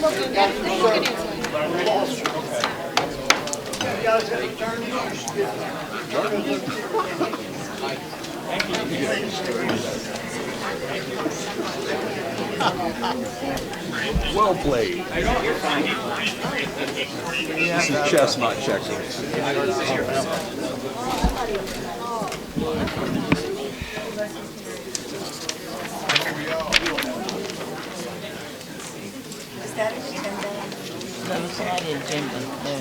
looking into Well played. This is chestnut checkers. Is that an agenda? No, it's not an agenda, no.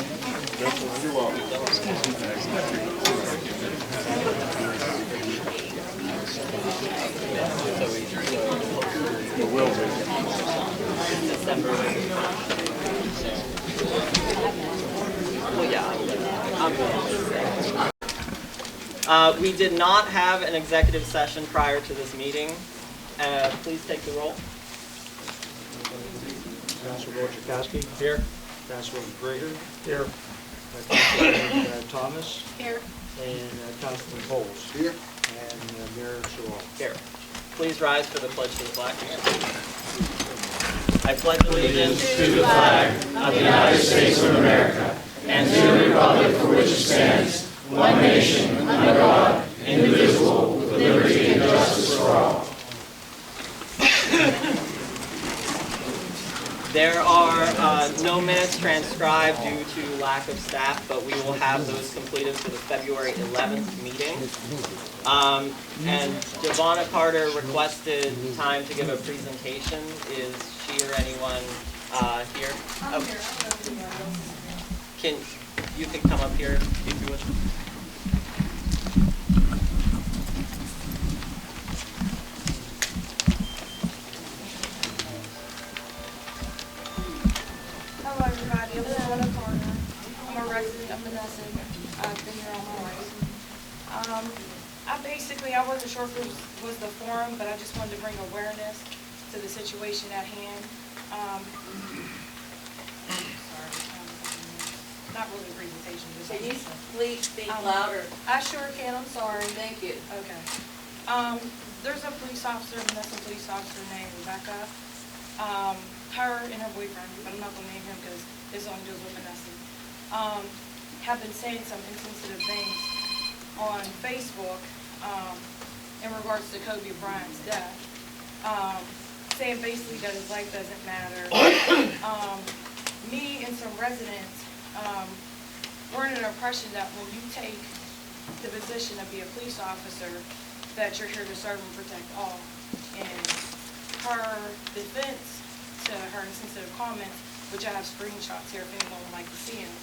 We did not have an executive session prior to this meeting. Please take the roll. Councilor Wojciechowski. Here. Councilor McGregor. Here. Councilor Thomas. Here. And Councilman Bowles. Here. And Mayor Sewell. Here. Please rise for the pledge to the flag. I pledge allegiance to the flag of the United States of America and to the republic for which it stands, one nation, under God, indivisible, with liberty and justice for all. There are no minutes transcribed due to lack of staff, but we will have those completed for the February 11th meeting. And Devonna Carter requested time to give a presentation. Is she or anyone here? I'm here. You can come up here if you wish. Hello, everybody. I'm Devonna Carter. I'm a resident of Monessen. I've been here all my life. I wasn't sure if it was the forum, but I just wanted to bring awareness to the situation at hand. Not really a presentation, just. Can you please speak louder? I sure can. I'm sorry. Thank you. Okay. There's a police officer, Monessen police officer named Rebecca. Her and her boyfriend, but I'm not going to name him because this only deals with Monessen, have been saying some insensitive things on Facebook in regards to Kobe Bryant's death, saying basically that his life doesn't matter. Me and some residents were in an impression that when you take the position of be a police officer, that you're here to serve and protect all. And her defense to her insensitive comments, which I have screenshots here if anyone would like to see them,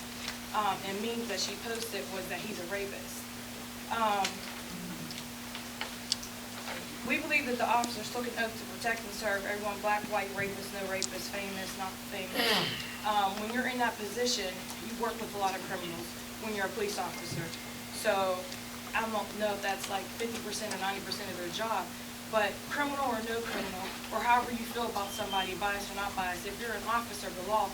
and memes that she posted was that he's a rapist. We believe that the officers took an oath to protect and serve everyone, black, white, rapist, no rapist, famous, not famous. When you're in that position, you work with a lot of criminals when you're a police officer. So I don't know if that's like 50% or 90% of their job, but criminal or no criminal, or however you feel about somebody, biased or not biased, if you're an officer of the law,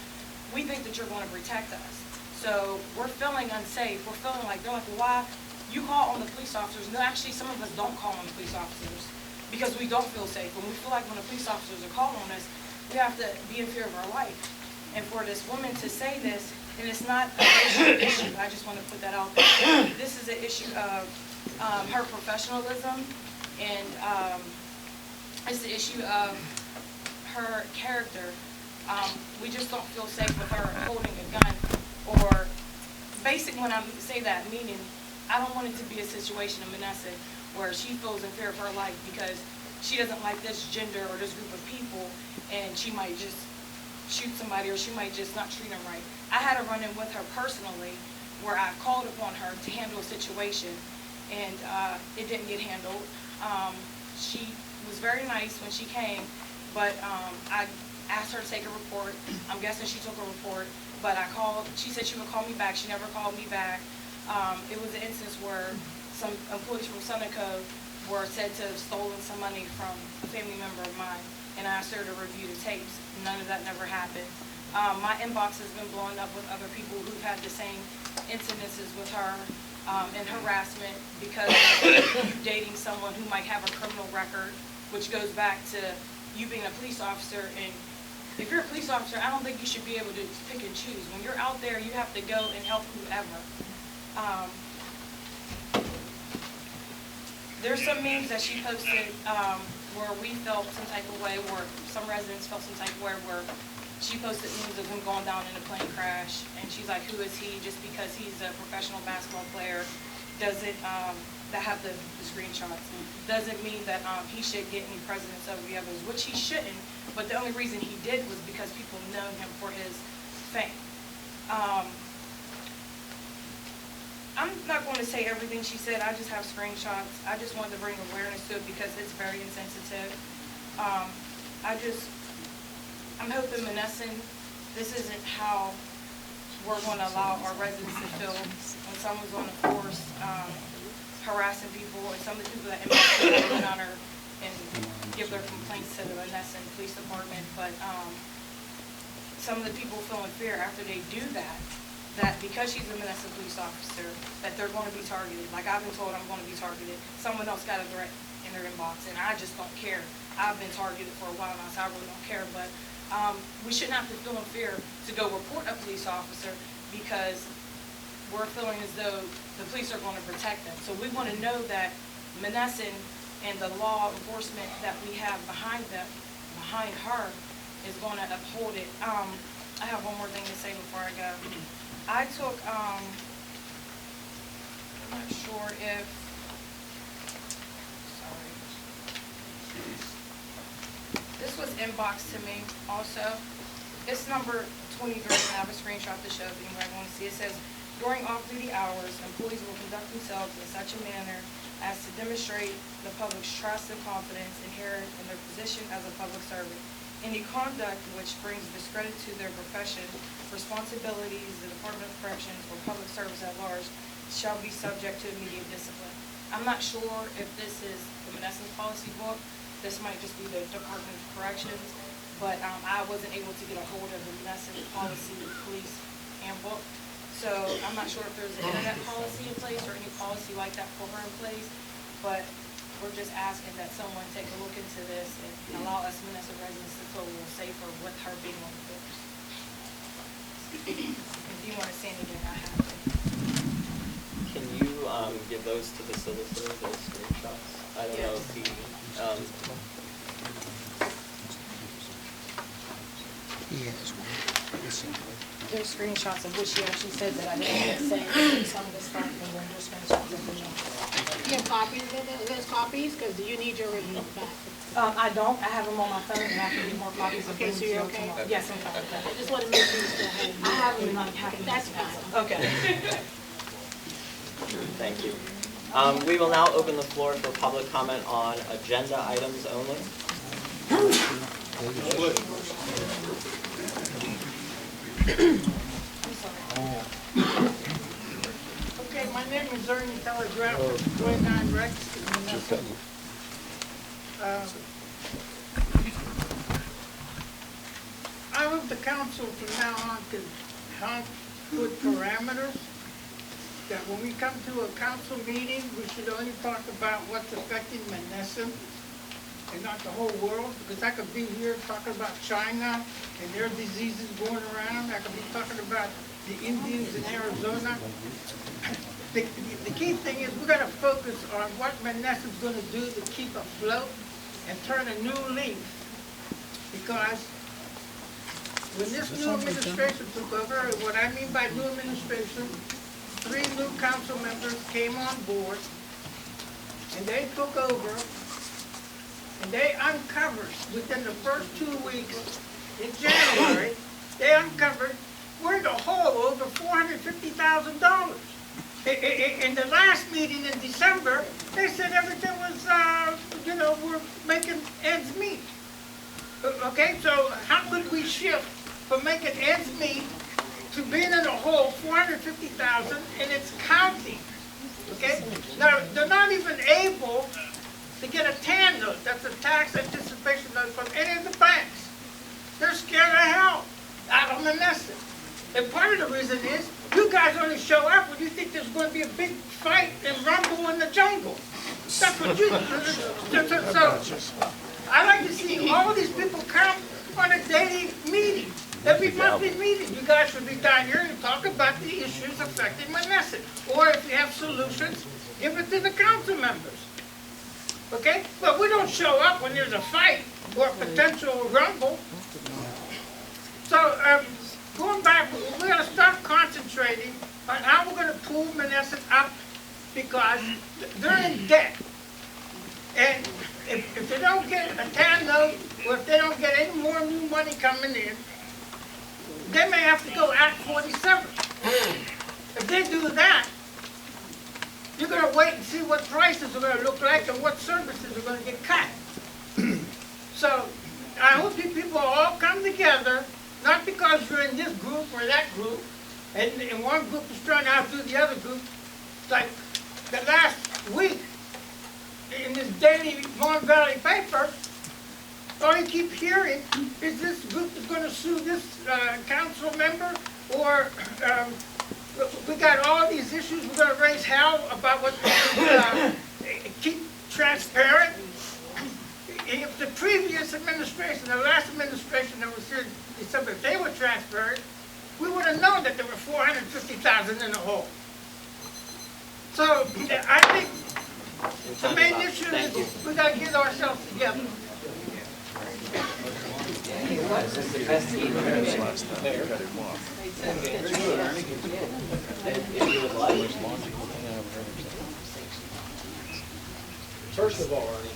we think that you're going to protect us. So we're feeling unsafe. We're feeling like, they're like, well, why? You call on the police officers. No, actually, some of us don't call on the police officers because we don't feel safe. And we feel like when the police officers are calling on us, we have to be in fear of our life. And for this woman to say this, and it's not a racial issue, I just want to put that out there. This is an issue of her professionalism, and it's the issue of her character. We just don't feel safe with her holding a gun, or basically when I say that, meaning I don't want it to be a situation in Monessen where she feels in fear of her life because she doesn't like this gender or this group of people, and she might just shoot somebody, or she might just not treat them right. I had a run-in with her personally where I called upon her to handle a situation, and it didn't get handled. She was very nice when she came, but I asked her to take a report. I'm guessing she took a report, but I called. She said she would call me back. She never called me back. It was an instance where some employees from Sunoco were said to have stolen some money from a family member of mine, and I asked her to review the tapes. None of that never happened. My inbox has been blowing up with other people who've had the same incidences with her and harassment because of you dating someone who might have a criminal record, which goes back to you being a police officer and if you're a police officer, I don't think you should be able to pick and choose. When you're out there, you have to go and help whoever. There's some memes that she posted where we felt some type of way, where some residents felt some type of way, where she posted memes of him going down in a plane crash, and she's like, who is he? Just because he's a professional basketball player doesn't, that have the screenshots, doesn't mean that he should get any precedence over the others, which he shouldn't, but the only reason he did was because people know him for his fame. I'm not going to say everything she said. I just have screenshots. I just wanted to bring awareness to it because it's very insensitive. I'm hoping Monessen, this isn't how we're going to allow our residents to feel when someone's on the force harassing people, and some of the people that went on her and give their complaints to the Monessen Police Department. But some of the people feel in fear after they do that because she's a Monessen police officer, that they're going to be targeted. Like I've been told I'm going to be targeted. Someone else got a threat in their inbox, and I just don't care. I've been targeted for a while now, so I really don't care. But we shouldn't have to feel in fear to go report a police officer because we're feeling as though the police are going to protect them. So we want to know that Monessen and the law enforcement that we have behind her, is going to uphold it. I have one more thing to say before I go. I took, I'm not sure if, sorry. This was inboxed to me also. It's number 23, I have a screenshot to show if anybody wants to see. It says, during off-duty hours, employees will conduct themselves in such a manner as to demonstrate the public's trust and confidence inherent in their position as a public servant. Any conduct which brings discredit to their profession, responsibilities, the Department of Corrections, or public service at large shall be subject to immediate discipline. I'm not sure if this is the Monessen policy book. This might just be the Department of Corrections, but I wasn't able to get a hold of the Monessen policy police handbook. So I'm not sure if there's an internet policy in place or any policy like that for her in place, but we're just asking that someone take a look into this and allow us Monessen residents to feel a little safer with her being on the force. If you want to say anything, I have to. Can you give those to the solicitor, those screenshots? I don't know if he, There's screenshots of what she actually said that I didn't say some of the stuff, and then there's screenshots of the You have copies of those copies? Because you need your original back. I don't. I have them on my phone, and I can get more copies of Okay, them. so you're okay? Yes, I'm fine with that. I just want to make sure you still have it. I have them in my packet. That's fine. Okay. thank you. We will now open the floor for public comment on agenda items only. Okay, my name is Ernie Telegraph, 29 Rex. I hope the council from now on can help put parameters that when we come to a council meeting, we should only talk about what's affecting Monessen and not the whole world, because I could be here talking about China and their diseases going around. I could be talking about the Indians in Arizona. The key thing is we're going to focus on what Monessen's going to do to keep afloat and turn a new leaf, because when this new administration took over, and what I mean by new administration, 3 new council members came on board, and they took over, and they uncovered within the first 2 weeks in January, they uncovered we're in the hole over $450,000. In the last meeting in December, they said everything was, we're making ends meet. Okay, so how could we shift from making ends meet to being in a hole, $450,000, and it's counting? Okay, now they're not even able to get a TAN note, that's a tax anticipation note, from any of the banks. They're scared of hell out of Monessen. And part of the reason is you guys only show up when you think there's going to be a big fight and rumble in the jungle. That's what you. So I like to see all these people come on a daily monthly meeting. You guys should be down here and talk about the issues affecting Monessen. Or if you have solutions, give it to the council members. Okay? But we don't show up when there's a fight or a potential rumble. So, going back, we're gonna start concentrating on how we're gonna pull Monessen up because they're in debt. And if they don't get a TAN note, or if they don't get any more new money coming in, they may have to go Act 47. If they do that, you're gonna wait and see what prices are gonna look like and what services are gonna get cut. So, I hope you people all come together, not because you're in this group or that group, and one group is trying to outdo the other group. Like the last week, in this daily Mon Valley paper, all you keep hearing is this group is going to sue this council member, or we got all these issues, we're going to raise hell about what keep transparent. If the previous administration, the last administration that was here in December, if they were transparent, we would have known that there were 450,000 in the hole. So I think the main issue is we got to get ourselves together. First of all, Ernie,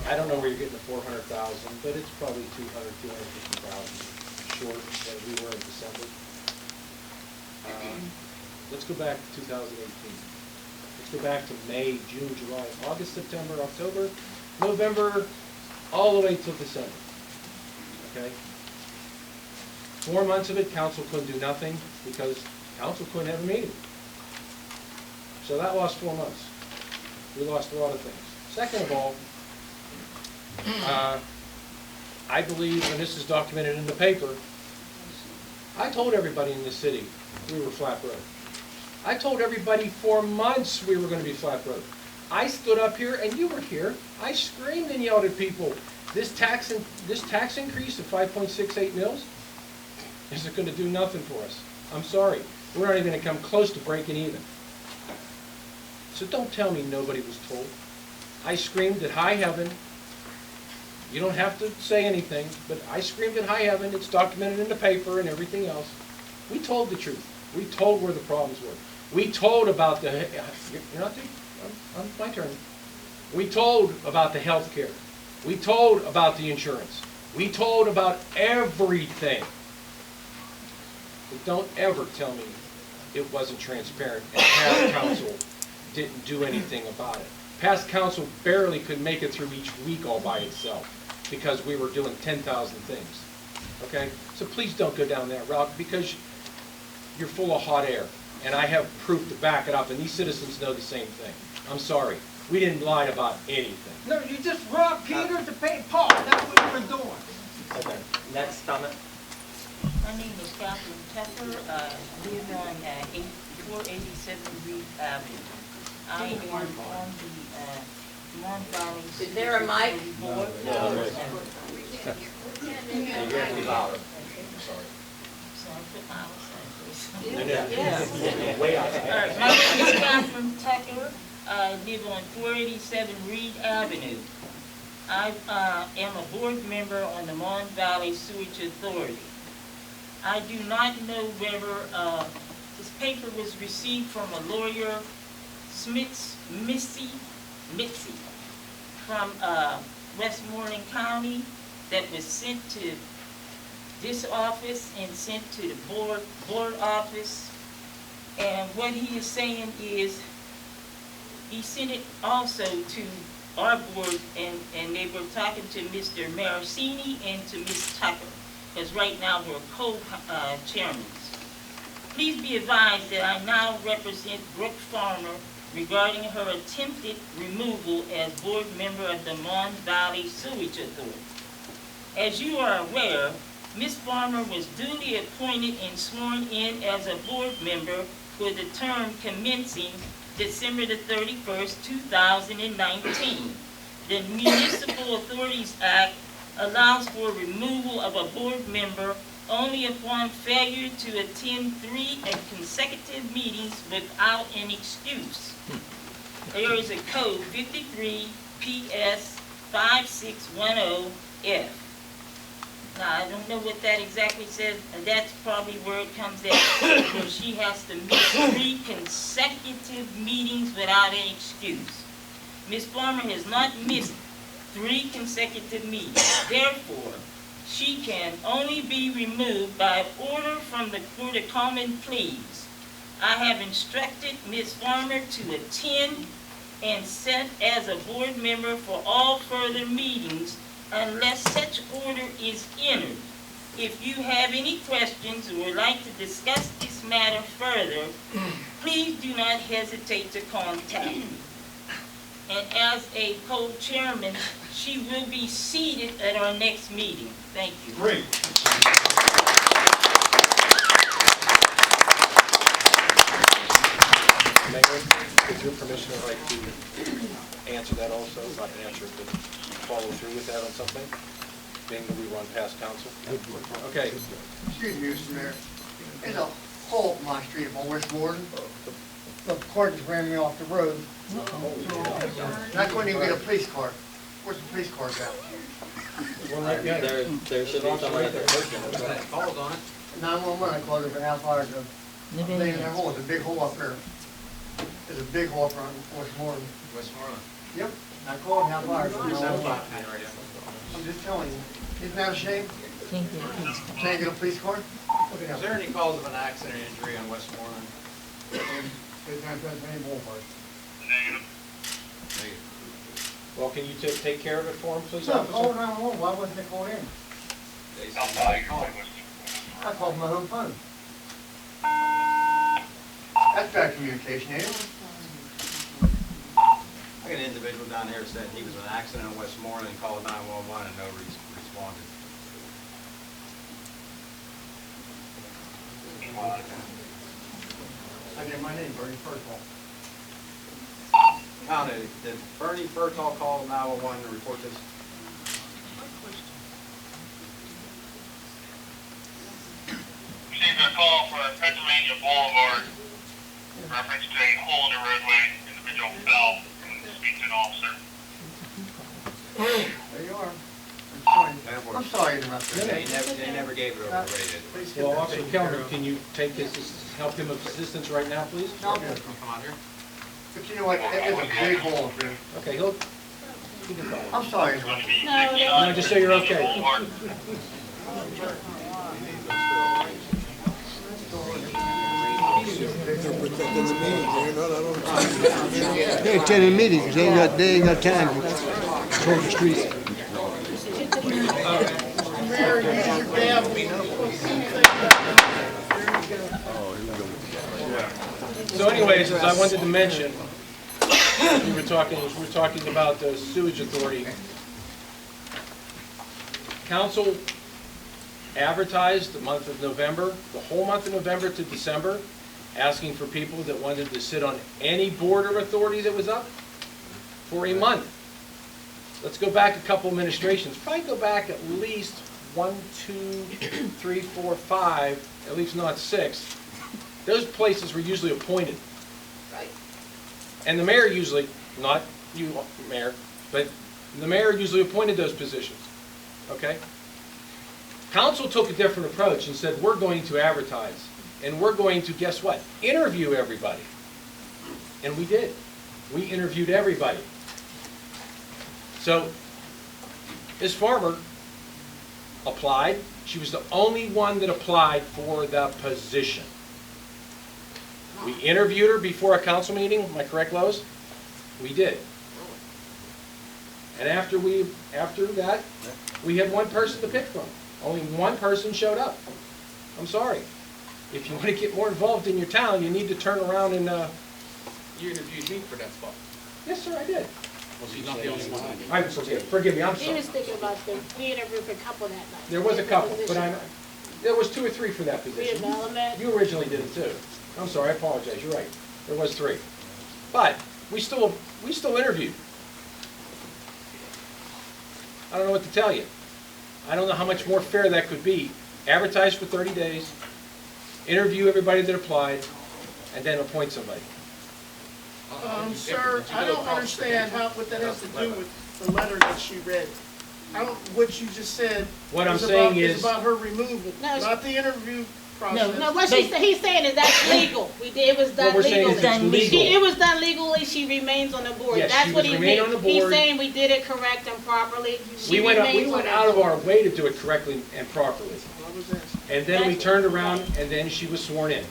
I don't know where you're getting the 400,000, but it's probably 250,000 short than we were in December. Let's go back to 2018. Let's go back to May, June, July, August, September, October, November, all the way till December. Okay? 4 months of it, council couldn't do nothing because council couldn't have a meeting. So that lost 4 months. We lost a lot of things. Second of all, I believe, and this is documented in the paper, I told everybody in the city we were flat road. I told everybody for months we were going to be flat road. I stood up here, and you were here. I screamed and yelled at people, this tax increase of 5.68 mils isn't going to do nothing for us. I'm sorry. We're not even going to come close to breaking even. So don't tell me nobody was told. I screamed at high heaven. You don't have to say anything, but I screamed at high heaven. It's documented in the paper and everything else. We told the truth. We told where the problems were. We told about the, you're not on my turn. We told about the health care. We told about the insurance. We told about everything. But don't ever tell me it wasn't transparent and past council didn't do anything about it. Past council barely could make it through each week all by itself because we were doing 10,000 things. Okay? So please don't go down that route because you're full of hot air. And I have proof to back it up, and these citizens know the same thing. I'm sorry. We didn't lie about anything. No, you just robbed Peter to pay Paul. That's what you were doing. Okay, next comment. My name is Catherine Tepper, live on 487 Reed Avenue. I am on the Mon Valley. Is there a mic? Board. No. You have to be louder. So I put my outside voice. Yeah. Way outside. My name is Catherine Tucker. I live on 487 Reed Avenue. I am a board member on the Mon Valley Sewage Authority. I do not know whether this paper was received from a lawyer, Mitzi, from Westmoreland County, that was sent to this office and sent to the board office. And what he is saying is, he sent it also to our board, and they were talking to Mr. Maracini and to Ms. Tucker, because right now we're co-chairmen. Please be advised that I now represent Brooke Farmer regarding her attempted removal as board member of the Mon Valley Sewage Authority. As you are aware, Ms. Farmer was duly appointed and sworn in as a board member for the term commencing December the 31st, 2019. The Municipal Authorities Act allows for removal of a board member only upon failure to attend 3 consecutive meetings without an excuse. There is a code 53 PS 5610F. Now, I don't know what that exactly says, and that's probably where it comes at, where she has to miss 3 consecutive meetings without an excuse. Ms. Farmer has not missed 3 consecutive meetings. Therefore, she can only be removed by order from the Court of Common Pleas. I have instructed Ms. Farmer to attend and sit as a board member for all further meetings unless such order is entered. If you have any questions or would like to discuss this matter further, please do not hesitate to contact me. And as a co-chairman, she will be seated at our next meeting. Thank you. Great. Mayor, with your permission, I'd like to answer that also, not answer it, but follow through with that on something, being that we run past council. Okay. Excuse me, Mr. Mayor. There's a hole in my street on West Warden. The car just ran me off the road. And I couldn't even get a police car. Where's the police car at? There should be someone at the station. Calls on it. 911, I called it for half hour ago. Thing in that hole, there's a big hole up there. There's a big hole up on West Warden. Westmoreland. Yep. I called half hour ago. You're 75 right I'm just telling you. Isn't that a shame? Can't get a police car? Look at Is that. there any cause of an accident or injury on Westmoreland? There's not any bullhorn. Well, can you take care of it for him, please, No, call officer? 911. Why wasn't it called in? I called my home phone. That's bad communication, ain't it? I got an individual down here said he was in an accident in Westmoreland and called 911 and nobody responded. Again, my name, Bernie Furtall. County, did Bernie Furtall call 911 to report this? Received a call for Pennsylvania Boulevard, reference to a hole in the roadway, individual fell, and speak to an officer. There you are. I'm sorry to interrupt you. They never gave it over to radio. Please get Well, that Officer taken Kelvin, care of. can you take this, help him with assistance right now, please? No, Come on here. but you know what, there's a big hole up there. Okay, he can follow. I'm sorry to Going interrupt to you. be 69 No, just so you're okay. Boulevard. They're attending meetings, they ain't got time to control the streets. So anyways, as I wanted to mention, we were talking about the sewage authority. Council advertised the month of November, the whole month of November to December, asking for people that wanted to sit on any board or authority that was up for a month. Let's go back a couple administrations, probably go back at least 1, 2, 3, 4, 5, at least not 6. Those places were usually appointed. Right. And the mayor usually, not you, Mayor, but the mayor usually appointed those positions, okay? Council took a different approach and said, we're going to advertise, and we're going to, guess what? Interview everybody. And we did. We interviewed everybody. So, Ms. Farmer applied. She was the only one that applied for the position. We interviewed her before a council meeting, am I correct, Lois? We did. And after that, we had one person to pick from. Only one person showed up. I'm sorry. If you want to get more involved in your town, you need to turn around and... You interviewed me for that spot. Yes, sir, I did. Well, she's not the only one. I forgive me, I'm He sorry. was thinking about we interviewed a couple that night. There was a couple, but there was 2 or 3 for that We had position. Element. You originally did it too. I'm sorry, I apologize, you're right. There was 3. But we still interviewed. I don't know what to tell you. I don't know how much more fair that could be. Advertise for 30 days, interview everybody that applied, and then appoint somebody. Sir, I don't understand what that has to do with the letter that she read. What you just said. What I'm saying is is- about her removal, No, not the interview process. No, what he's saying is that's legal. It was done What we're saying legally. is it's legal. It was done legally, she remains on the board. Yes, That's she what was he remain on means. the He's board. saying we did it correct and properly. She We went remains on out of the our board. way to do it correctly and properly. I was asking. And then we turned around, and then she was sworn in.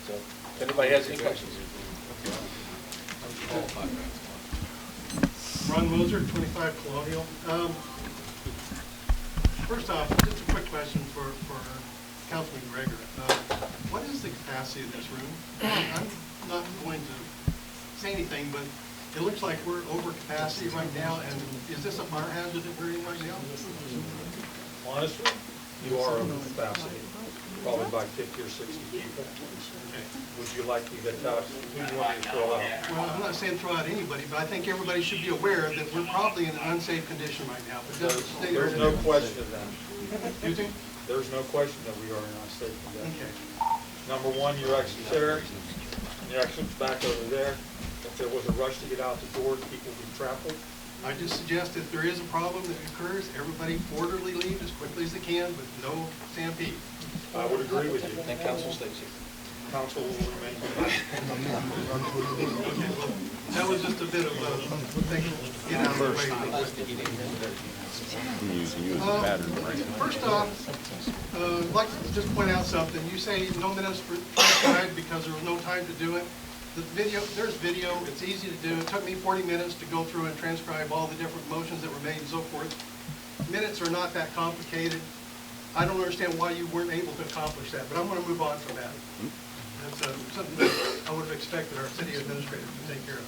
So, if anybody has any questions? Ron Moser, 25 Colonial. First off, just a quick question for Councilman Gregor. What is the capacity of this room? I'm not going to say anything, but it looks like we're over capacity right now, and is this a fire hazard that we're in right now? Honestly, you are over capacity, probably by 50 or 60 people. Would you like to get that? Who do you want me to throw out? Well, I'm not saying throw out anybody, but I think everybody should be aware that we're probably in an unsafe condition right now. But There's no question of that. You think? There's no question that we are in unsafe condition. Okay. Number one, your exit's there, and your exit's back over there. If there was a rush to get out the door, people would be trampled. I just suggest if there is a problem that occurs, everybody orderly leave as quickly as they can with no stampede. I would agree with you. And council stays here. Council will remain. That was just a bit of a thing, get out of the way. First off, I'd like to just point out something. You say no minutes for transcribed because there was no time to do it. The video, there's video, it's easy to do. It took me 40 minutes to go through and transcribe all the different motions that were made and so forth. Minutes are not that complicated. I don't understand why you weren't able to accomplish that, but I'm going to move on from that. That's something that I would have expected our city administrator to take care of.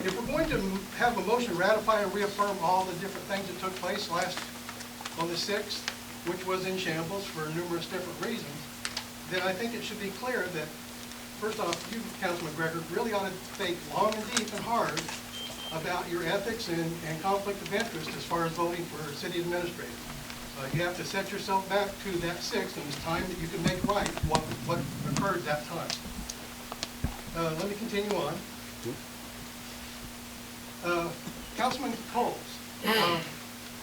If we're going to have a motion ratify and reaffirm all the different things that took place on the 6th, which was in shambles for numerous different reasons, then I think it should be clear that, first off, you, Councilman Gregor, really ought to think long and deep and hard about your ethics and conflict of interest as far as voting for city administrator. You have to set yourself back to that 6th, and it's time that you can make right what occurred that time. Let me continue on. Councilman Coles,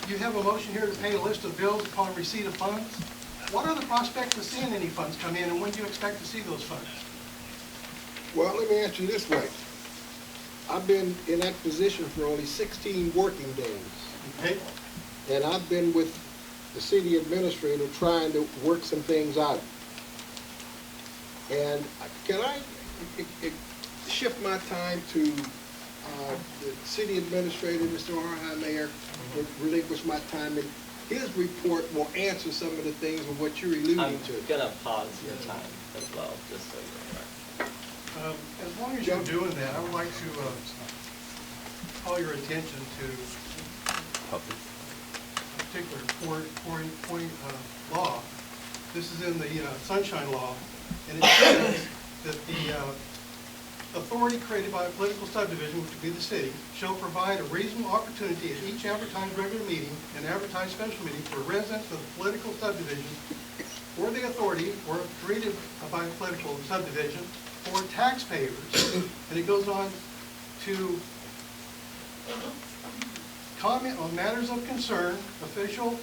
you have a motion here to pay a list of bills upon receipt of funds. What are the prospects of seeing any funds come in, and when do you expect to see those funds? Well, let me answer you this way. I've been in that position for only 16 working days. Okay. And I've been with the city administrator trying to work some things out. And can I shift my time to the city administrator, Mr. Arhine Mayor, relinquish my time, and his report will answer some of the things of what you're alluding I'm to. going to pause your time as well, just so you're aware. As long as you're doing that, I would like to call your attention to a particular point law. This is in the Sunshine Law, and it says that the authority created by a political subdivision, which would be the city, shall provide a reasonable opportunity at each advertised regular meeting and advertised special meeting for residents of the political subdivision or the authority or created by a political subdivision for taxpayers. And it goes on to comment on matters of concern, official,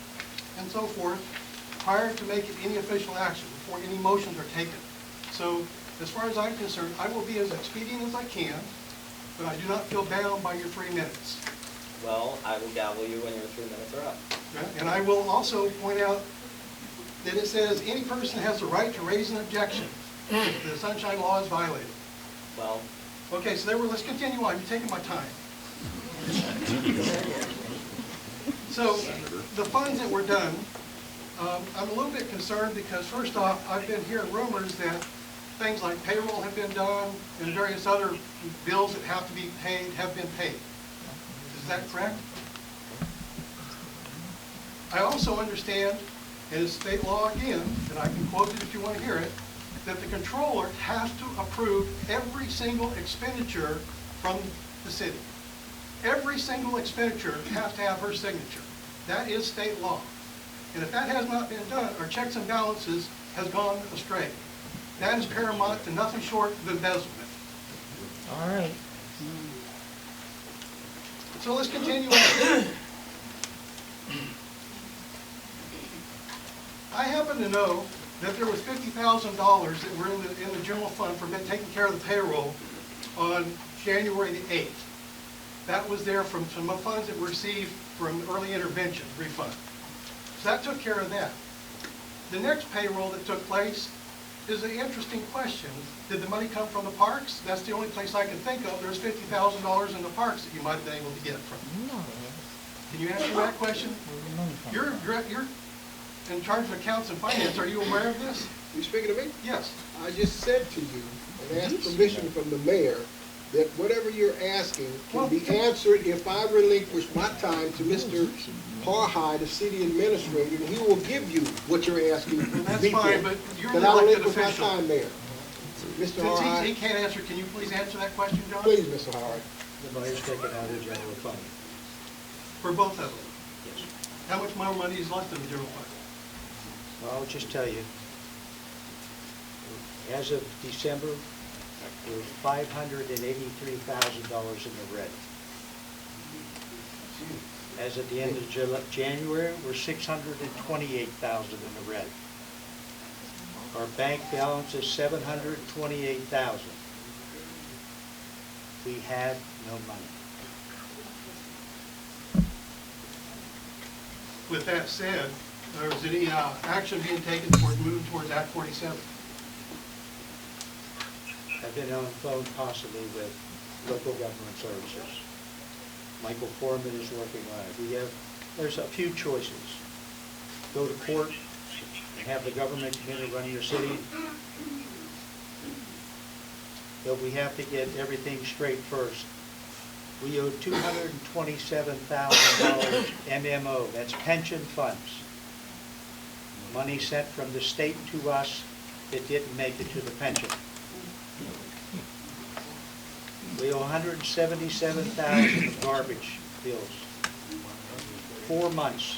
and so forth, prior to making any official action, before any motions are taken. So, as far as I'm concerned, I will be as expedient as I can, but I do not feel bound by your 3 minutes. Well, I will gavel you when your 3 minutes are up. And I will also point out that it says any person has the right to raise an objection if the Sunshine Law is violated. Well. Okay, so let's continue on. You're taking my time. So, the funds that were done, I'm a little bit concerned because, first off, I've been hearing rumors that things like payroll have been done and various other bills that have to be paid have been paid. Is that correct? I also understand, and it's state law again, and I can quote it if you want to hear it, that the controller has to approve every single expenditure from the city. every single expenditure has to have her signature. That is state law. And if that has not been done, our checks and balances has gone astray. That is paramount to nothing short of embezzlement. All right. So let's continue on. I happen to know that there was $50,000 that were in the general fund for taking care of the payroll on January the 8th. That was there from some funds that were received from early intervention refund. So that took care of that. The next payroll that took place is an interesting question. Did the money come from the parks? That's the only place I can think of. There's $50,000 in the parks that you might have been able to get from. Can you answer that question? You're in charge of accounts and finance. Are you aware of this? You speaking to me? Yes. I just said to you and asked permission from the mayor that whatever you're asking can be answered if I relinquish my time to Mr. Harhide, the city administrator, and he will give you what you're asking. That's fine, but you're Then the I elected relinquish my official. time there. Mr. Since he Harhide, can't answer, can you please answer that question, John? please, Mr. Harhide. The money's taken out of the general fund. For both of them? Yes. How much more money is left in the general fund? Well, I'll just tell you, as of December, there was $583,000 in the red. As at the end of January, we're $628,000 in the red. Our bank balance is $728,000. We have no money. With that said, is any action being taken towards moving towards Act 47? I've been on the phone possibly with local government services. Michael Foreman is working on it. There's a few choices. Go to court and have the government come in and run your city. But we have to get everything straight first. We owe $227,000 MMO, that's pension funds. Money sent from the state to us that didn't make it to the pension. We owe $177,000 of garbage bills. 4 months.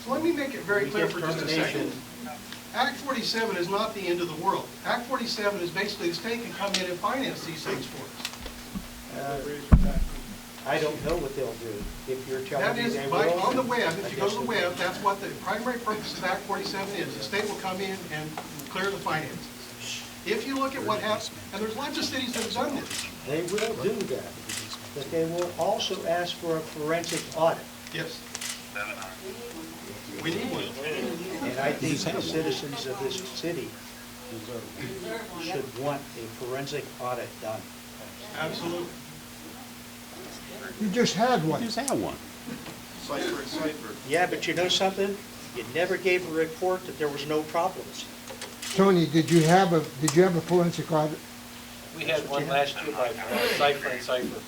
So let me make it very clear for just a second. Act 47 is not the end of the world. Act 47 is basically the state can come in and finance these things for us. I don't know what they'll do. If you're telling That me is, they will. on the web, if you go to the web, that's what the primary purpose of Act 47 is. The state will come in and clear the finances. If you look at what happens, and there's lots of cities that have done this. They will do that, but they will also ask for a forensic audit. Yes. We need one. And I think the citizens of this city should want a forensic audit done. Absolutely. You just had one. Just had one. Cipher. Yeah, but you know something? You never gave a report that there was no problems. Tony, did you have a forensic audit? We had one last year by Cipher and Cipher.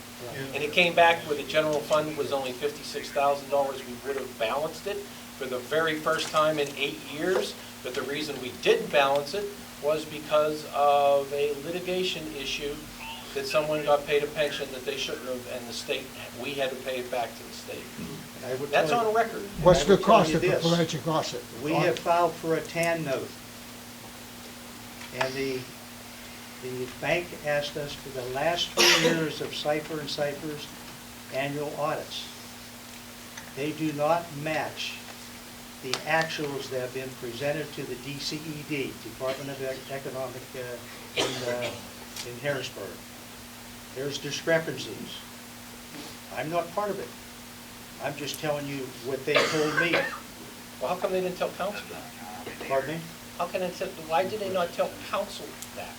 And it came back where the general fund was only $56,000. We would have balanced it for the very first time in 8 years. But the reason we didn't balance it was because of a litigation issue that someone got paid a pension that they shouldn't have, and the state, we had to pay it back to the state. That's on record. What's the I would tell cost you of the this. forensic audit? We have filed for a TAN note. And the bank asked us for the last 3 years of Cipher and Cipher's annual audits. They do not match the actuals that have been presented to the DCED, Department of Economic in Harrisburg. There's discrepancies. I'm not part of it. I'm just telling you what they told me. Well, how come they didn't tell council that? Pardon me? Why did they not tell council that?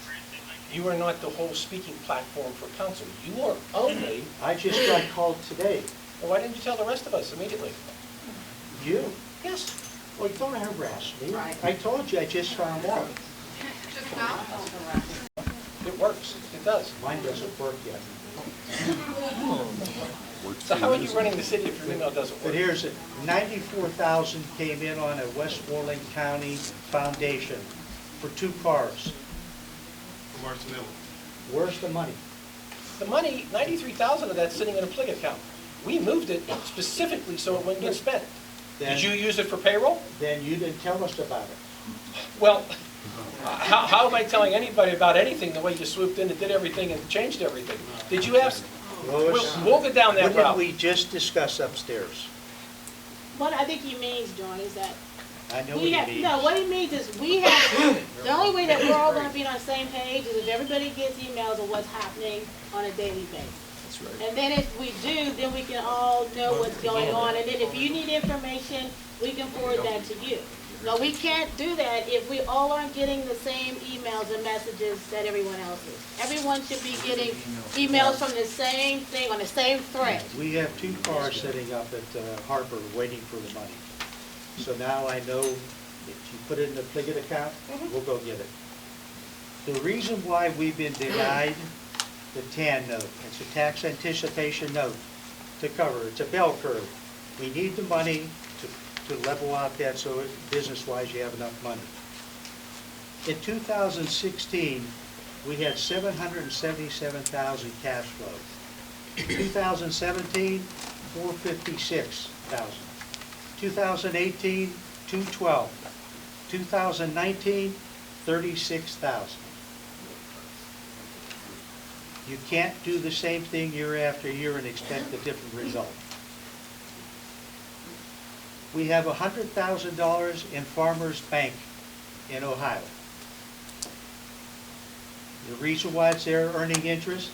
You are not the whole speaking platform for council. You are only... I just got called today. Well, why didn't you tell the rest of us immediately? You? Yes. Well, don't harass me. I told you I just found out. It works. It does. Mine doesn't work yet. So how are you running the city if your email doesn't work? But here's it. 94,000 came in on a Westmoreland County foundation for 2 cars. From March the middle. Where's the money? The money, 93,000 of that's sitting in a plig account. We moved it specifically so it wouldn't get spent. Did you use it for payroll? Then you didn't tell us about it. Well, how am I telling anybody about anything the way you swooped in and did everything and changed everything? Did you ask? We'll go down that What did route. we just discuss upstairs? What I think he means, John, is that I know what we he have, means. no, what he means is we have, the only way that we're all gonna be on the same page is if everybody gets emails of what's happening on a daily basis. That's right. And then if we do, then we can all know what's going on, and then if you need information, we can forward that to you. No, we can't do that if we all aren't getting the same emails and messages that everyone else is. Everyone should be getting emails from the same thing, on the same thread. We have 2 cars sitting up at Harper waiting for the money. So now I know if you put it in the Pliget account, we'll go get it. The reason why we've been denied the TAN note, it's a tax anticipation note to cover, it's a bell curve. We need the money to level out that so business-wise you have enough money. In 2016, we had 777,000 cash flow. 2017, 456,000. 2018, 212. 2019, 36,000. You can't do the same thing year after year and expect a different result. We have $100,000 in Farmers Bank in Ohio. The reason why it's there earning interest,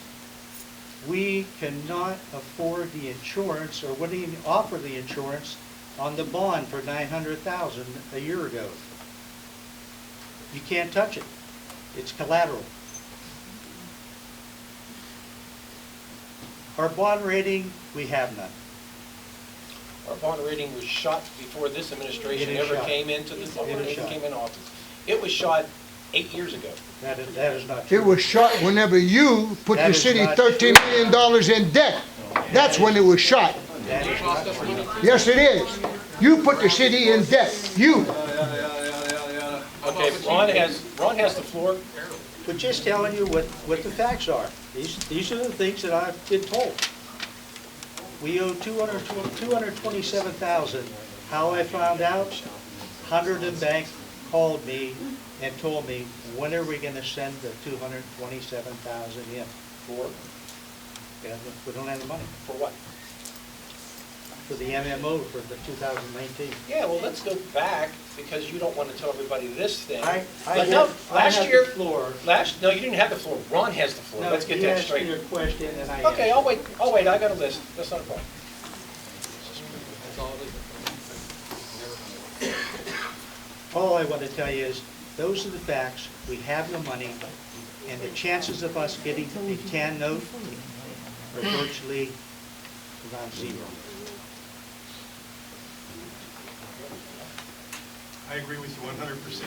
we cannot afford the insurance or wouldn't even offer the insurance on the bond for $900,000 a year ago. You can't touch it. It's collateral. Our bond rating, we have none. Our bond rating was shot before this administration It is ever shot. came into the, It is shot. came in office. It was shot 8 years ago. That is not true. It was shot whenever you put That the is city not $13 million in debt. That's when it was shot. That is not true. Yes, it is. You put the city in debt. You. Okay, Ron has the floor. But just telling you what the facts are. These are the things that I've been told. We owe $227,000. How I found out? Hunterdon Bank called me and told me, when are we going to send the $227,000 in? For? Yeah, we don't have the money. For what? For the MMO for the 2019. Yeah, well, let's go back, because you don't want to tell everybody this thing. I But no, have last the year, floor. no, you didn't have the floor. Ron has the floor. Let's get that straight. You asked me a question and I Okay, I'll wait, I got a list. That's not a problem. All I want to tell you is, those are the facts. We have the money, and the chances of us getting a TAN note are virtually around 0. I agree with you 100%.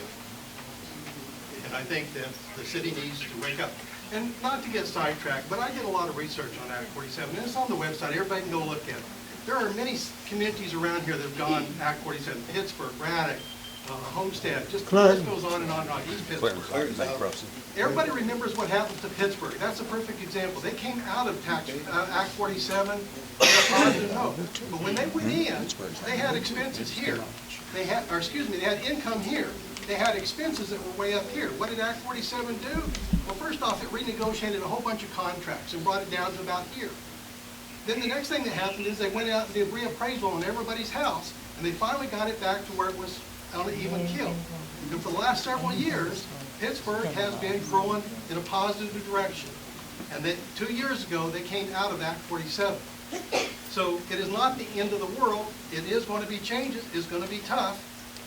And I think that the city needs to wake up. And not to get sidetracked, but I did a lot of research on Act 47, and it's on the website. Everybody can go look at it. There are many communities around here that have gone Act 47, Pittsburgh, Braddock, Homestead, just the list goes on and on and on, East Pittsburgh. Everybody remembers what happened to Pittsburgh. That's a perfect example. They came out of Act 47 with a positive note. But when they went in, they had expenses here. They had income here. They had expenses that were way up here. What did Act 47 do? Well, first off, it renegotiated a whole bunch of contracts and brought it down to about here. Then the next thing that happened is they went out and did reappraisal on everybody's house, and they finally got it back to where it was on an even keel. And for the last several years, Pittsburgh has been growing in a positive direction. And then 2 years ago, they came out of Act 47. So it is not the end of the world. It is going to be changes. It's going to be tough.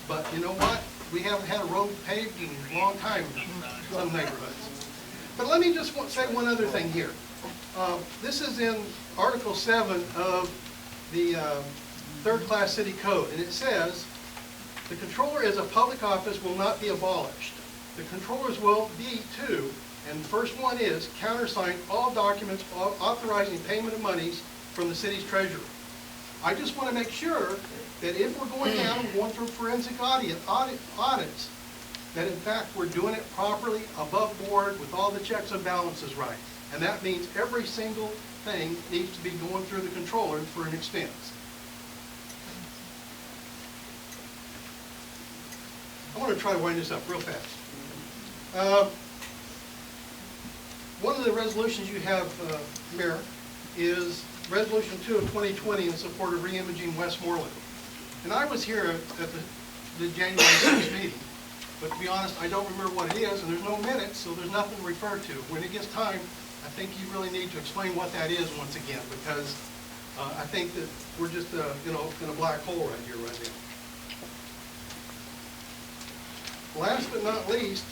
But you know what? We haven't had a road paved in a long time in some neighborhoods. But let me just say one other thing here. This is in Article 7 of the third-class city code, and it says, the controller as a public office will not be abolished. The controllers will be too, and the first one is countersign all documents authorizing payment of monies from the city's treasurer. I just want to make sure that if we're going down and going through forensic audits, that in fact we're doing it properly, above board, with all the checks and balances right. And that means every single thing needs to be going through the controller for an expense. I want to try to wind this up real fast. One of the resolutions you have, Mayor, is Resolution 2 of 2020 in support of re-imaging Westmoreland. And I was here at the January 6th meeting, but to be honest, I don't remember what it is, and there's no minutes, so there's nothing to refer to. When it gets time, I think you really need to explain what that is once again, because I think that we're just, in a black hole right here, right now. Last but not least,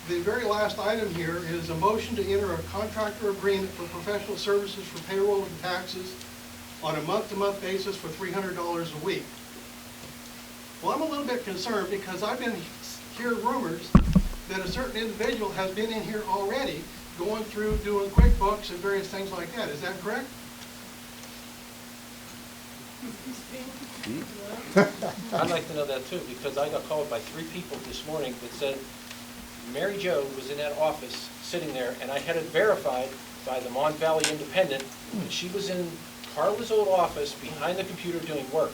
the very last item here is a motion to enter a contractor agreement for professional services for payroll and taxes on a month-to-month basis for $300 a week. Well, I'm a little bit concerned because I've been hearing rumors that a certain individual has been in here already going through doing QuickBooks and various things like that. Is that correct? I'd like to know that too, because I got called by 3 people this morning that said Mary Jo was in that office sitting there, and I had it verified by the Mon Valley Independent that she was in Carla's old office behind the computer doing work.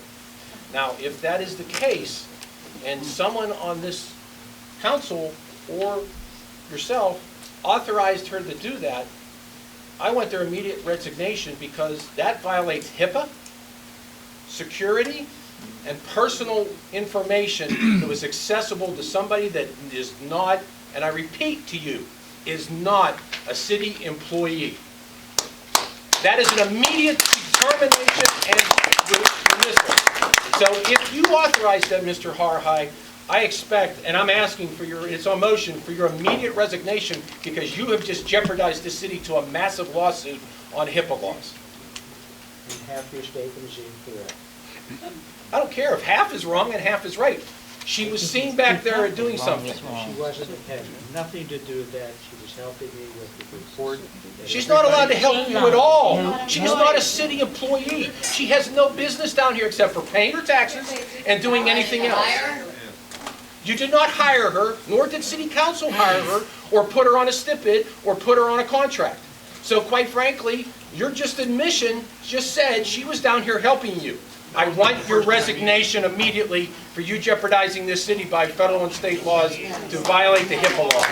Now, if that is the case, and someone on this council or yourself authorized her to do that, I want their immediate resignation, because that violates HIPAA, security, and personal information that was accessible to somebody that is not, and I repeat to you, is not a city employee. That is an immediate termination and dismissal. So if you authorize that, Mr. Harhide, I expect, and I'm asking for your, it's on motion, for your immediate resignation, because you have just jeopardized the city to a massive lawsuit on HIPAA laws. And half your statement is incorrect. I don't care if half is wrong and half is right. She was seen back there doing something. She wasn't, had nothing to do with that. She was helping me with the report. She's not allowed to help you at all. She's not a city employee. She has no business down here except for paying her taxes and doing anything else. You did not hire her, nor did city council hire her, or put her on a stipend, or put her on a contract. So quite frankly, your just admission just said she was down here helping you. I want your resignation immediately for you jeopardizing this city by federal and state laws to violate the HIPAA law.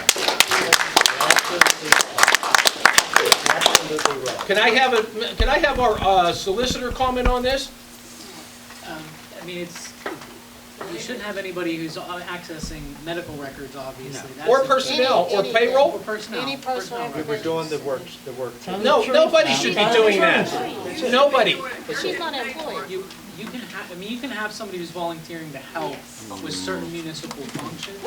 Can I have our solicitor comment on this? I mean, you shouldn't have anybody who's accessing medical records, obviously. No. Or personnel, or payroll. Or personnel. Any personal We were doing the work. No, nobody should be doing that. Nobody. She's not an employee. You can have somebody who's volunteering to help with certain municipal functions,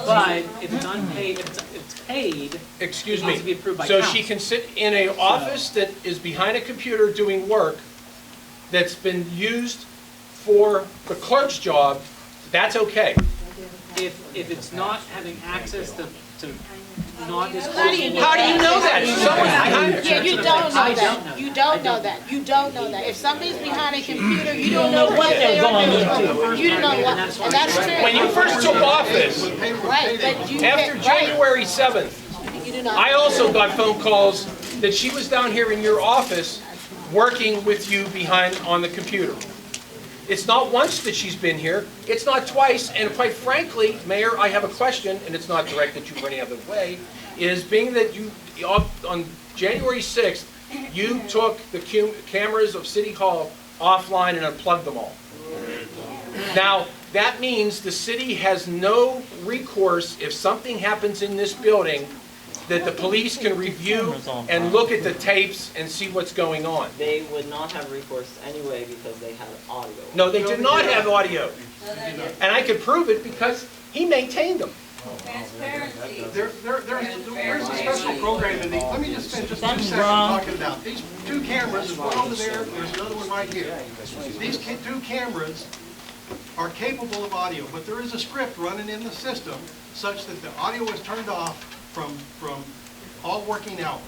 but if it's unpaid, if it's paid, Excuse it me. needs to be approved by So council. she can sit in an office that is behind a computer doing work that's been used for the clerk's job, that's okay. If it's not having access to not disclosed. How do you know that? Someone's behind it. Yeah, you don't know that. You don't know that. You don't know that. If somebody's behind a computer, you don't know what they are doing. You don't know what, and that's true. When you first took office, Right, but you after right. January 7th, You do not. I also got phone calls that she was down here in your office working with you behind on the computer. It's not once that she's been here, it's not twice, and quite frankly, Mayor, I have a question, and it's not directed to you any other way, is being that you, on January 6th, you took the cameras of City Hall offline and unplugged them all. Now, that means the city has no recourse if something happens in this building that the police can review and look at the tapes and see what's going on. They would not have recourse anyway because they had audio. No, they did not have audio. And I could prove it because he maintained them. There's a special program in the, let me just spend just 2 seconds talking about these 2 cameras. There's one over there, there's another one right here. These 2 cameras are capable of audio, but there is a script running in the system such that the audio is turned off from all working hours.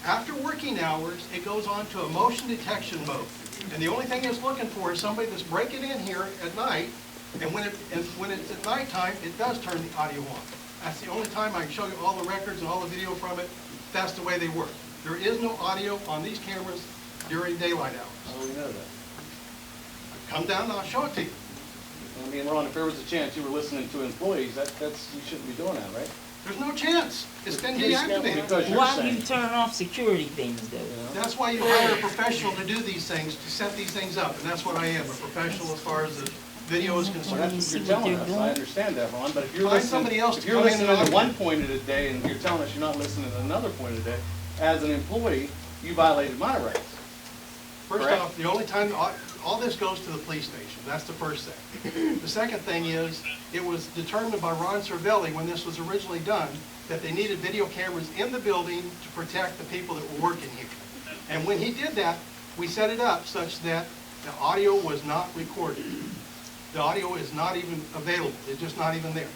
After working hours, it goes on to a motion detection mode. And the only thing it's looking for is somebody that's breaking in here at night And when it's at nighttime, it does turn the audio on. That's the only time I can show you all the records and all the video from it. That's the way they work. There is no audio on these cameras during daylight hours. Oh, we know that. Come down and I'll show it to you. I mean, Ron, if there was a chance you were listening to employees, that's, you shouldn't be doing that, right? There's no chance. It's been deactivated. Because you're Why do you saying. turn off security things though? That's why you hire a professional to do these things, to set these things up, and that's what I am, a professional as far as the video is Well, concerned. that's what you're telling us, I understand that, Ron, but if you're Find listening, somebody else if to you're come in listening and to one point of the day and you're telling us you're not listening to another point of the day, as an employee, you violated my rights. First Correct. off, the only time, all this goes to the police station, that's the first thing. The second thing is, it was determined by Ron Cervelli when this was originally done, that they needed video cameras in the building to protect the people that were working here. And when he did that, we set it up such that the audio was not recorded. The audio is not even available, it's just not even there.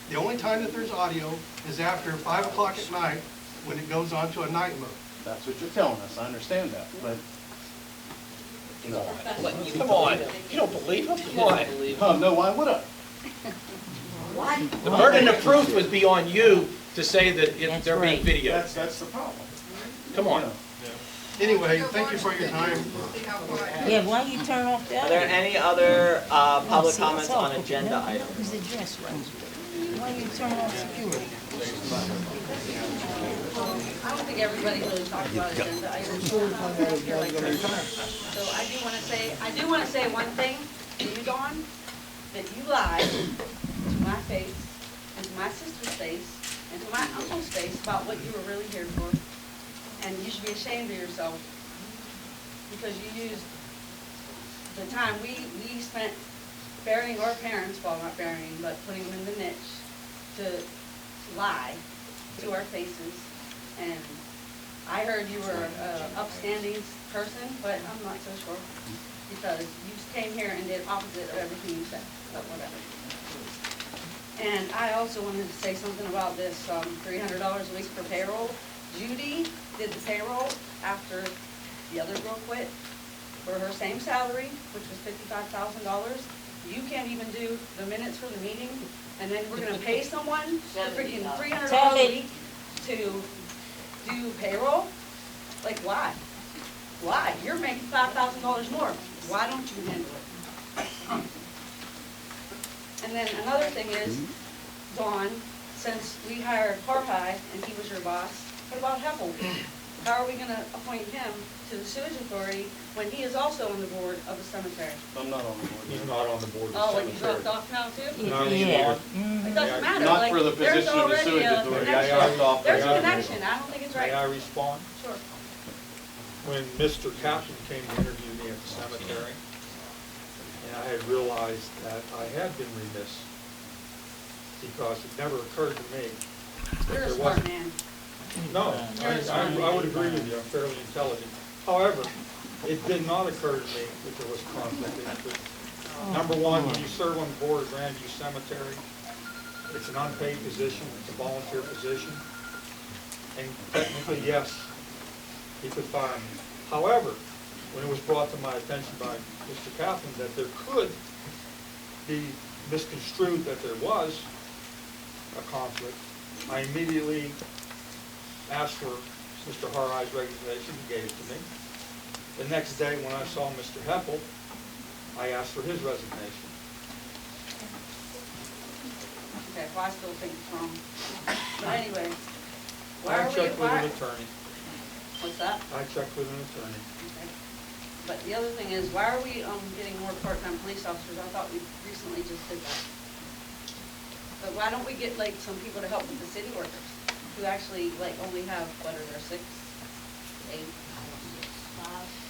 The only time that there's audio is after 5 o'clock at night, when it goes on to a night mode. That's what you're telling us, I understand that, but. No. Come on, you don't believe him? Come on. Oh, no, why would I? The burden of proof would be on you to say that they're being videoed. That's the problem. Come on. Anyway, thank you for your time. Yeah, why you turn off the Are other? there any other public comments on agenda items? Is the dress right? Why you turn off security? I don't think everybody really talks about agenda items. So I do want to say one thing to you, Dawn, that you lied to my face, and to my sister's face, and to my uncle's face about what you were really here for. And you should be ashamed of yourself, because you used the time we spent burying our parents, well, not burying, but putting them in the niche, to lie to our faces. And I heard you were an upstanding person, but I'm not so sure, because you came here and did opposite of everything you said, but whatever. And I also wanted to say something about this $300 a week for payroll. Judy did the payroll after the other girl quit for her same salary, which was $55,000. You can't even do the minutes for the meeting, and then we're gonna pay someone freaking $300 a week to do payroll? Like, why? Why? You're making $5,000 more. Why don't you handle it? And then another thing is, Dawn, since we hired Parhai and he was your boss, what about Heppel? How are we gonna appoint him to the sewage authority when he is also on the board of the cemetery? I'm not on the board. He's not on the board of the Oh, and he's cemetery. dropped off now too? Not anymore. It doesn't matter, Not like, for the there's position of the already sewage a authority. connection. There's a May I- connection, I don't think it's right. May I respond? Sure. When Mr. Captain came to interview me at the cemetery, and I had realized that I had been remiss, because it never occurred to me that You're a there smart wasn't. man. No, You're a smart I would agree with you, I'm fairly intelligent. However, it did not occur to me that there was conflict of interest. Number one, when you serve on the board of Grandview Cemetery, it's an unpaid position, it's a volunteer position, and technically, yes, he could fire me. However, when it was brought to my attention by Mr. Kaplan that there could be misconstrued that there was a conflict, I immediately asked for Mr. Harai's resignation. He gave it to me. The next day, when I saw Mr. Heppel, I asked for his resignation. Okay, well, I still think it's wrong. But anyway, why I are we, checked with why, an attorney. what's that? I checked with an attorney. Okay. But the other thing is, why are we getting more part-time police officers? I thought we recently just did that. But why don't we get like some people to help with the city workers who actually like only have, what are there, 6, 8?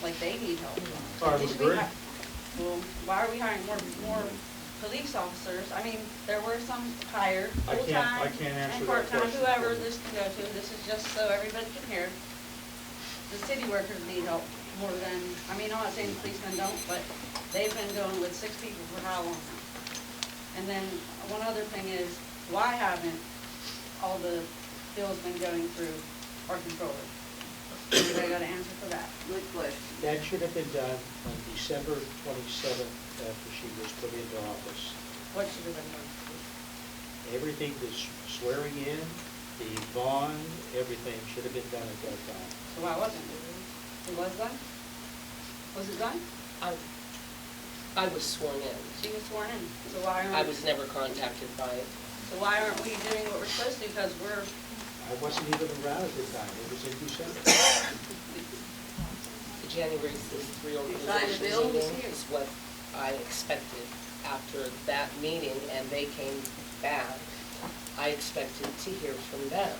Like they need help. I would They should be agree. Well, why are we hiring more police officers? I mean, there were some hired, I full-time can't answer and that part-time, question. whoever this can go to. This is just so everybody can hear. The city workers need help more than, I mean, I'm not saying the policemen don't, but they've been going with 6 people for how long now? And then one other thing is, why haven't all the bills been going through our controller? Anybody got an answer for that? Good question. That should have been done on December 27th after she was put into office. What should have been done? Everything, the swearing in, the bond, everything should have been done at that time. So why wasn't it? It was done? Was it done? I was sworn in. She was sworn in. So why I aren't, was never contacted by it. so why aren't we doing what we're supposed to? Because we're, I wasn't even around at the time. It was in December. The January 6th Signed the reorganization bill, was meeting here. is what I expected after that meeting, and they came back. I expected to hear from them.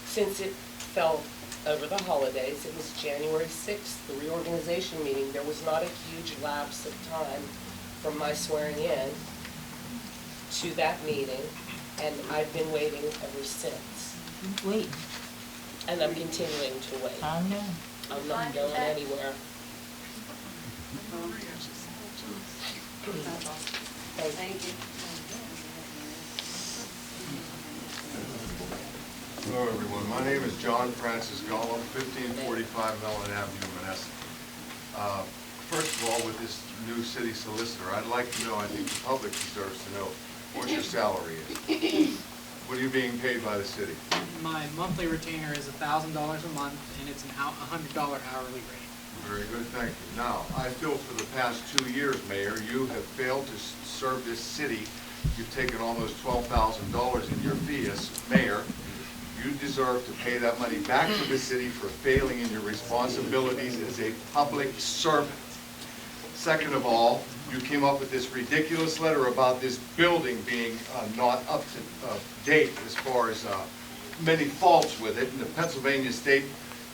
Since it fell over the holidays, it was January 6th, the reorganization meeting. There was not a huge lapse of time from my swearing in to that meeting, and I've been waiting ever since. Wait, And I'm continuing to wait. I know. I'm not going anywhere. thank you. Hello, everyone. My name is John Francis Gollum, 1545 Mellon Avenue, Monessen. First of all, with this new city solicitor, I'd like to know, I think the public deserves to know, what your salary is. What are you being paid by the city? My monthly retainer is $1,000 a month, and it's an $100 hourly rate. Very good, thank you. Now, I feel for the past 2 years, Mayor, you have failed to serve this city. You've taken almost $12,000 in your fee as mayor. You deserve to pay that money back to the city for failing in your responsibilities as a public servant. Second of all, you came up with this ridiculous letter about this building being not up to date as far as many faults with it, and the Pennsylvania State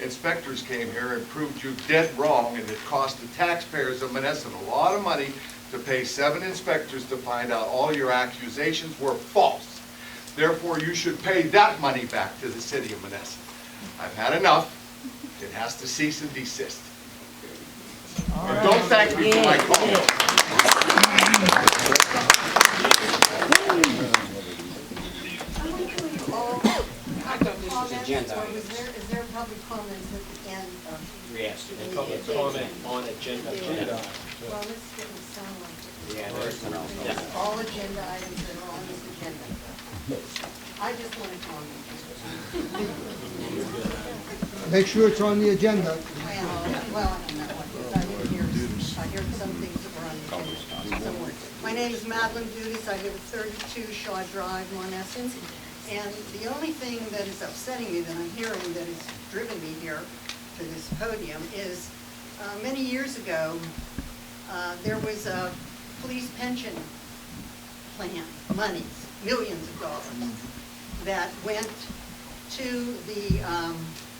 inspectors came here and proved you dead wrong, and it cost the taxpayers of Monessen a lot of money to pay 7 inspectors to find out all your accusations were false. Therefore, you should pay that money back to the city of Monessen. I've had enough. It has to cease and desist. And don't thank me for my comments. Agenda. Or is there public comments at the end of? Yes, public comment on agenda. Well, this didn't sound like it. Yeah, there's one else. All agenda items that are on this agenda. I just want to comment. Make sure it's on the agenda. Well, I don't know what, because I didn't hear, I heard some things that were on the agenda somewhere. My name is Madeline Dudas. I live at 32 Shaw Drive, Monessen. And the only thing that is upsetting me that I'm hearing that has driven me here to this podium is many years ago, there was a police pension plan, monies, millions of dollars, that went to the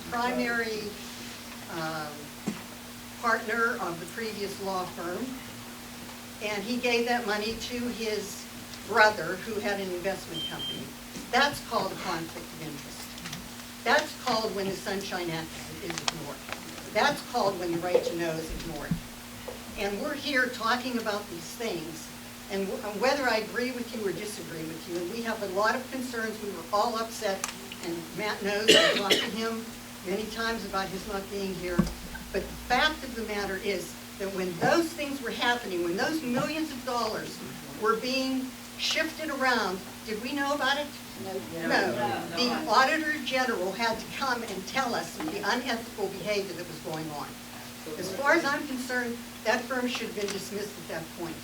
primary partner of the previous law firm, and he gave that money to his brother who had an investment company. That's called a conflict of interest. That's called when the Sunshine Act is ignored. That's called when the right to know is ignored. And we're here talking about these things, and whether I agree with you or disagree with you, and we have a lot of concerns. We were all upset, and Matt knows, I talked to him many times about his not being here. But the fact of the matter is that when those things were happening, when those millions of dollars were being shifted around, did we know about it? No. The Auditor General had to come and tell us the unethical behavior that was going on. As far as I'm concerned, that firm should have been dismissed at that point.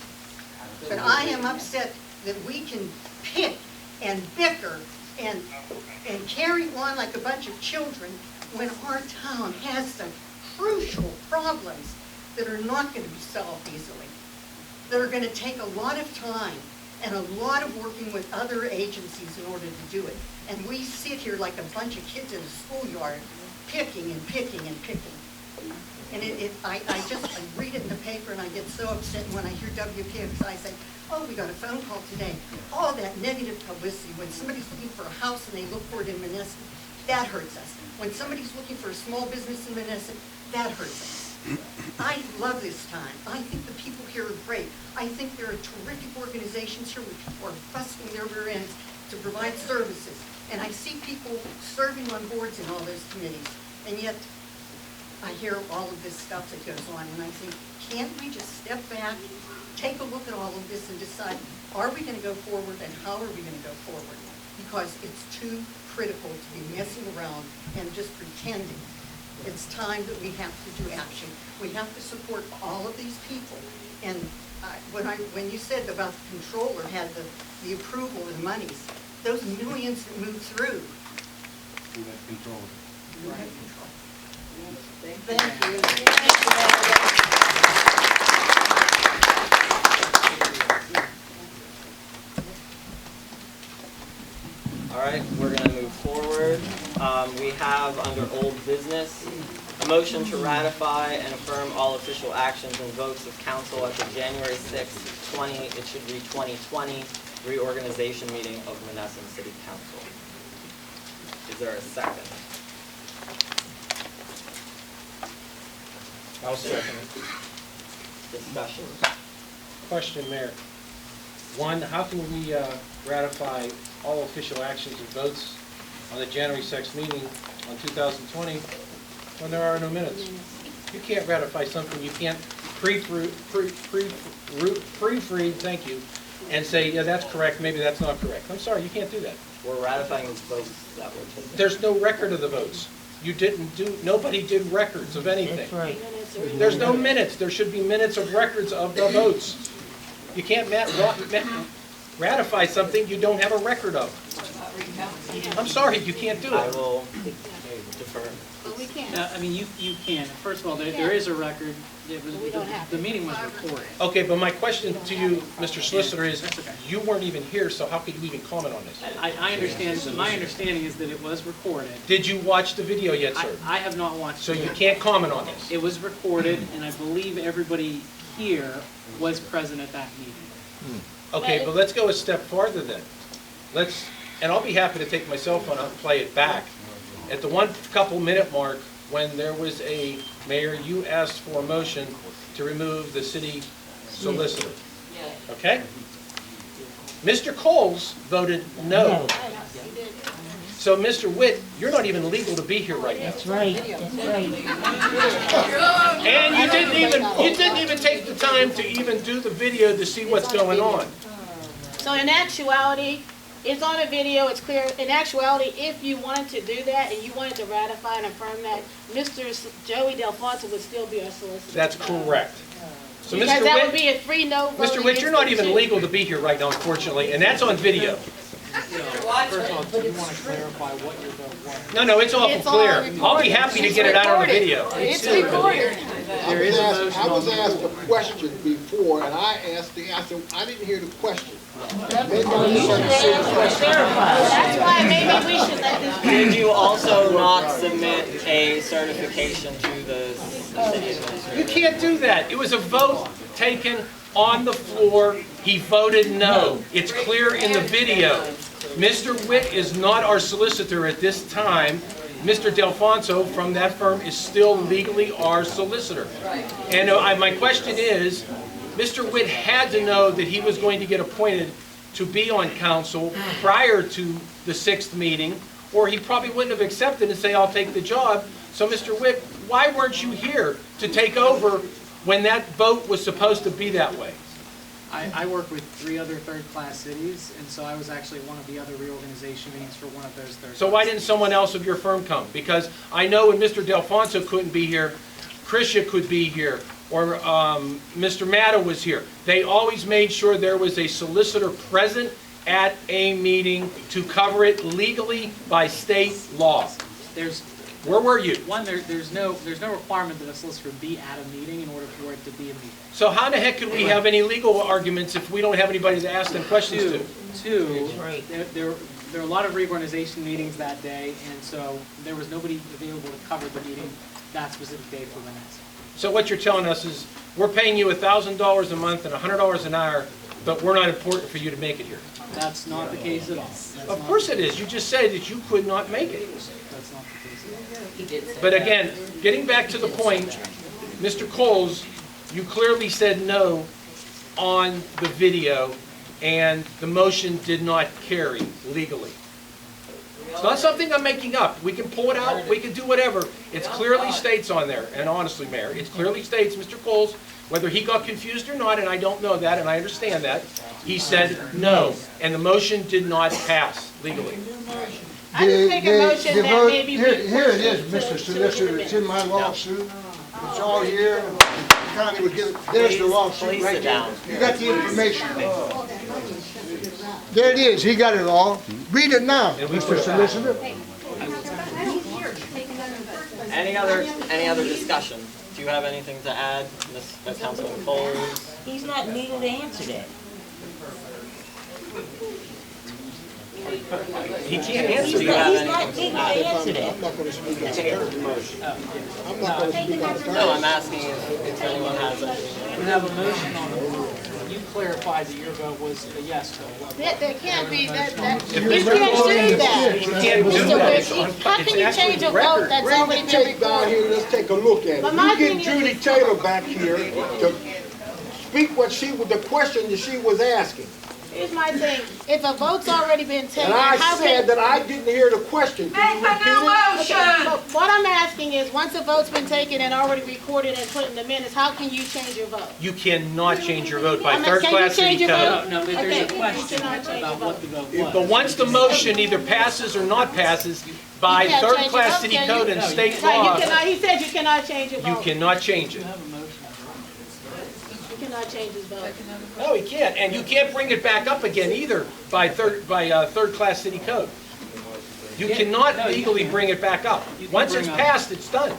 But I am upset that we can pick and bicker and carry on like a bunch of children when our town has some crucial problems that are not going to be solved easily, that are going to take a lot of time and a lot of working with other agencies in order to do it. And we sit here like a bunch of kids in a schoolyard, picking and picking and picking. And I read it in the paper and I get so upset when I hear WPX, I say, oh, we got a phone call today. All that negative publicity, when somebody's looking for a house and they look for it in Monessen, that hurts us. When somebody's looking for a small business in Monessen, that hurts us. I love this time. I think the people here are great. I think there are terrific organizations here where people are busting their rear ends to provide services. And I see people serving on boards in all those committees. And yet, I hear all of this stuff that goes on, and I think, can't we just step back, take a look at all of this and decide, are we gonna go forward and how are we gonna go forward? Because it's too critical to be messing around and just pretending. It's time that we have to do action. We have to support all of these people. And when you said about the controller had the approval and monies, those millions that moved through. Who had control? Who had control? Thank All right, we're going to move forward. We have under old business, a motion to ratify and affirm all official actions and votes of council at the January 6th, 2020 reorganization meeting of Monessen City Council. Is there a second? I'll second it. Discussion. Question, Mayor. One, how can we ratify all official actions and votes on the January 6th meeting on 2020 when there are no minutes? You can't ratify something you can't proofread, thank you, and say, yeah, that's correct, maybe that's not correct. I'm sorry, you can't do that. We're ratifying the votes that were taken. There's no record of the votes. Nobody did records of anything. That's right. There's no minutes. There should be minutes of records of the votes. You can't ratify something you don't have a record of. I'm sorry, you can't do it. I will defer. But we can't. I mean, you can. First of all, there is a record. The meeting was recorded. Okay, but my question to you, Mr. Solicitor, is you weren't even here, so how could you even comment on this? I understand. My understanding is that it was recorded. Did you watch the video yet, sir? I have not watched it. So you can't comment on this? It was recorded, and I believe everybody here was present at that meeting. Okay, but let's go a step farther then. And I'll be happy to take my cell phone out and play it back. At the couple minute mark, when there was a mayor, you asked for a motion to remove the city solicitor. Okay? Mr. Coles voted no. So, Mr. Witt, you're not even legal to be here right now. That's right, that's right. And you didn't even take the time to even do the video to see what's going on. So in actuality, it's on a video, it's clear. In actuality, if you wanted to do that and you wanted to ratify and affirm that, Mr. Joey Delfonso would still be our solicitor. That's correct. So, because Mr. that Witt, would be a free no vote. Mr. Witt, you're not even legal to be here right now, unfortunately, and that's on video. First of all, do you want to clarify what your vote was? No, it's awful clear. I'll be happy to get it out on the video. It's recorded. There is a motion. I was asked a question before, and I asked the answer. I didn't hear the question. That's why maybe we should let this. Did you also not submit a certification to the city administrator? You can't do that. It was a vote taken on the floor. He voted no. It's clear in the video. Mr. Witt is not our solicitor at this time. Mr. Delfonso from that firm is still legally our solicitor. And my question is, Mr. Witt had to know that he was going to get appointed to be on council prior to the 6th meeting, or he probably wouldn't have accepted and say, I'll take the job. So, Mr. Witt, why weren't you here to take over when that vote was supposed to be that way? I work with 3 other third-class cities, and so I was actually one of the other reorganization meetings for one of those third-class. So why didn't someone else of your firm come? Because I know when Mr. Delfonso couldn't be here, Krisha could be here, or Mr. Matta was here. They always made sure there was a solicitor present at a meeting to cover it legally by state law. Where were you? One, there's no requirement that a solicitor be at a meeting in order for it to be a meeting. So how the heck could we have any legal arguments if we don't have anybody to ask them questions to? Two, there were a lot of reorganization meetings that day, and so there was nobody available to cover the meeting that specific day for Monessen. So what you're telling us is we're paying you $1,000 a month and $100 an hour, but we're not important for you to make it here. That's not the case at all. Of course it is. You just said that you could not make it. That's not the case at all. But again, getting back to the point, Mr. Coles, you clearly said no on the video, and the motion did not carry legally. It's not something I'm making up. We can pull it out, we can do whatever. It clearly states on there, and honestly, Mayor, it clearly states, Mr. Coles, whether he got confused or not, and I don't know that, and I understand that, he said no, and the motion did not pass legally. I just make a motion that vote- maybe here we it push is, it Mr. to Solicitor, it's in my lawsuit. It's all here. The county would give it, there's the lawsuit Please right sit there. down. You got the information. There it is, he got it all. Read it now, Mr. Solicitor. Any other discussion? Do you have anything to add, Councilman Coles? He's not legal to answer that. He can't answer Do you have He's not anything? legal to answer that. I'm not gonna speak out of turn. I'm not gonna speak out of turn. No, I'm asking if anyone has anything. We have a motion on the floor. You clarified that your vote was a yes vote. There can't be, that, you can't If do Mr. that. You can't do Mr. that. Ritchie, how can you change a vote that's Bring already the been tape down recorded? here, let's take a look at But it. my You get thing is- Judy Taylor back here to speak the question that she was asking. Here's my thing, if a vote's already been taken, And I how said can... that I didn't hear the question. Can you repeat it? Okay, but what I'm asking is, once a vote's been taken and already recorded and put in the minutes, how can you change your vote? You cannot change your vote by I'm not saying you third-class change city your code. vote. No, there's Okay, a you question cannot change about your what the vote. vote was. But once the motion either passes or not passes, by You can't change your third-class vote, city can code you? and state Right, law, you cannot, he said you cannot change your you vote. cannot change it. You cannot change his vote. No, he can't, and you can't bring it back up again either by third-class city code. You cannot legally bring it back up. Once it's passed, it's done.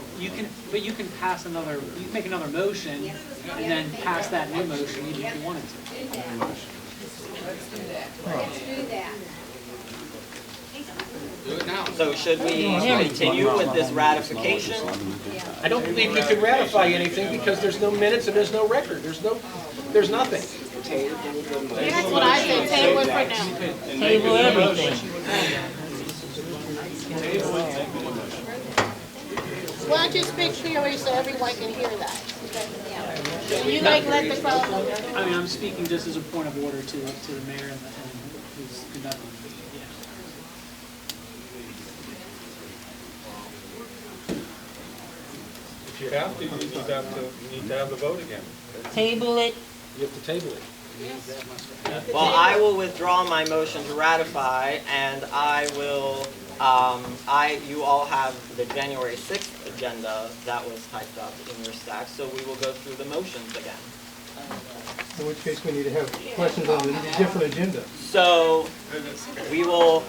But you can pass another, you can make another motion and then pass that new motion even if you wanted to. So should we continue with this ratification? I don't believe you can ratify anything because there's no minutes and there's no record. There's nothing. That's what I say, table it for now. Table everything. Why don't you speak clearly so everyone can hear that? Can you let the crowd know? I mean, I'm speaking just as a point of order to the mayor and who's conducting the meeting, yeah. If you have to, you need to have the vote again. Table it. You have to table it. Well, I will withdraw my motion to ratify, and I will, you all have the January 6th agenda that was typed up in your stack, so we will go through the motions again. In which case we need to have questions on a different agenda. So, we will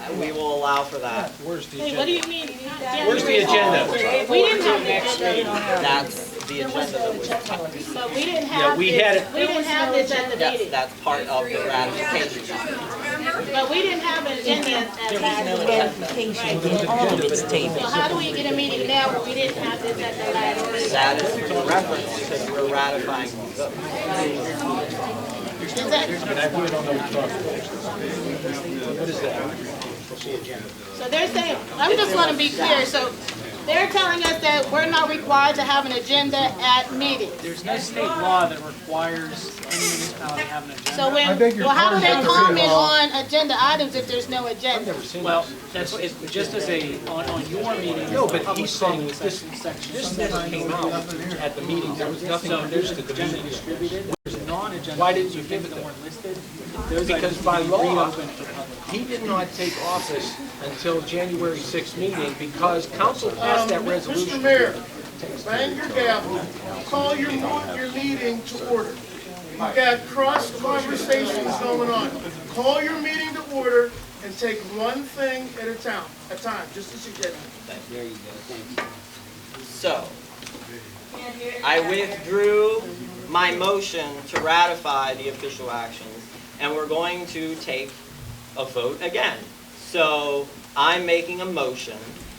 allow for that. Where's the Hey, what do agenda? you mean? Where's the agenda? We didn't have the agenda. That's the agenda that was typed. But we didn't Yeah, have we this, had it. we didn't have this at the Yes, meeting. that's part of the ratification. But we didn't have an agenda at last meeting. Ratification, all of it's tabled. So how do we get a meeting now where we didn't have this at the last meeting? That is for reference, because we're ratifying the vote. Is that, I really don't know what you're talking about. What is that? What's the agenda? so they're saying, I'm just want to be clear, so they're telling us that we're not required to have an agenda at meetings. There's no state law that requires any municipality to have an agenda. So when, well, how do they comment on agenda items if there's no agenda? Well, that's, just as on your meeting. No, but public he's saying comment this section. never came out at the meeting. There was nothing So there's produced an at the agenda meeting. distributed, there's non-agenda. Why didn't you things give it that then? weren't listed? Those Because items by can be law, reopened for public. he did not take office until January 6th meeting because council passed that resolution. Mr. Mayor, bang your gavel, call your meeting to order. You've got cross conversations going on. Call your meeting to order and take one thing at a time, just a suggestion. There you go, thank you. So, I withdrew my motion to ratify the official actions, and we're going to take a vote again. So, I'm making a motion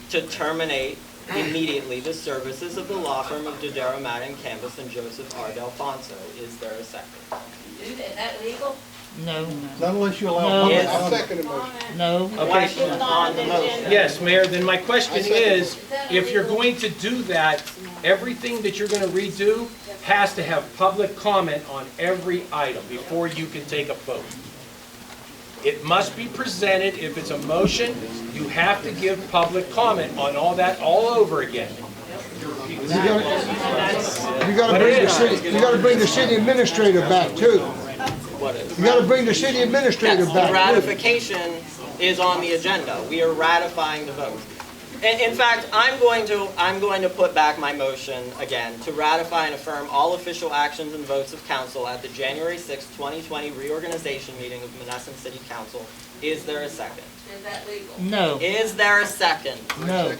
to terminate immediately the services of the law firm of Dodaro, Madden, Canvas, and Joseph R. Delfonso. Is there a second? Is that legal? No. Not unless you allow. Yes. I'll second the motion. No. Question on the motion. Yes, Mayor, then my question is, if you're going to do that, everything that you're going to redo has to have public comment on every item before you can take a vote. It must be presented. If it's a motion, you have to give public comment on all that all over again. You gotta bring the city administrator back too. You gotta bring the city administrator Yes, back the too. ratification is on the agenda. We are ratifying the vote. In fact, I'm going to put back my motion again to ratify and affirm all official actions and votes of council at the January 6, 2020 reorganization meeting of Monessen City Council. Is there a second? Is that legal? No. Is there a second? No.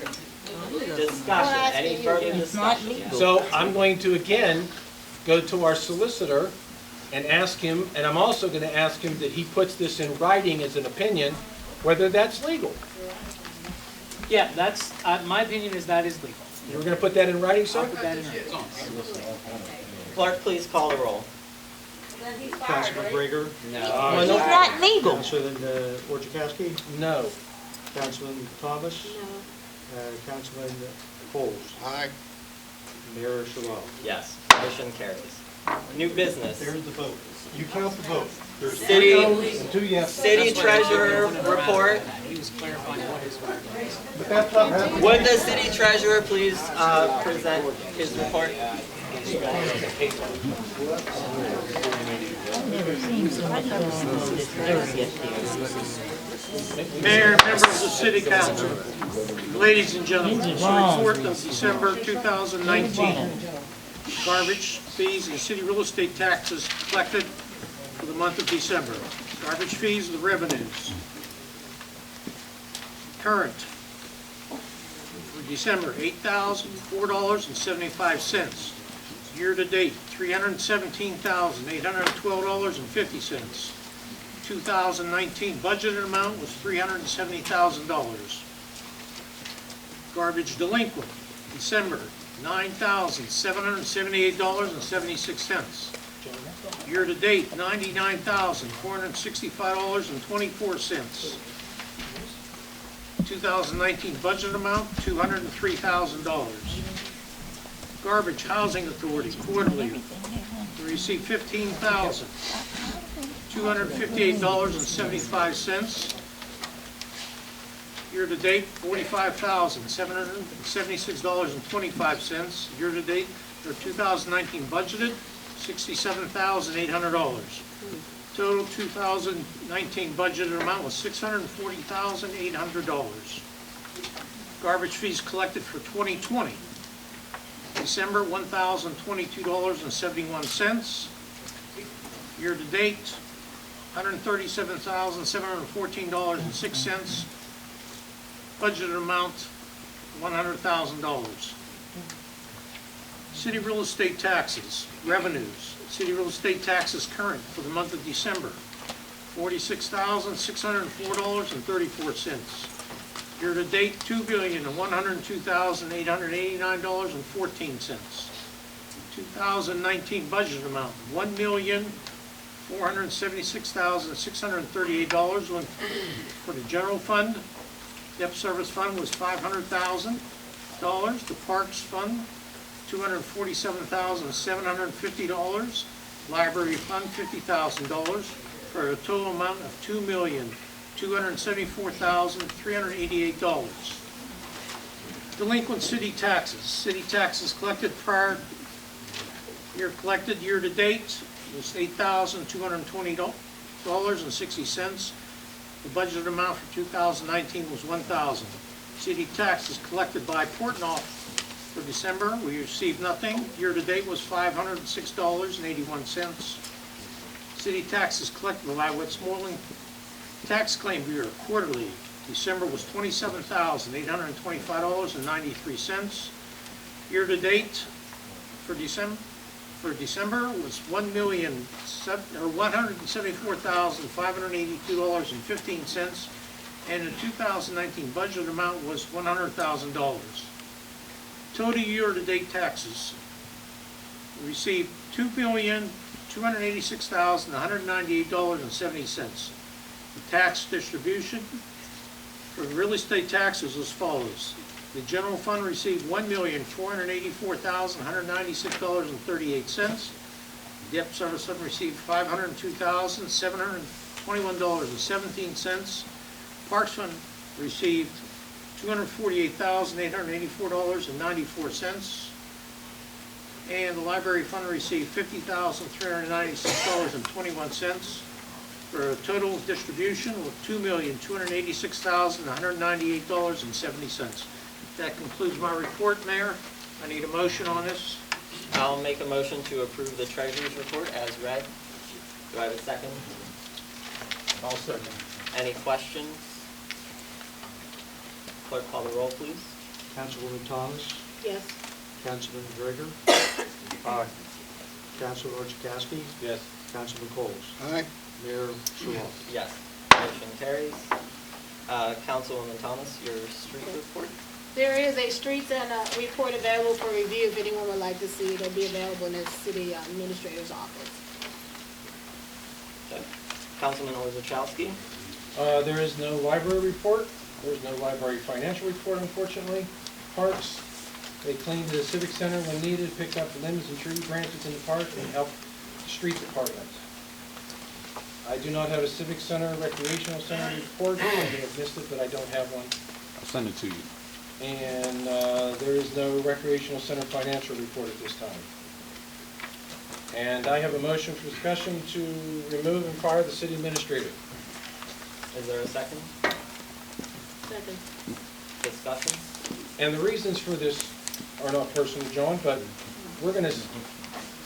Discussion, any further discussion? So I'm going to again go to our solicitor and ask him, and I'm also going to ask him that he puts this in writing as an opinion, whether that's legal. Yeah, that's, my opinion is that is legal. You're going to put that in writing, sir? I'll put that in writing. Clerk, please call the roll. Councilman Grigor? No. It's not legal. Councilman Orchakowski? No. Councilman Thomas? No. Councilman Coles? Aye. Mayor Sherrill? Yes, motion carries. New business. There's the vote. You count the vote. There's City, 2 yes. city treasurer report. He was clarifying what his But that's not happening. Would the city treasurer please present his report? Mayor, members of the City Council, ladies and gentlemen, this is a report of December 2019. Garbage fees and city real estate taxes collected for the month of December. Garbage fees and the revenues. Current for December, $8,004.75. Year-to-date, $317,812.50. 2019 budgeted amount was $370,000. Garbage delinquent, December, $9,778.76. Year-to-date, $99,465.24. 2019 budget amount, $203,000. Garbage Housing Authority, quarterly, we received $15,258.75. Year-to-date, $45,776.25. Year-to-date, their 2019 budgeted, $67,800. Total 2019 budgeted amount was $640,800. Garbage fees collected for 2020. December, $1,022.71. Year-to-date, $137,714.06. Budgeted amount, $100,000. City real estate taxes, revenues. City real estate taxes current for the month of December, $46,604.34. Year-to-date, $2,102,889.14. 2019 budget amount, $1,476,638 for the general fund. Debt service fund was $500,000. The parks fund, $247,750. Library fund, $50,000, for a total amount of $2,274,388. Delinquent city taxes. City taxes collected prior year collected year-to-date was $8,220.60. The budgeted amount for 2019 was $1,000. City taxes collected by Portnoy for December, we received nothing. Year-to-date was $506.81. City taxes collected by Westmoreland Tax Claim Bureau quarterly. December was $27,825.93. Year-to-date for December was $174,582.15, and the 2019 budget amount was $100,000. Total year-to-date taxes received $2,286,198.70. The tax distribution for real estate taxes as follows. The general fund received $1,484,196.38. The debt service fund received $502,700. $21.17. Parks Fund received $248,884.94. And the Library Fund received $50,396.21 for a total distribution of $2,286,198.70. That concludes my report, Mayor. I need a motion on this. I'll make a motion to approve the treasurer's report as read. Do I have a second? I'll second. Any questions? Clerk, call the roll, please. Councilwoman Thomas, Yes. Councilman Gregor, Councilor Chakowski, Yes. Councilman Coles, Aye. Mayor Sewell. Yes. Motion carries. Councilwoman Thomas, your street report? There is a streets and report available for review if anyone would like to see it. It'll be available in the city administrator's office. Okay. Councilman Orzechowski? There is no library report. There's no library financial report, unfortunately. Parks, they cleaned the civic center when needed, picked up limbs and tree branches in the park, and helped the street department. I do not have a civic center, recreational center report. I may have missed it, but I don't have one. I'll send it to you. And there is no recreational center financial report at this time. And I have a motion for discussion to remove and fire the city administrator. Is there a second? Second. Discussion? And the reasons for this are not personal, John, but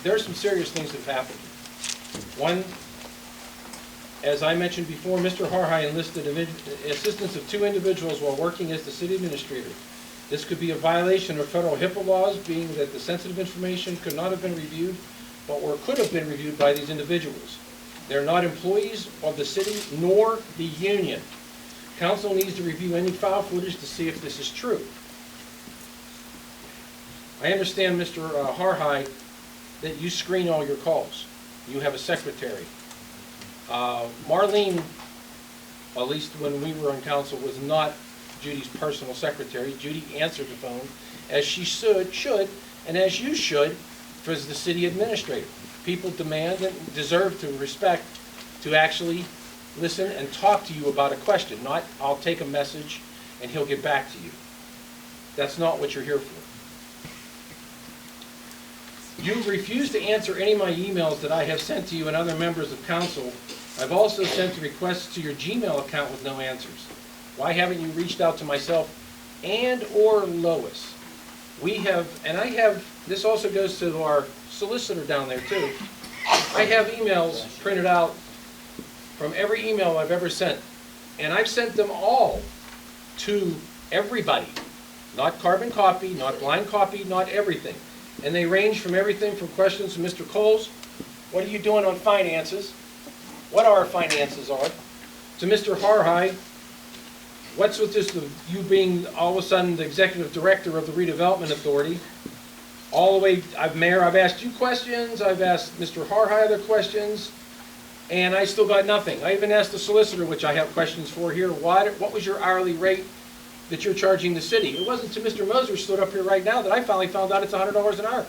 there's some serious things that have happened. One, as I mentioned before, Mr. Harhai enlisted assistance of 2 individuals while working as the city administrator. This could be a violation of federal HIPAA laws, being that the sensitive information could not have been reviewed, or could have been reviewed by these individuals. They're not employees of the city nor the union. Council needs to review any file footage to see if this is true. I understand, Mr. Harhai, that you screen all your calls. You have a secretary. Marlene, at least when we were on council, was not Judy's personal secretary. Judy answered the phone as she should, and as you should, as the city administrator. People demand and deserve to respect to actually listen and talk to you about a question, not I'll take a message and he'll get back to you. That's not what you're here for. You refuse to answer any of my emails that I have sent to you and other members of council. I've also sent requests to your Gmail account with no answers. Why haven't you reached out to myself and or Lois? We have, and I have, this also goes to our solicitor down there too. I have emails printed out from every email I've ever sent. And I've sent them all to everybody. Not carbon copy, not blind copy, not everything. And they range from everything from questions from Mr. Coles, what are you doing on finances? What our finances are? To Mr. Harhai, what's with this, you being all of a sudden the executive director of the redevelopment authority? All the way, Mayor, I've asked you questions, I've asked Mr. Harhai other questions, and I still got nothing. I even asked the solicitor, which I have questions for here, what was your hourly rate that you're charging the city? It wasn't until Mr. Moser stood up here right now that I finally found out it's $100 an hour.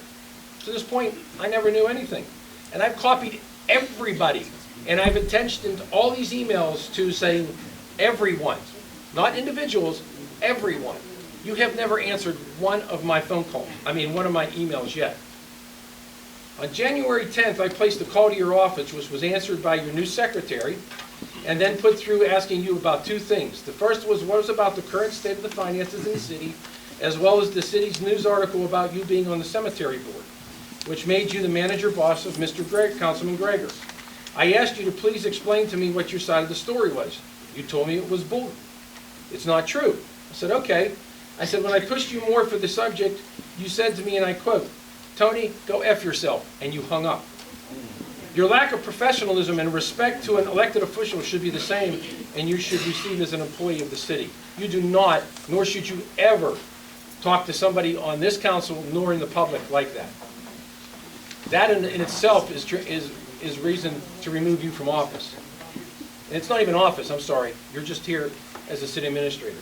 To this point, I never knew anything. And I've copied everybody, and I've attentioned all these emails to saying everyone, not individuals, everyone. You have never answered one of my phone calls, one of my emails yet. On January 10th, I placed a call to your office, which was answered by your new secretary, and then put through asking you about 2 things. The first was what was about the current state of the finances in the city, as well as the city's news article about you being on the cemetery board, which made you the manager boss of Councilman Gregor. I asked you to please explain to me what your side of the story was. You told me it was bull. It's not true. I said, okay. I said, when I pushed you more for the subject, you said to me, and I quote, Tony, go F yourself, and you hung up. Your lack of professionalism and respect to an elected official should be the same, and you should receive as an employee of the city. You do not, nor should you ever, talk to somebody on this council, nor in the public like that. That in itself is reason to remove you from office. And it's not even office, I'm sorry. You're just here as a city administrator.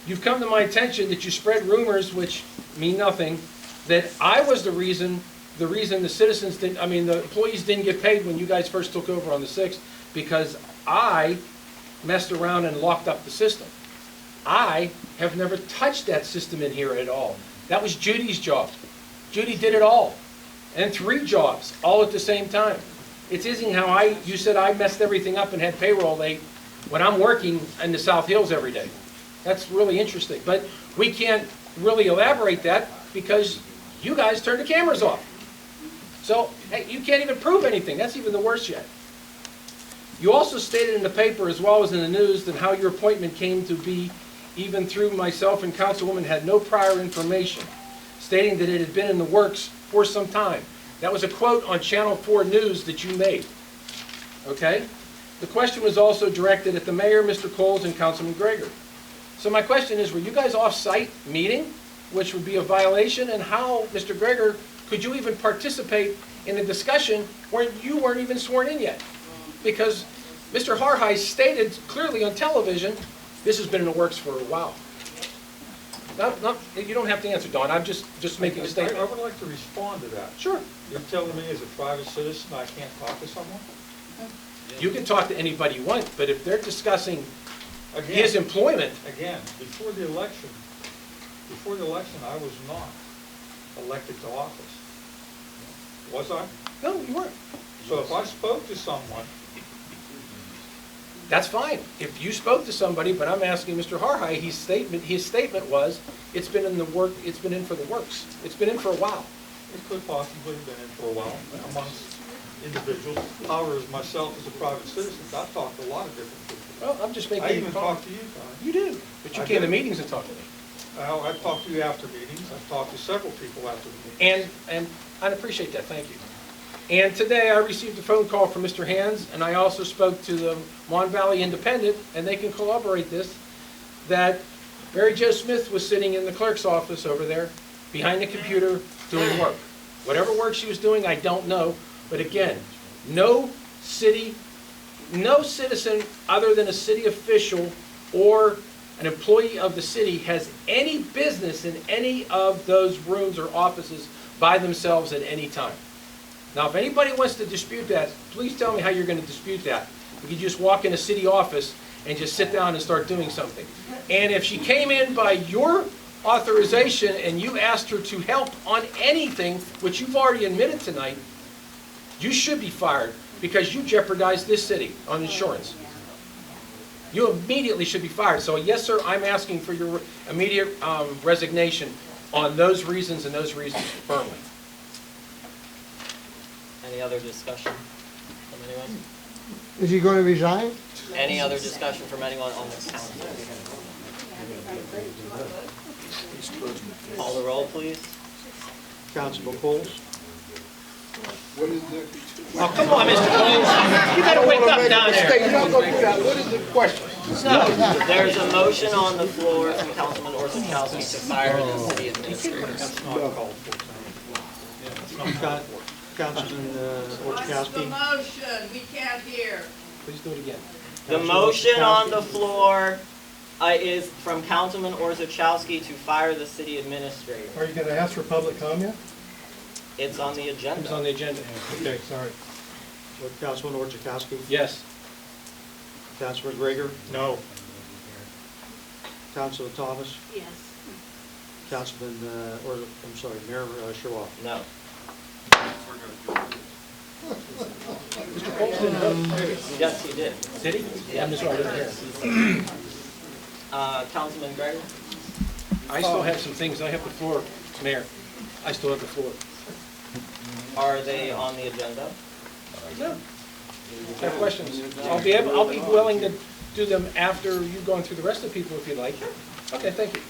You've come to my attention that you spread rumors, which mean nothing, that I was the reason the reason the citizens didn't, I mean, the employees didn't get paid when you guys first took over on the 6th, because I messed around and locked up the system. I have never touched that system in here at all. That was Judy's job. Judy did it all. And 3 jobs, all at the same time. It's interesting how you said I messed everything up and had payroll late when I'm working in the South Hills every day. That's really interesting. But we can't really elaborate that because you guys turned the cameras off. So, hey, you can't even prove anything. That's even the worst yet. You also stated in the paper as well as in the news that how your appointment came to be, even through myself and Councilwoman had no prior information, stating that it had been in the works for some time. That was a quote on Channel 4 News that you made. Okay? The question was also directed at the mayor, Mr. Coles, and Councilman Greger. So my question is, were you guys off-site meeting, which would be a violation, and how, Mr. Greger, could you even participate in a discussion where you weren't even sworn in yet? Because Mr. Harhai stated clearly on television, this has been in the works for a while. You don't have to answer, Don. I'm just making a statement. I would like to respond to that. Sure. You're telling me as a private citizen I can't talk to someone? You can talk to anybody you want, but if they're discussing his employment. Again, before the election, I was not elected to office. Was I? No, you weren't. So if I spoke to someone. That's fine. If you spoke to somebody, but I'm asking Mr. Harhai, his statement was, it's been in for the works. It's been in for a while. It could possibly have been in for a while amongst individuals. However, as myself as a private citizen, I've talked to a lot of different people. Well, I'm just making I even talked to you, Tom. You do, but you came to meetings and talked to me. Well, I've talked to you after meetings. I've talked to several people after the meetings. And I'd appreciate that, thank you. And today I received a phone call from Mr. Hands, and I also spoke to the Mon Valley Independent, and they can corroborate this, that Mary Jo Smith was sitting in the clerk's office over there, behind the computer, doing work. Whatever work she was doing, I don't know. But again, no citizen other than a city official or an employee of the city has any business in any of those rooms or offices by themselves at any time. Now, if anybody wants to dispute that, please tell me how you're going to dispute that. You could just walk in a city office and just sit down and start doing something. And if she came in by your authorization and you asked her to help on anything, which you've already admitted tonight, you should be fired because you jeopardized this city on insurance. You immediately should be fired. So yes, sir, I'm asking for your immediate resignation on those reasons and those reasons firmly. Any other discussion from anyone? Is he going to resign? Any other discussion from anyone on this council? Call the roll, please. Councilman Coles? What is the... Oh, come on, Mr. Coles. You better wake up down there. What is the question? No, there's a motion on the floor from Councilman Orzechowski to fire the city administrator. That's not called for. Councilman What's the Orzechowski? motion? We can't hear. Please do it again. The motion on the floor is from Councilman Orzechowski to fire the city administrator. Are you going to ask for public comment? It's on the It's agenda. on the agenda. Okay, sorry. Councilman Orzechowski? Yes. Councilman Greger? No. Councilman Thomas? Yes. Councilman, Mayor Sherlock? No. Mr. Coles didn't vote. Yes, he did. Did he? Yeah, I'm just sorry, I didn't hear. Councilman Greger? I still have some things. I have the floor, Mayor. I still have the floor. Are they on the agenda? No. If you have questions, I'll be willing to do them after you've gone through the rest of the people if you'd like. Okay, thank you.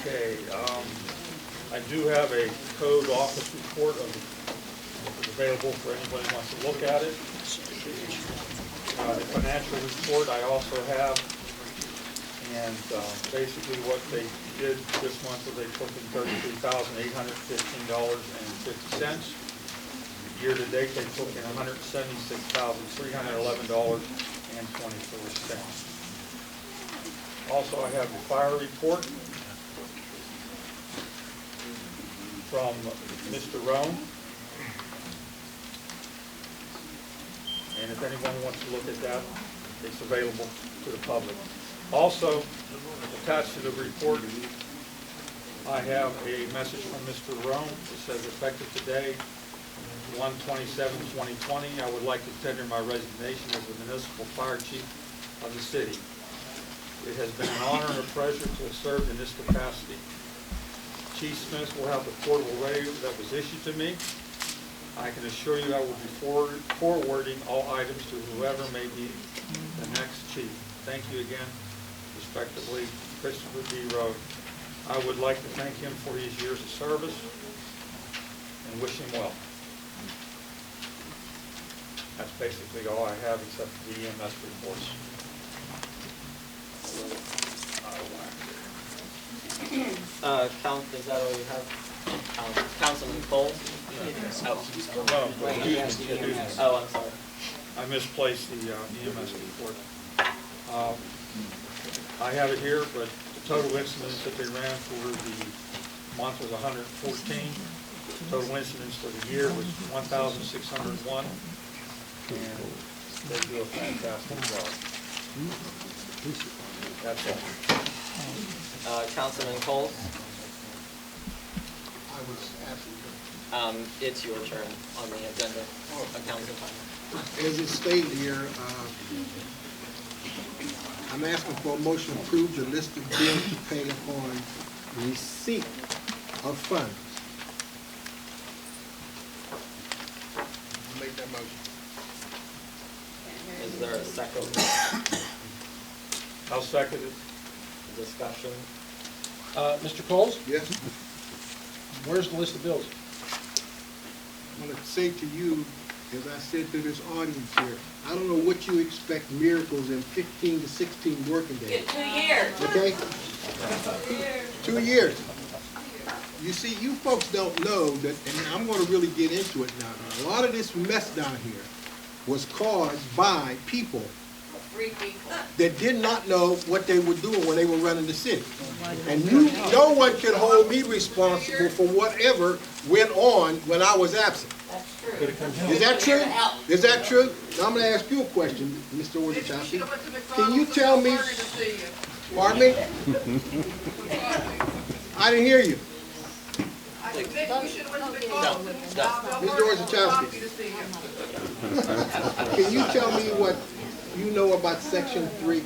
Okay, I do have a code office report available for anybody who wants to look at it. The financial report I also have, and basically what they did this month was they took in $33,815.50. Year-to-date, they took in $176,311.24. Also, I have the fire report from Mr. Roan. And if anyone wants to look at that, it's available to the public. Also, attached to the report, I have a message from Mr. Roan. It says, effective today, 1/27/2020, I would like to tender my resignation as the municipal fire chief of the city. It has been an honor and a pleasure to have served in this capacity. Chief Smith will have the portable radio that was issued to me. I can assure you I will be forwarding all items to whoever may be the next chief. Thank you again, respectively, Christopher D. Rowe. I would like to thank him for his years of service and wish him well. That's basically all I have except the EMS reports. Is that all you have? Councilman Cole? Oh, I'm sorry. I misplaced the EMS report. I have it here, but the total incidents that they ran for the month was 114. Total incidents for the year was 1,601. And they do a fantastic job. That's all. Councilman Cole? I was asking. It's your turn on the agenda. Council time. As it's stated here, I'm asking for a motion to approve the list of bills to pay upon receipt of funds. I'll make that motion. Is there a second? I'll second it. Discussion? Mr. Coles? Yes. Where's the list of bills? I'm going to say to you, as I said to this audience here, I don't know what you expect miracles in 15 to 16 working days. 2 years. Okay? 2 years. You see, you folks don't know that, and I'm going to really get into it now. A lot of this mess down here was caused by people that did not know what they were doing when they were running the city. And no one can hold me responsible for whatever went on when I was absent. Is that true? Is that true? Now I'm going to ask you a question, Mr. Orderchowski. Can you tell me, pardon me? I didn't hear you. Mr. Orderchowski, can you tell me what you know about Section 3? You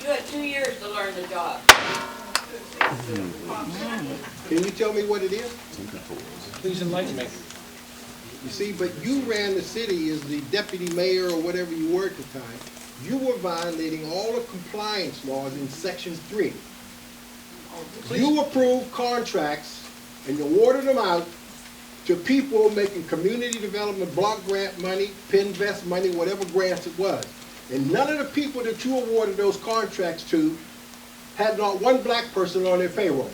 had 2 years to learn the job. Can you tell me what it is? Please enlighten me. You see, but you ran the city as the deputy mayor or whatever you were at the time. You were violating all the compliance laws in Section 3. You approved contracts and you awarded them out to people making community development block grant money, Pinvest money, whatever grants it was. And none of the people that you awarded those contracts to had not one black person on their payroll.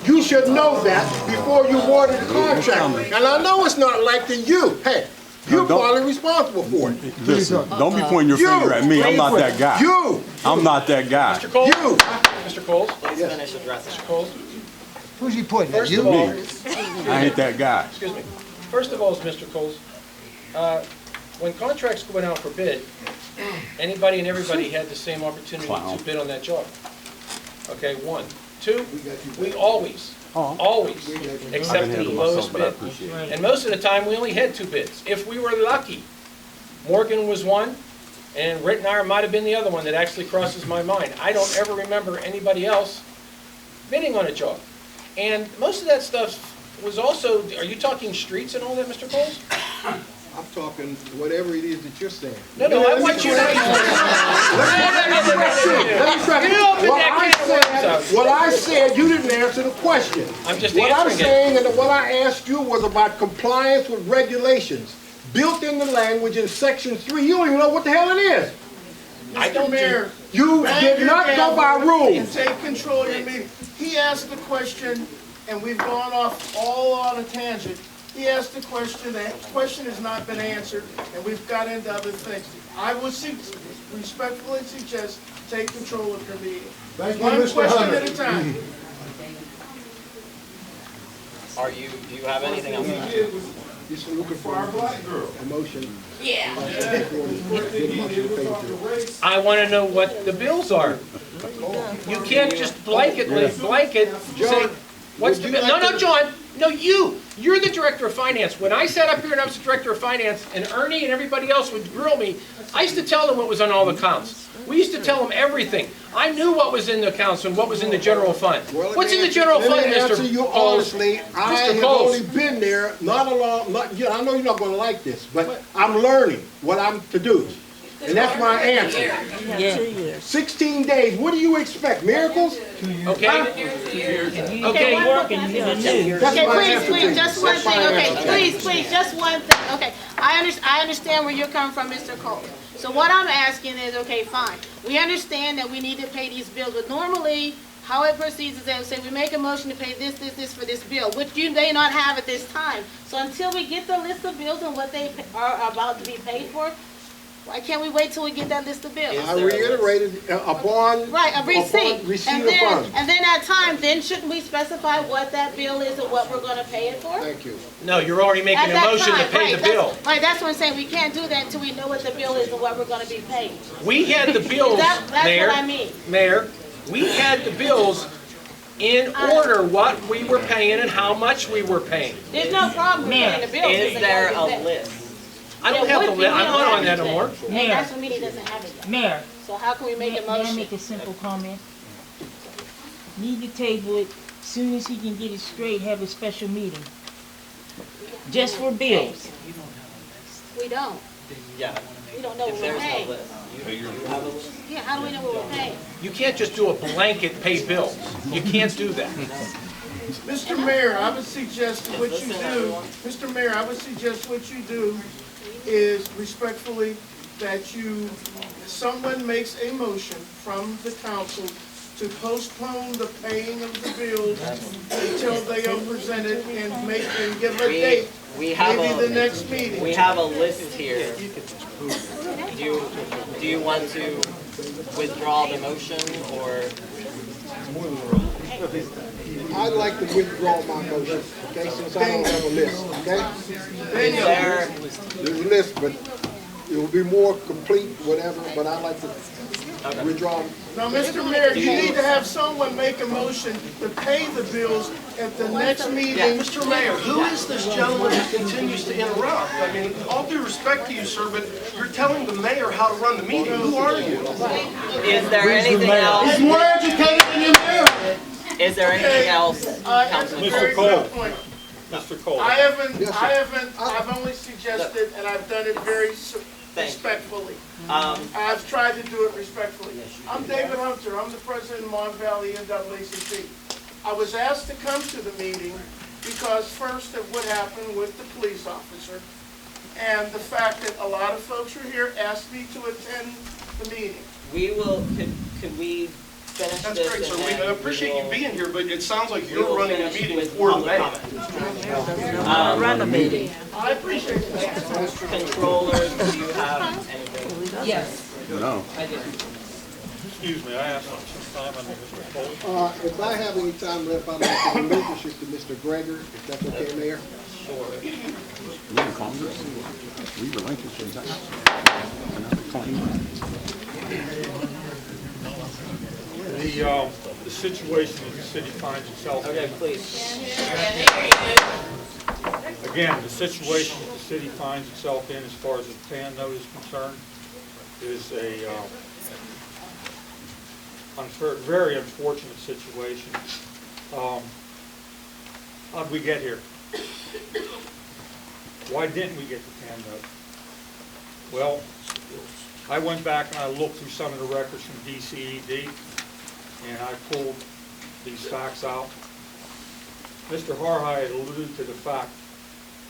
You should know that before you awarded the contract. And I know it's not like to you. Hey, you're partly responsible for it. Listen, don't be pointing your finger at me. I'm not that guy. I'm not that guy. Mr. Coles? Mr. Coles? Please finish addressing. Mr. Coles? Who's he pointing at? You? Me. I ain't that guy. Excuse me. First of all, Mr. Coles, when contracts went out for bid, anybody and everybody had the same opportunity to bid on that job. Okay, 1. 2, we always accepted the lowest bid. And most of the time, we only had 2 bids. If we were lucky, Morgan was one, and Rittenauer might have been the other one that actually crosses my mind. I don't ever remember anybody else bidding on a job. And most of that stuff was also, are you talking streets and all that, Mr. Coles? I'm talking whatever it is that you're saying. No, I want you to... What I said, you didn't answer the question. I'm just what I'm answering saying and what I asked you was about compliance with regulations built in the language in Section 3. You don't even know what the hell it is. Mr. Mayor, you did not go by rules. And take control of your meeting. He asked the question, and we've gone off all on a tangent. He asked the question, that question has not been answered, and we've got into other things. I would respectfully suggest take control of your meeting. Thank you, One Mr. question Hunter. at a time. Do you have anything else? Just looking for a motion. Yeah. I want to know what the bills are. You can't just blanket say, what's the bill? No, John, no, you're the director of finance. When I sat up here and I was the director of finance, and Ernie and everybody else would grill me, I used to tell them what was on all the accounts. We used to tell them everything. I knew what was in the accounts and what was in the general fund. What's in the general fund, Let me Mr. answer you Coles? honestly. I Mr. have Coles. only been there not a long, I know you're not gonna like this, but I'm learning what I'm to do. And that's my answer. 16 days, what do you expect, miracles? Okay. Okay, Okay. working, you the new. That's Okay, my please, answer to please, you. just one That's my thing, okay, answer. please, just one thing, okay. I understand where you're coming from, Mr. Cole. So what I'm asking is, okay, fine, we understand that we need to pay these bills, but normally, how it proceeds is that, say, we make a motion to pay this for this bill, which you may not have at this time. So until we get the list of bills and what they are about to be paid for, why can't we wait till we get that list of bills? I reiterated upon Right, a receipt. upon receipt And of funds. then at time, then shouldn't we specify what that bill is and what we're gonna pay it for? Thank you. No, you're already making At a that motion to time, pay right, the that's- bill. Right, that's what I'm saying, we can't do that until we know what the bill is and what we're gonna be paying. We had the bills, That's Mayor. what I mean. Mayor, we had the bills in order, what we were paying and how much we were paying. There's no problem with paying the bills. Is there a list? I don't have the list, I'm not on that no more. And that's what meeting doesn't have it yet. Mayor, So how can we make a may I motion? make a simple comment? Need to table it, soon as he can get it straight, have a special meeting. Just for bills. We don't. Yeah. We don't know If what we're there's no paying. list, you have a list? Yeah, how do we know what we're paying? You can't just do a blanket pay bills. You can't do that. Mr. Mayor, I would suggest what you do, Mr. Mayor, I would suggest what you do is respectfully that someone makes a motion from the council to postpone the paying of the bills until they are presented and give a date, maybe the next meeting. We have a list here. Do you want to withdraw the motion, or? I'd like to withdraw my motion, okay, since I don't have a list, okay? There's a list, but it will be more complete, whatever, but I'd like to withdraw. Now, Mr. Mayor, you need to have someone make a motion to pay the bills at the next meeting. Mr. Mayor, who is this gentleman who continues to interrupt? I mean, all due respect to you, sir, but you're telling the mayor how to run the meeting. Who are you? Is there anything else? He's more educated than you, Mayor. Is there anything else, Councilman? Very good point. Mr. Cole. I've only suggested, and I've done it very respectfully. I've tried to do it respectfully. I'm David Hunter, I'm the president of Mon Valley NAACP. I was asked to come to the meeting because first of what happened with the police officer, and the fact that a lot of folks were here asked me to attend the meeting. We will, could we finish That's this? great, and sir. then I appreciate you being here, but it sounds like we will you're running a finish meeting with for the public mayor. comment. Run the meeting. I appreciate that. Controllers, do you have anything? Yes. No. I do. Excuse me, I asked him some time on Mr. Cole. If I have any time left, I'd like to relinquish it to Mr. Greger, if that's okay, Mayor. Sure. We in Congress, we relinquish in The situation that the city finds itself in. Okay, please. Again, the situation that the city finds itself in as far as the TAN note is concerned is a very unfortunate situation. How'd we get here? Why didn't we get the TAN note? Well, I went back and I looked through some of the records from DCED, and I pulled these facts out. Mr. Harhide had alluded to the fact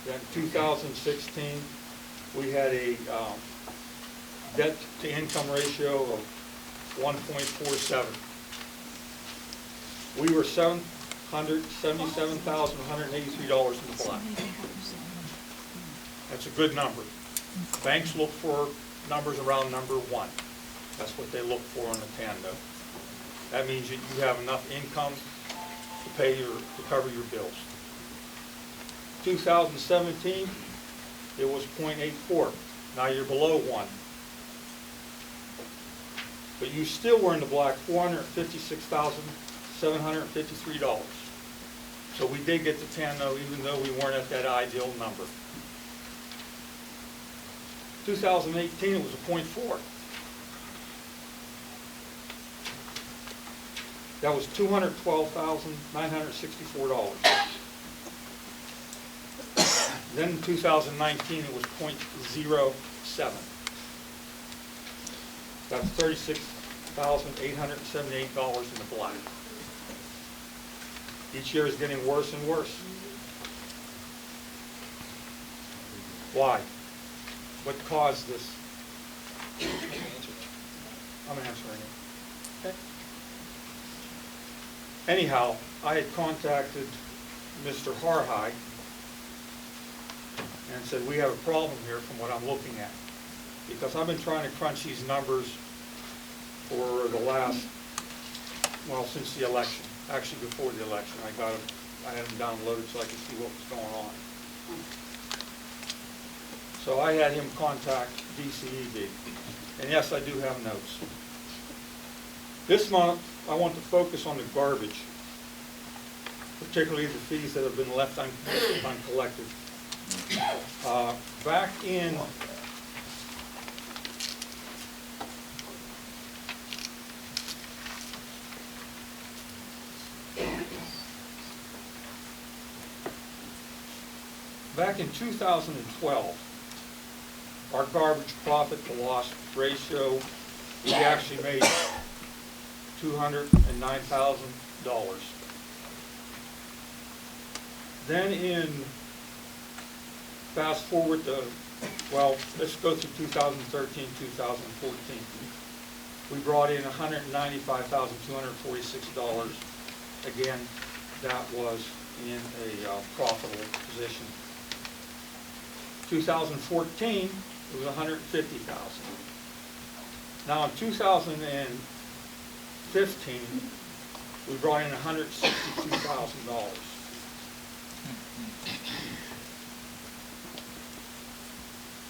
that in 2016, we had a debt-to-income ratio of 1.47. We were $177,183 in the black. That's a good number. Banks look for numbers around number 1. That's what they look for on the TAN note. That means that you have enough income to cover your bills. 2017, it was 0.84. Now you're below 1. But you still were in the black, $456,753. So we did get the TAN note even though we weren't at that ideal number. 2018, it was a 0.4. That was $212,964. Then in 2019, it was 0.07. That's $36,878 in the black. Each year is getting worse and worse. Why? What caused this? I'm answering it. Okay. Anyhow, I had contacted Mr. Harhide and said, we have a problem here from what I'm looking at. Because I've been trying to crunch these numbers for the last, well, since the election. Actually, before the election, I had them downloaded so I could see what was going on. So I had him contact DCED. And yes, I do have notes. This month, I want to focus on the garbage, particularly the fees that have been left uncollected. Back in Back in 2012, our garbage profit to loss ratio, we actually made $209,000. Then fast forward to, well, let's go through 2013, 2014. We brought in $195,246. Again, that was in a profitable position. 2014, it was $150,000. Now in 2015, we brought in $162,000.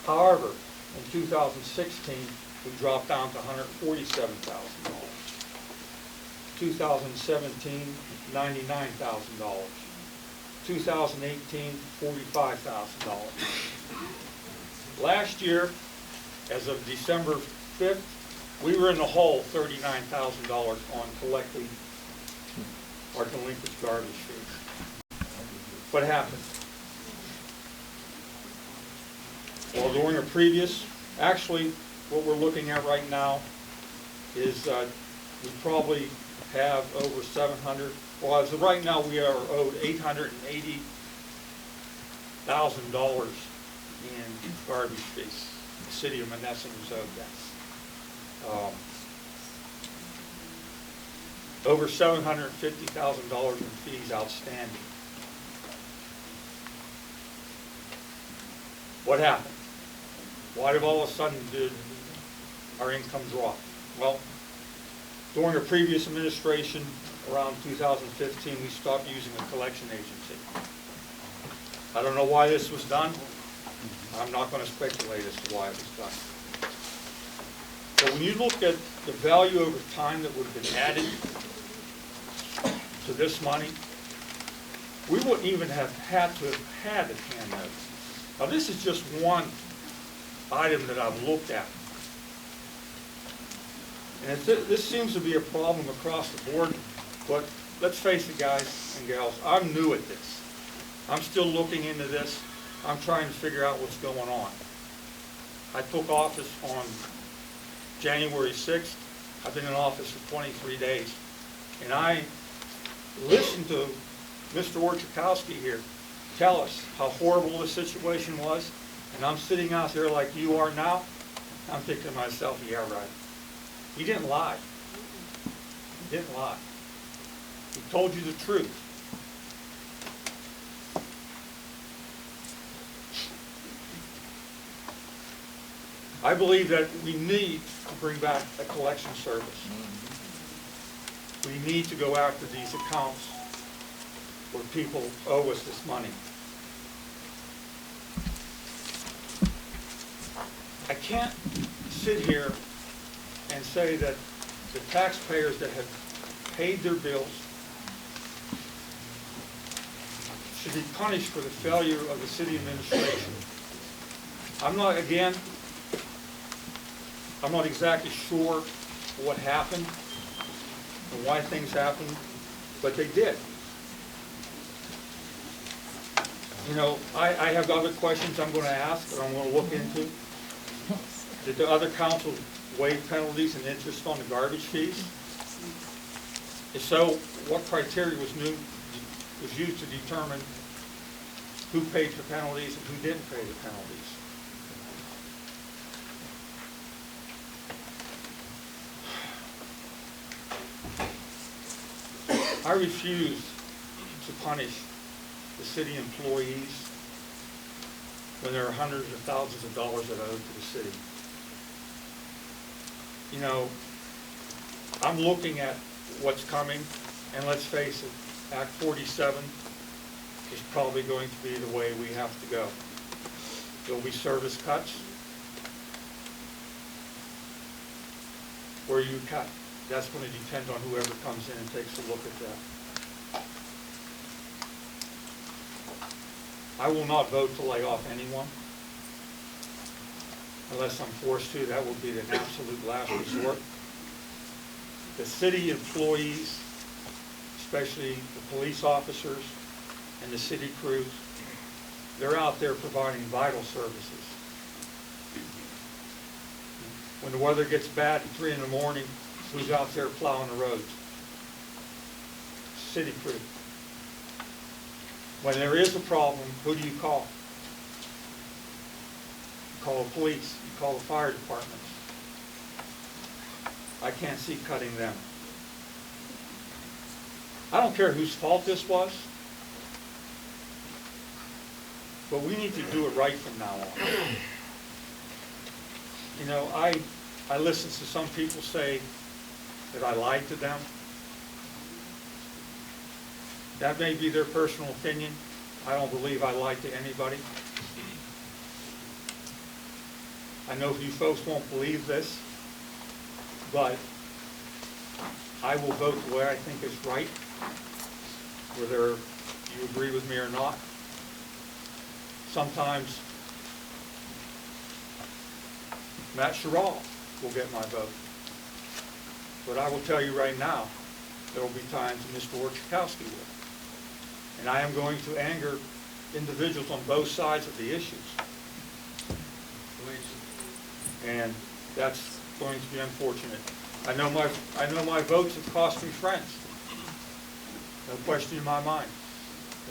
However, in 2016, we dropped down to $147,000. 2017, $99,000. 2018, $45,000. Last year, as of December 5th, we were in the hole $39,000 on collecting our delinquent garbage fees. What happened? Well, during a previous, actually, what we're looking at right now is we probably have over 700. Well, as of right now, we are owed $880,000 in garbage fees. The city of Monessen is owed that. Over $750,000 in fees outstanding. What happened? Why did all of a sudden did our income drop? Well, during a previous administration, around 2015, we stopped using a collection agency. I don't know why this was done. I'm not going to speculate as to why it was done. But when you look at the value over time that would have been added to this money, we wouldn't even have had to have had a TAN note. Now this is just one item that I've looked at. And this seems to be a problem across the board, but let's face it, guys and gals, I'm new at this. I'm still looking into this. I'm trying to figure out what's going on. I took office on January 6th. I've been in office for 23 days. And I listened to Mr. Orchakowski here tell us how horrible the situation was. And I'm sitting out there like you are now. I'm thinking to myself, yeah, right. He didn't lie. He didn't lie. He told you the truth. I believe that we need to bring back a collection service. We need to go after these accounts where people owe us this money. I can't sit here and say that the taxpayers that have paid their bills should be punished for the failure of the city administration. I'm not exactly sure what happened and why things happened, but they did. You know, I have other questions I'm going to ask that I'm going to look into. Did the other council waive penalties and interest on the garbage fees? If so, what criteria was used to determine who paid the penalties and who didn't pay the penalties? I refuse to punish the city employees when there are hundreds of thousands of dollars that are owed to the city. You know, I'm looking at what's coming, and let's face it, Act 47 is probably going to be the way we have to go. There'll be service cuts. Where you cut, that's going to depend on whoever comes in and takes a look at that. I will not vote to lay off anyone unless I'm forced to. That will be the absolute last resort. The city employees, especially the police officers and the city crews, they're out there providing vital services. When the weather gets bad at 3 in the morning, who's out there plowing the roads? City crew. When there is a problem, who do you call? You call the police, you call the fire departments. I can't see cutting them. I don't care whose fault this was, but we need to do it right from now on. You know, I listen to some people say that I lied to them. That may be their personal opinion. I don't believe I lied to anybody. I know you folks won't believe this, but I will vote the way I think is right, whether you agree with me or not. Sometimes Matt Sherrall will get my vote. But I will tell you right now, there will be times when Mr. Orchakowski will. And I am going to anger individuals on both sides of the issues. And that's going to be unfortunate. I know my votes have cost me friends. No question in my mind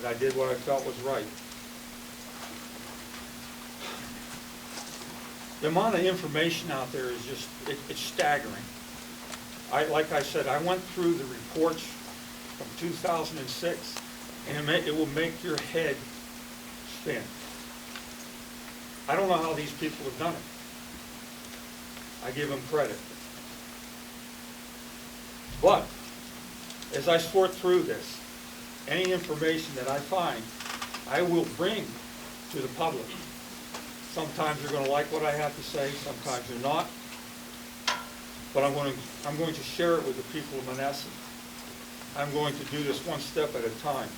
that I did what I felt was right. The amount of information out there is just, it's staggering. Like I said, I went through the reports from 2006, and it will make your head spin. I don't know how these people have done it. I give them credit. But as I sort through this, any information that I find, I will bring to the public. Sometimes you're going to like what I have to say, sometimes you're not. But I'm going to share it with the people of Monessen. I'm going to do this one step at a time.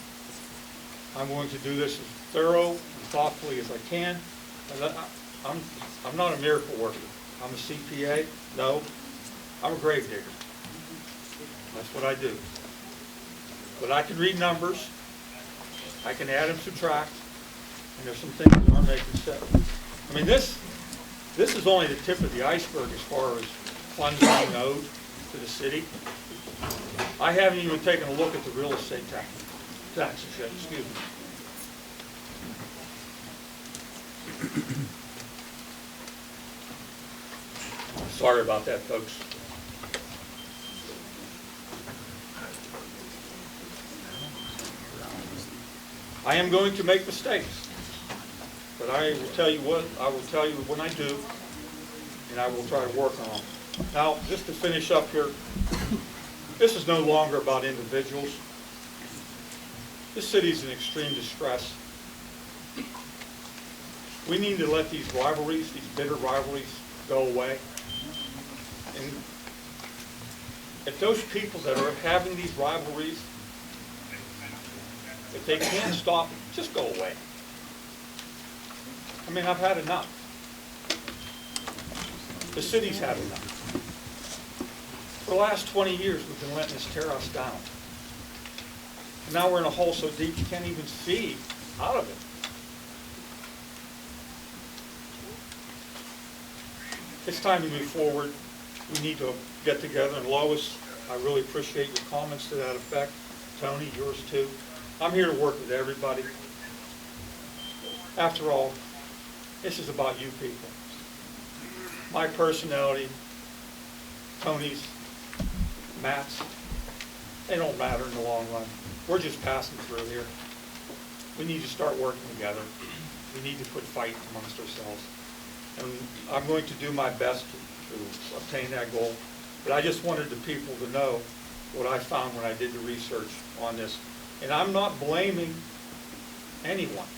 I'm going to do this as thorough and thoughtfully as I can. And I'm not a miracle worker. I'm a CPA. No, I'm a grave digger. That's what I do. But I can read numbers. I can add and subtract. And there's some things that aren't making sense. I mean, this is only the tip of the iceberg as far as funds being owed to the city. I haven't even taken a look at the real estate taxes yet, excuse me. Sorry about that, folks. I am going to make mistakes, but I will tell you what, I will tell you when I do, and I will try to work on them. Now, just to finish up here, this is no longer about individuals. This city's in extreme distress. We need to let these rivalries, these bitter rivalries, go away. And if those people that are having these rivalries, if they can't stop it, just go away. I mean, I've had enough. The city's had enough. For the last 20 years, we've been letting this tear us down. And now we're in a hole so deep you can't even see out of it. It's time to move forward. We need to get together. And Lois, I really appreciate your comments to that effect. Tony, yours too. I'm here to work with everybody. After all, this is about you people. My personality, Tony's, Matt's, they don't matter in the long run. We're just passing through here. We need to start working together. We need to quit fighting amongst ourselves. And I'm going to do my best to obtain that goal. But I just wanted the people to know what I found when I did the research on this. And I'm not blaming anyone.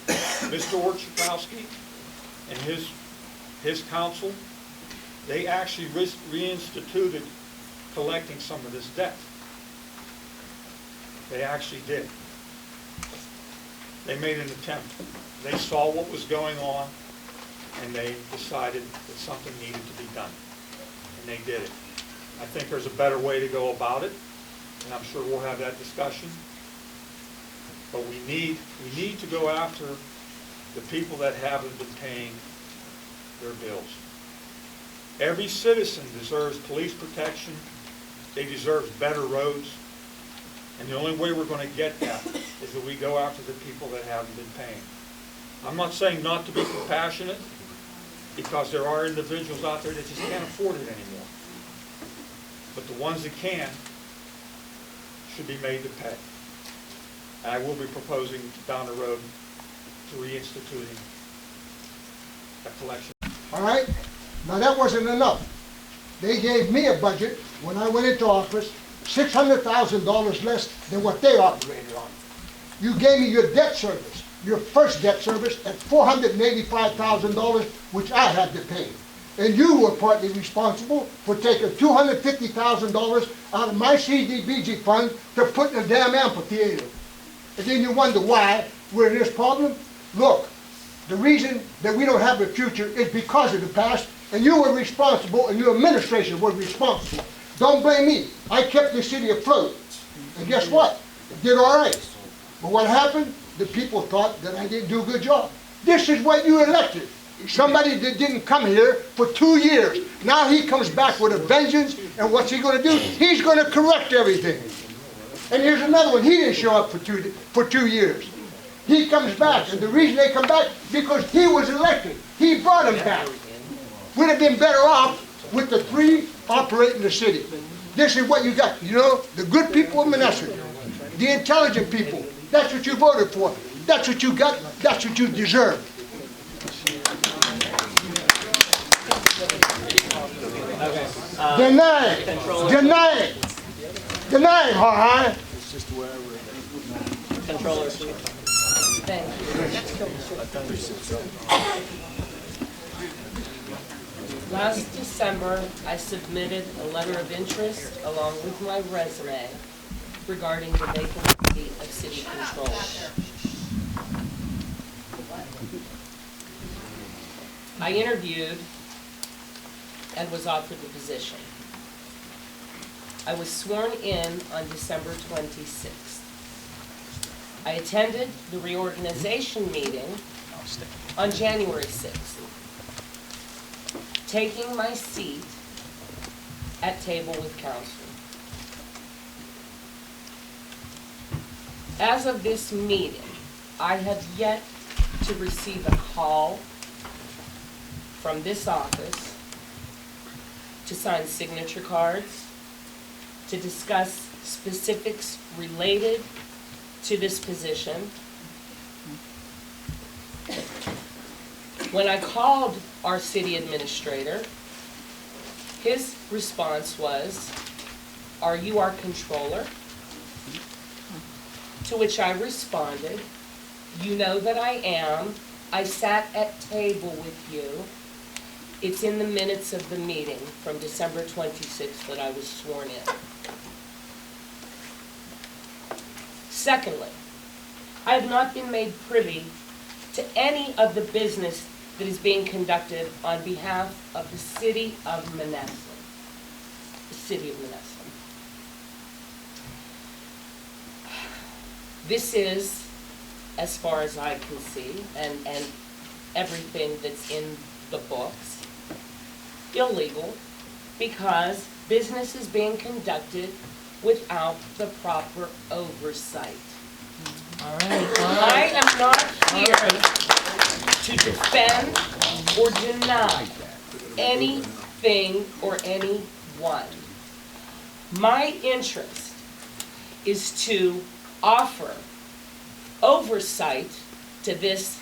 Mr. Orchakowski and his council, they actually reinstituted collecting some of this debt. They actually did. They made an attempt. They saw what was going on, and they decided that something needed to be done. And they did it. I think there's a better way to go about it, and I'm sure we'll have that discussion. But we need to go after the people that haven't been paying their bills. Every citizen deserves police protection. They deserve better roads. And the only way we're going to get that is that we go after the people that haven't been paying. I'm not saying not to be compassionate, because there are individuals out there that just can't afford it anymore. But the ones that can should be made to pay. And I will be proposing down the road to reinstituting a collection. All right? Now that wasn't enough. They gave me a budget when I went into office, $600,000 less than what they operated on. You gave me your debt service, your first debt service at $485,000, which I had to pay. And you were partly responsible for taking $250,000 out of my CDBG fund to put in a damn amphitheater. And then you wonder why we're in this problem? Look, the reason that we don't have a future is because of the past, and you were responsible, and your administration was responsible. Don't blame me. I kept the city afloat. And guess what? It did all right. But what happened? The people thought that I didn't do a good job. This is what you elected. Somebody that didn't come here for 2 years. Now he comes back with a vengeance, and what's he going to do? He's going to correct everything. And here's another one. He didn't show up for 2 years. He comes back, and the reason they come back, because he was elected. He brought him back. We'd have been better off with the three operating the city. This is what you got. You know, the good people of Monessen, the intelligent people. That's what you voted for. That's what you got. That's what you deserve. Deny it. Deny it. Deny it, ha-ha. Controller, please. Thank you. Last December, I submitted a letter of interest along with my resume regarding the vacancy of city controller. I interviewed and was offered the position. I was sworn in on December 26th. I attended the reorganization meeting on January 6th, taking my seat at table with council. As of this meeting, I have yet to receive a call from this office to sign signature cards, to discuss specifics related to this position, When I called our city administrator, his response was, "Are you our controller?" To which I responded, "You know that I am. I sat at table with you. It's in the minutes of the meeting from December 26th that I was sworn in." Secondly, I have not been made privy to any of the business that is being conducted on behalf of the city of Monessen. The city of Monessen. This is, as far as I can see, and everything that's in the books, illegal, because business is being conducted without the proper oversight. All right. I am not here to defend or deny anything or anyone. My interest is to offer oversight to this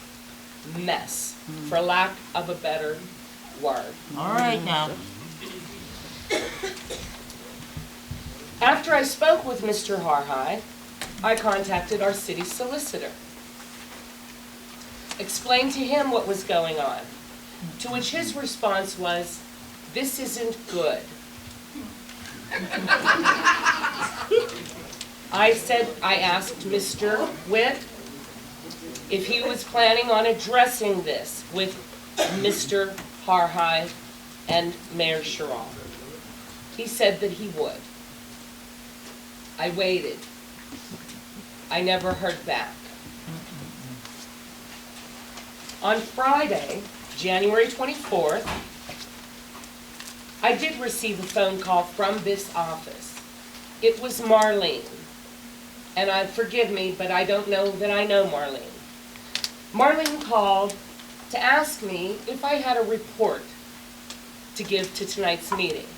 mess, for lack of a better word. All right now. After I spoke with Mr. Harhai, I contacted our city solicitor, explained to him what was going on, to which his response was, "This isn't good." I asked Mr. Witt if he was planning on addressing this with Mr. Harhai and Mayor Sherrill. He said that he would. I waited. I never heard back. On Friday, January 24th, I did receive a phone call from this office. It was Marlene. And forgive me, but I don't know that I know Marlene. Marlene called to ask me if I had a report to give to tonight's meeting.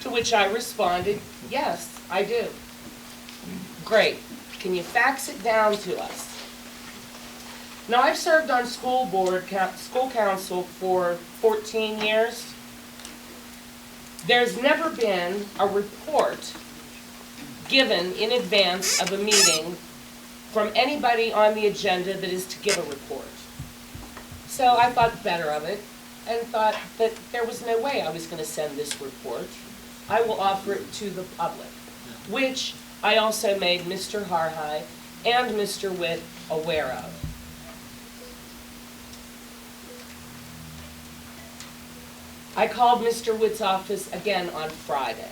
To which I responded, "Yes, I do." "Great. Can you fax it down to us?" Now, I've served on school council for 14 years. There's never been a report given in advance of a meeting from anybody on the agenda that is to give a report. So I thought better of it and thought that there was no way I was going to send this report. I will offer it to the public, which I also made Mr. Harhai and Mr. Witt aware of. I called Mr. Witt's office again on Friday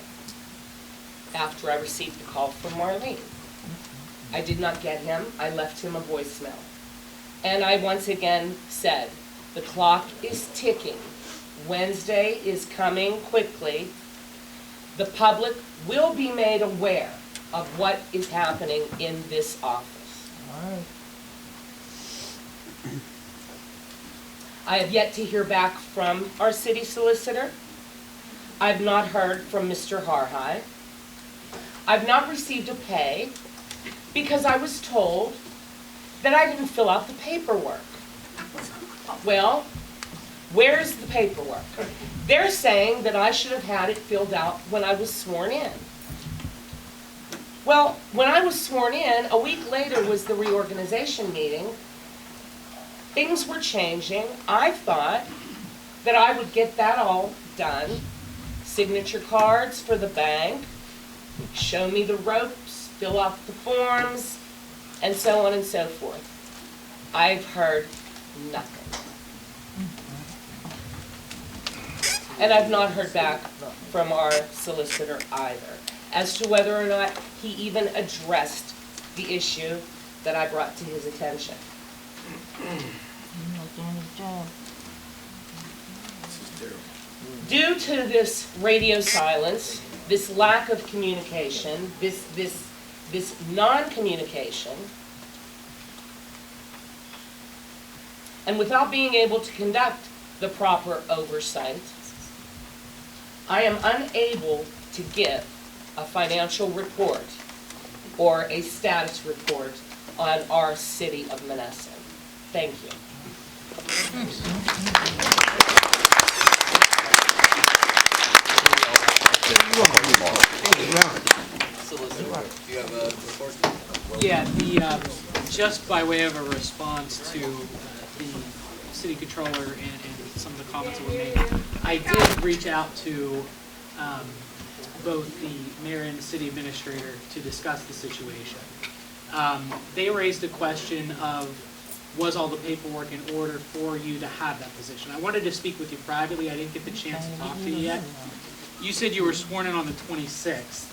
after I received a call from Marlene. I did not get him. I left him a voicemail. And I once again said, the clock is ticking. Wednesday is coming quickly. The public will be made aware of what is happening in this office. All right. I have yet to hear back from our city solicitor. I've not heard from Mr. Harhai. I've not received a pay because I was told that I didn't fill out the paperwork. Well, where's the paperwork? They're saying that I should have had it filled out when I was sworn in. Well, when I was sworn in, a week later was the reorganization meeting. Things were changing. I thought that I would get that all done. Signature cards for the bank, show me the ropes, fill out the forms, and so on and so forth. I've heard nothing. And I've not heard back from our solicitor either, as to whether or not he even addressed the issue that I brought to his attention. Due to this radio silence, this lack of communication, this non-communication, and without being able to conduct the proper oversight, I am unable to give a financial report or a status report on our city of Monessen. Thank you. Solicitor, do you have a report? Yeah, just by way of a response to the city controller and some of the comments that were made, I did reach out to both the mayor and the city administrator to discuss the situation. They raised the question of, was all the paperwork in order for you to have that position? I wanted to speak with you privately. I didn't get the chance to talk to you yet. You said you were sworn in on the 26th.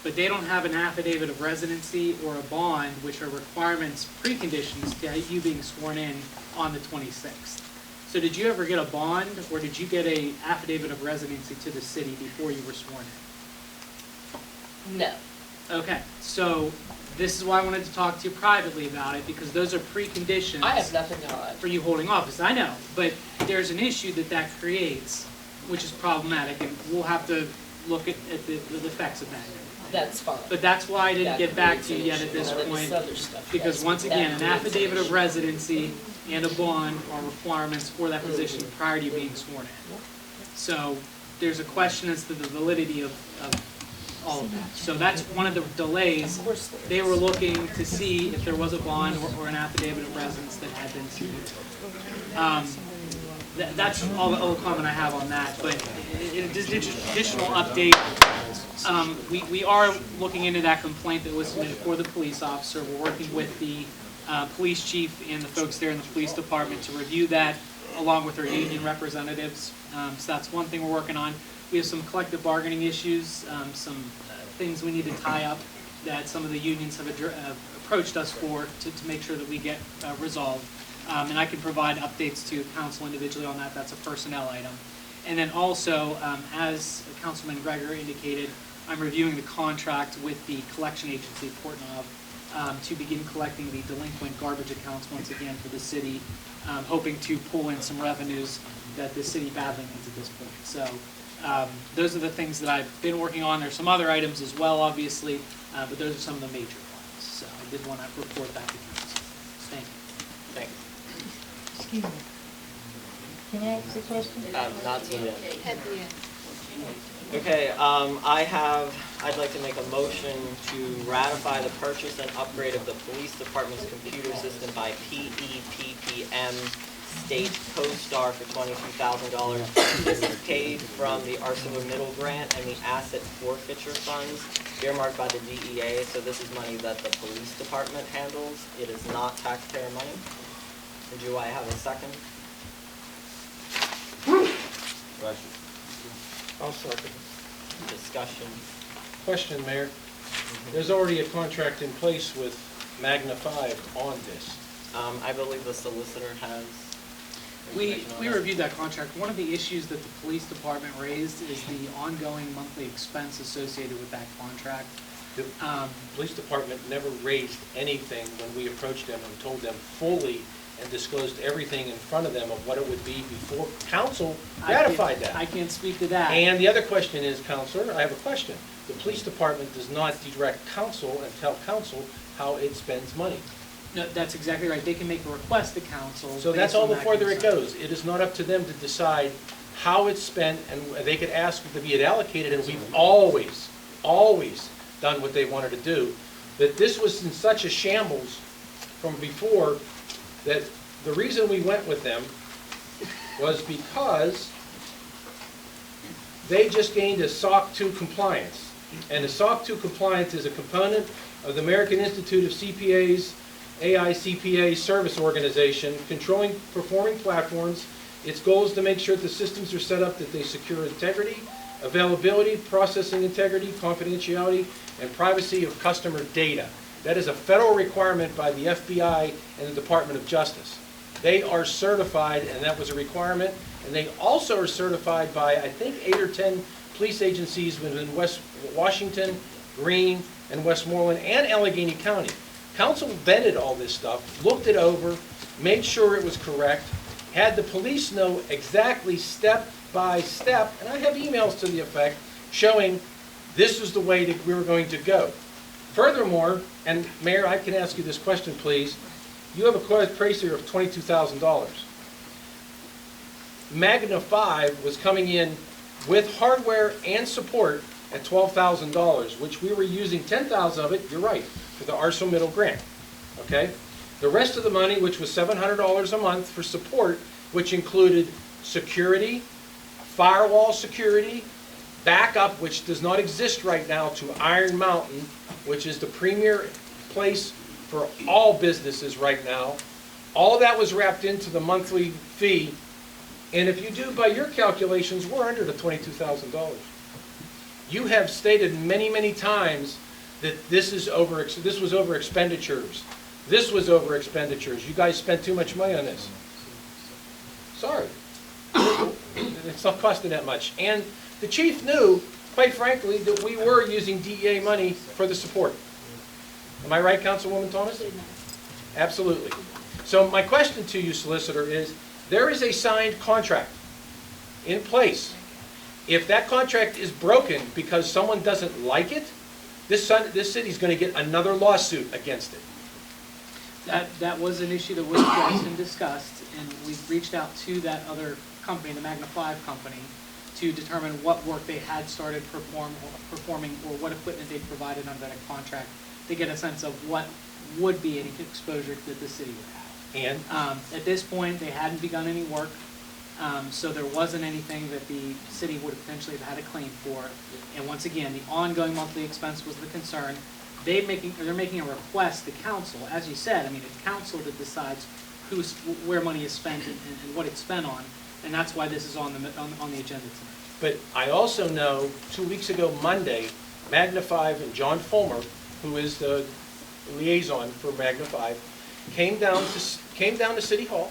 But they don't have an affidavit of residency or a bond, which are requirements, preconditions to you being sworn in on the 26th. So did you ever get a bond, or did you get an affidavit of residency to the city before you were sworn in? No. Okay, so this is why I wanted to talk to you privately about it, because those are preconditions. I have nothing to hide. For you holding office, I know, but there's an issue that creates, which is problematic, and we'll have to look at the effects of that. That's fine. But that's why I didn't get back to you yet at this point, because once again, an affidavit of residency and a bond are requirements for that position prior to you being sworn in. So there's a question as to the validity of all of that. So that's one of the delays. They were looking to see if there was a bond or an affidavit of residence that had been submitted. That's all the comment I have on that. But in additional update, we are looking into that complaint that was submitted for the police officer. We're working with the police chief and the folks there in the police department to review that along with our union representatives. So that's one thing we're working on. We have some collective bargaining issues, some things we need to tie up that some of the unions have approached us for to make sure that we get resolved. And I can provide updates to council individually on that. That's a personnel item. And then also, as Councilman Greger indicated, I'm reviewing the contract with the collection agency, Port Knob, to begin collecting the delinquent garbage accounts once again for the city, hoping to pull in some revenues that the city badly needs at this point. So those are the things that I've been working on. There's some other items as well, obviously, but those are some of the major ones. So I did want to report that to council. Thank you. Thank you. Excuse me. Can I ask a question? Not today. At the end. Okay, I'd like to make a motion to ratify the purchase and upgrade of the police department's computer system by PEPPM State Co-Star for $22,000. This is paid from the Arsenal Middle Grant and the Asset Forfeiture Funds earmarked by the DEA. So this is money that the police department handles. It is not taxpayer money. Do I have a second? Question. I'll second. Discussion. Question, Mayor. There's already a contract in place with Magna 5 on this. I believe the solicitor has. We reviewed that contract. One of the issues that the police department raised is the ongoing monthly expense associated with that contract. The police department never raised anything when we approached them and told them fully and disclosed everything in front of them of what it would be before council ratified that. I can't speak to that. And the other question is, Counselor, I have a question. The police department does not direct council and tell council how it spends money. No, that's exactly right. They can make a request to council. So that's all the further it goes. It is not up to them to decide how it's spent, and they could ask to be allocated, and we've always done what they wanted to do. That this was in such a shambles from before that the reason we went with them was because they just gained a SOC 2 compliance. And the SOC 2 compliance is a component of the American Institute of CPAs, AICPA service organization, controlling performing platforms. Its goal is to make sure that the systems are set up that they secure integrity, availability, processing integrity, confidentiality, and privacy of customer data. That is a federal requirement by the FBI and the Department of Justice. They are certified, and that was a requirement, and they also are certified by, I think, 8 or 10 police agencies within West Washington, Greene, and Westmoreland, and Allegheny County. Council vetted all this stuff, looked it over, made sure it was correct, had the police know exactly step by step, and I have emails to the effect showing this was the way that we were going to go. Furthermore, and Mayor, I can ask you this question, please. You have a court appraiser of $22,000. Magna 5 was coming in with hardware and support at $12,000, which we were using 10,000 of it, you're right, for the Arso Middle grant, okay? The rest of the money, which was $700 a month for support, which included security, firewall security, backup, which does not exist right now, to Iron Mountain, which is the premier place for all businesses right now. All that was wrapped into the monthly fee, and if you do by your calculations, we're under the $22,000. You have stated many, many times that this was over expenditures. This was over expenditures. You guys spent too much money on this. Sorry. It's not costing that much. And the chief knew, quite frankly, that we were using DEA money for the support. Am I right, Councilwoman Thomas? Absolutely. So my question to you, Solicitor, is there is a signed contract in place. If that contract is broken because someone doesn't like it, this city's going to get another lawsuit against it. That was an issue that was addressed and discussed, and we've reached out to that other company, the Magna 5 company, to determine what work they had started performing or what equipment they provided under that contract to get a sense of what would be any exposure that the city would have. And? At this point, they hadn't begun any work, so there wasn't anything that the city would potentially have had a claim for. And once again, the ongoing monthly expense was the concern. They're making a request to council. As you said, I mean, it's council that decides where money is spent and what it's spent on, and that's why this is on the agenda tonight. But I also know 2 weeks ago Monday, Magna 5 and John Fulmer, who is the liaison for Magna 5, came down to City Hall,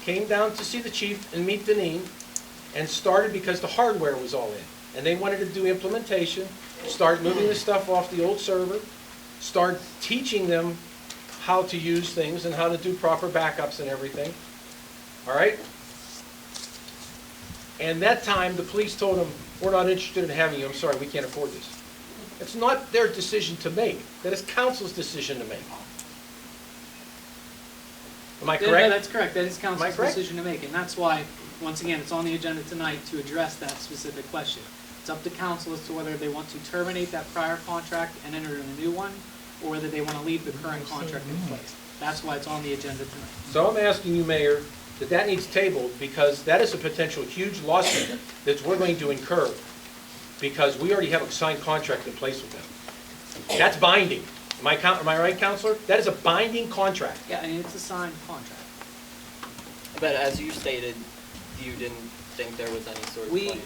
came down to see the chief and meet Deneen, and started because the hardware was all in. And they wanted to do implementation, start moving the stuff off the old server, start teaching them how to use things and how to do proper backups and everything. All right? And that time, the police told them, we're not interested in having you. I'm sorry, we can't afford this. It's not their decision to make. That is council's decision to make. Am I correct? No, that's correct. That is council's decision to make, and that's why, once again, it's on the agenda tonight to address that specific question. It's up to council as to whether they want to terminate that prior contract and enter in a new one, or whether they want to leave the current contract in place. That's why it's on the agenda tonight. So I'm asking you, Mayor, that needs tabled, because that is a potential huge lawsuit that we're going to incur, because we already have a signed contract in place with them. That's binding. Am I right, Counselor? That is a binding contract. Yeah, and it's a signed contract. But as you stated, you didn't think there was any sort of claim.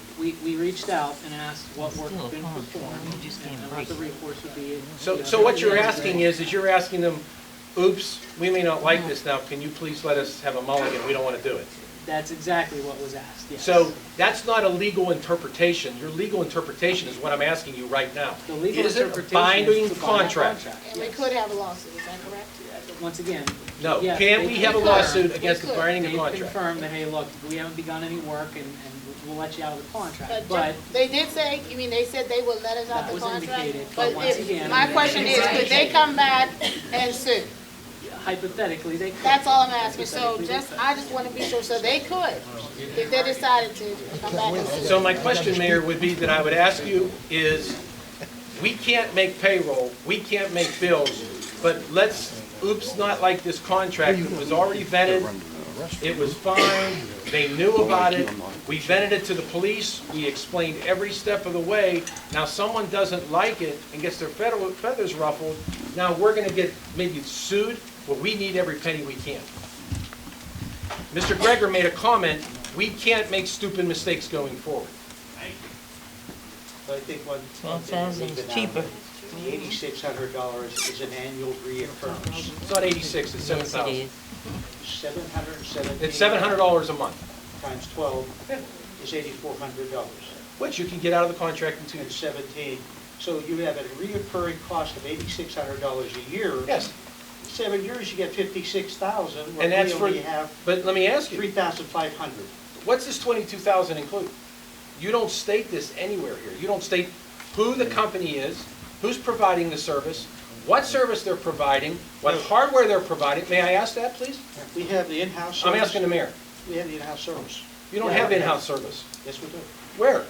We reached out and asked what work had been performed and what the recourse would be. So what you're asking is you're asking them, oops, we may not like this now, can you please let us have a mulligan, we don't want to do it. That's exactly what was asked, yes. So that's not a legal interpretation. Your legal interpretation is what I'm asking you right now. The legal is it a interpretation binding is to bind contract? And we could have a lawsuit, is that correct? Once again. No. yes, Can they we have a confirmed- lawsuit against the binding of They've contract? confirmed that, hey, look, we haven't begun any work and we'll let you out of the contract. But they did say, you mean they said they would let us out That the was contract? indicated, but once again- My question is, could they come back and sue? Hypothetically, they could. That's all I'm asking, so I just want to be sure, so they could, if they decided to come back and sue. So my question, Mayor, would be that I would ask you is, we can't make payroll, we can't make bills, but let's, oops, not like this contract. It was already vetted, it was fine, they knew about it, we vetted it to the police, we explained every step of the way. Now someone doesn't like it and gets their feathers ruffled, now we're going to get maybe sued. Well, we need every penny we can. Mr. Greger made a comment, we can't make stupid mistakes going forward. So I think one thing to keep it out, the $8,600 is an annual reoccurrence. It's not 86, it's 7,000. $717. It's $700 a month. Times 12 is $8,400. Which you can get out of the contract in 2 years. 17. So you have a reoccurring cost of $8,600 a year. Yes. 7 years, you get $56,000. And that's for, have but let me ask you. $3,500. What's this $22,000 include? You don't state this anywhere here. You don't state who the company is, who's providing the service, what service they're providing, what hardware they're providing. May I ask that, please? We have the in-house service. I'm asking the mayor. We have the in-house service. You don't have in-house service. Yes, we do. Where?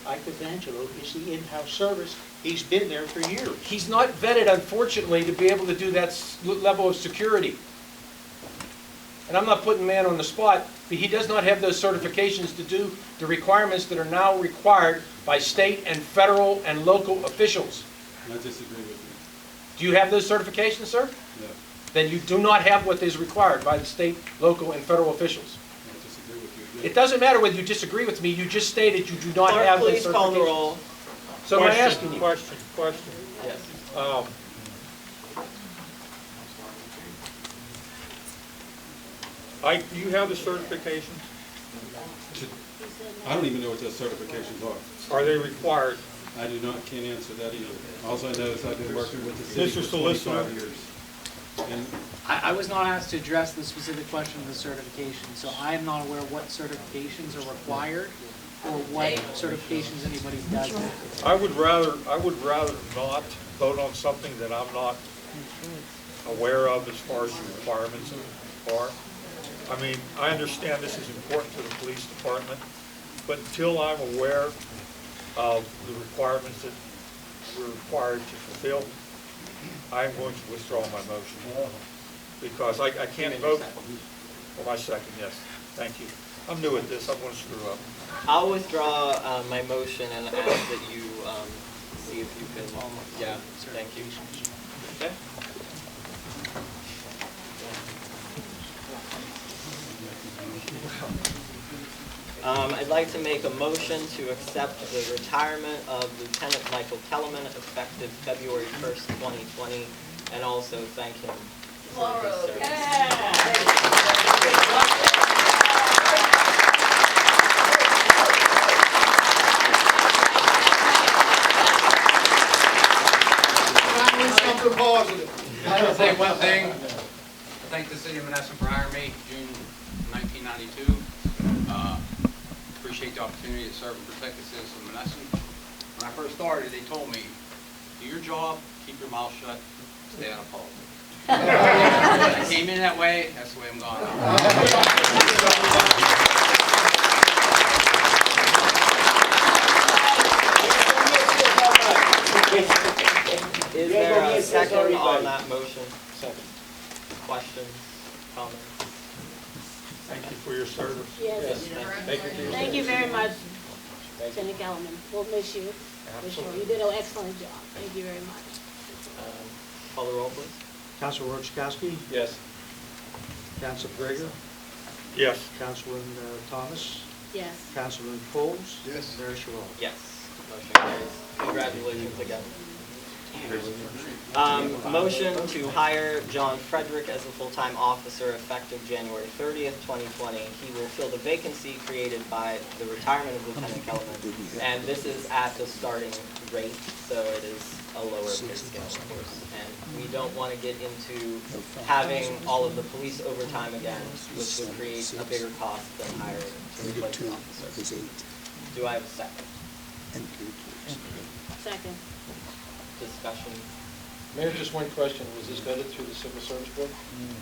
Ike Evangelo is the in-house service. He's been there for years. He's not vetted, unfortunately, to be able to do that level of security. And I'm not putting man on the spot, but he does not have those certifications to do the requirements that are now required by state and federal and local officials. I disagree with you. Do you have those certifications, sir? No, Then you do not have what is required by the state, local, and federal officials. I disagree with you. It doesn't matter whether you disagree with me, you just stated you do not Clerk, have those please call the certifications. roll. So I'm asking you. Question. Yes. Ike, do you have the certifications? I don't even know what those certifications are. Are they required? I do not, can't answer that either. All I know is I've been working with the city Mr. for 25 Solicitor. years. And I was not asked to address the specific question of the certification, so I am not aware what certifications are required or what certifications anybody does have. I would rather not vote on something that I'm not aware of as far as the requirements are. I mean, I understand this is important to the police department, but until I'm aware of the requirements that we're required to fulfill, I'm going to withdraw my motion. Because I can't vote for my second, yes. Thank you. I'm new at this, I'm going to screw up. I'll withdraw my motion and ask that you see if you can, yeah, thank you. Okay. I'd like to make a motion to accept the retirement of Lieutenant Michael Kellerman effective February 1st, 2020, and also thank him for his service. Something positive. I want to say one thing. Thank the city of Monessen for hiring me June 1992. Appreciate the opportunity to serve and protect the citizens of Monessen. When I first started, they told me, do your job, keep your mouth shut, stay out of politics. I came in that way, that's the way I'm going. Is there a second on that motion? Second. Questions, comments? Thank you for your service. Yes. Thank you very much, Lieutenant Kellerman. We'll miss you. For sure. You did an excellent job. Thank you very much. Call the roll, please. Councilor Rochkowski? Yes. Councilor Gregor? Yes. Councilman Thomas? Yes. Councilman Coles? Yes. Mayor Sherrod? Yes. Motion carries. Congratulations again. Motion to hire John Frederick as a full-time officer effective January 30th, 2020. He will fill the vacancy created by the retirement of Lieutenant Kellerman. And this is at the starting rate, so it is a lower pay scale, of course. And we don't want to get into having all of the police overtime again, which would create a bigger cost than hiring to replace an officer. Do I have a second? Second. Discussion? Mayor, just one question. Was this vetted through the Civil Service Board?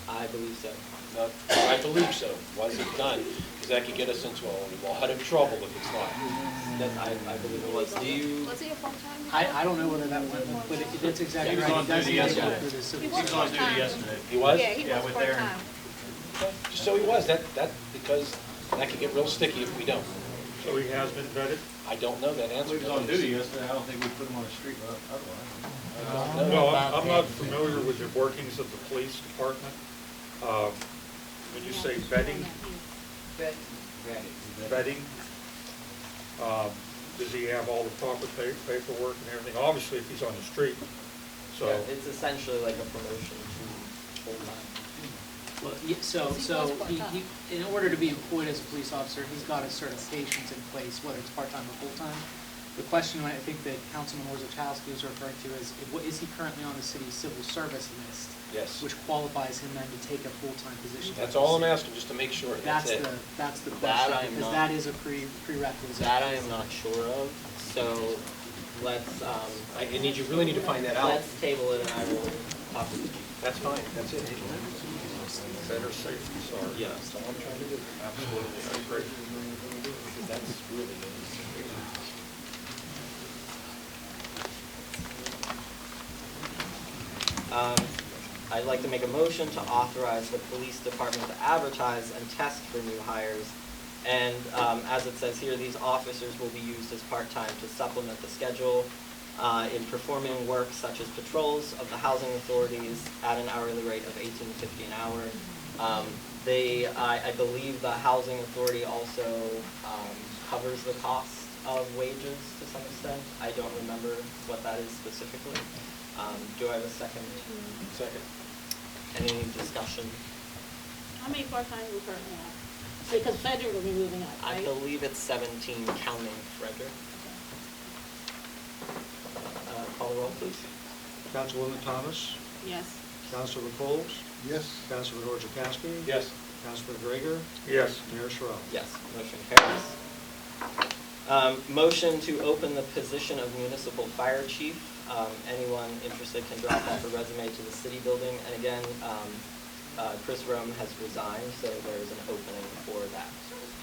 I believe so. No, I believe so. Was it done? Because that could get us into a lot of trouble if it's not. I believe it was. Do you? Was he a full-time? I don't know whether that went, but that's exactly right. It does go through the Civil Service. on duty yesterday. He was? Yeah, he was part-time. Just so he was. That because that could get real sticky if we don't. So he has been vetted? I don't know that answer. He was on duty yesterday, I don't think we put him on the street otherwise. No, I'm not familiar with the workings of the police department. When you say vetting, does he have all the proper paperwork and everything? Obviously, if he's on the street, so. Yeah, it's essentially like a promotion to full-time. Well, he, in order to be employed as a police officer, he's got his certifications in place, whether it's part-time or full-time. The question I think that Councilman Orzechowski was referring to is he currently on the city's civil service list? Yes. Which qualifies him then to take a full-time position. That's all I'm asking, just to make sure. That's the question, because that is a prerequisite. That I am not sure of, so let's, you really need to find that out. Let's table it and I will talk to the chief. That's fine, that's it. better safe than sorry. Yeah. That's all I'm trying to do. Absolutely, I agree. That's really I'd like to make a motion to authorize the police department to advertise and test for new hires. And as it says here, these officers will be used as part-time to supplement the schedule in performing work such as patrols of the housing authorities at an hourly rate of $18.50 an hour. I believe the housing authority also covers the cost of wages to some extent. I don't remember what that is specifically. Do I have a second? Second. Any discussion? How many part-time we currently have? Because Frederick will be moving up, I right? believe it's 17 counting Frederick. Call the roll, please. Councilwoman Thomas? Yes. Councilor Coles? Yes. Councilman Orchakowski? Yes. Councilman Gregor? Yes. Mayor Sherrill? Yes, motion carries. Motion to open the position of municipal fire chief. Anyone interested can drop off a resume to the city building. And again, Chris Rome has resigned, so there's an opening for that.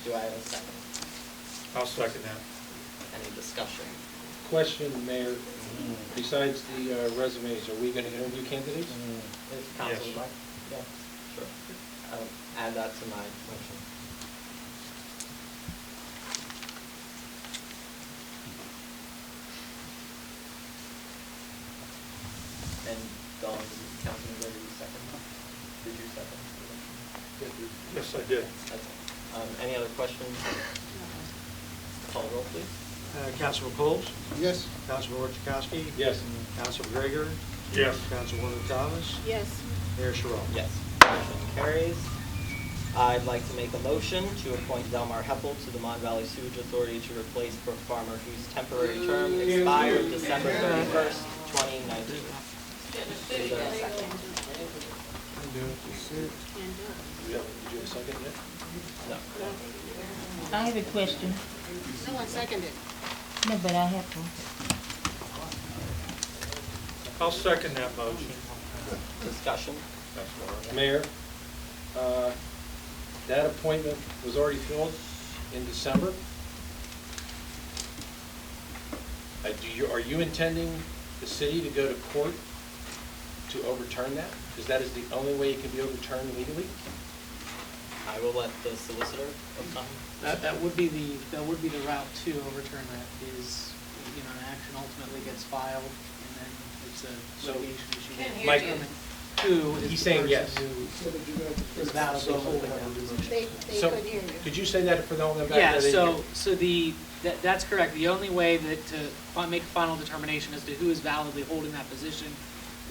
Do I have a second? I'll second that. Any discussion? Question, Mayor. Besides the resumes, are we going to interview candidates? If council would Yes. like? Yeah, sure. Add that to my motion. And Dawn, Councilman Gregor, you second? Did you second? Yes, I did. Okay. Any other questions? Call the roll, please. Councilman Coles? Yes. Councilman Orchakowski? Yes. Councilman Gregor? Yes. Councilwoman Thomas? Yes. Mayor Sherrill? Yes. Motion carries. I'd like to make a motion to appoint Delmar Heppel to the Mon Valley Sewage Authority to replace Brooke Farmer, whose temporary term expired December 31st, 2019. Is there a second? Yeah, did you have a second yet? No. I have a question. No one seconded. No, but I have one. I'll second that motion. Discussion? Mayor, that appointment was already filled in December. Are you intending the city to go to court to overturn that? Because that is the only way it can be overturned legally? I will let the solicitor opine. That would be the route to overturn that is, an action ultimately gets filed and then it's a litigation issue. Mike, Who is he's the saying person yes. who is validly holding that position. They So, couldn't hear you. could you say that for the one back? Yeah, there? so that's correct. The only way that to make a final determination as to who is validly holding that position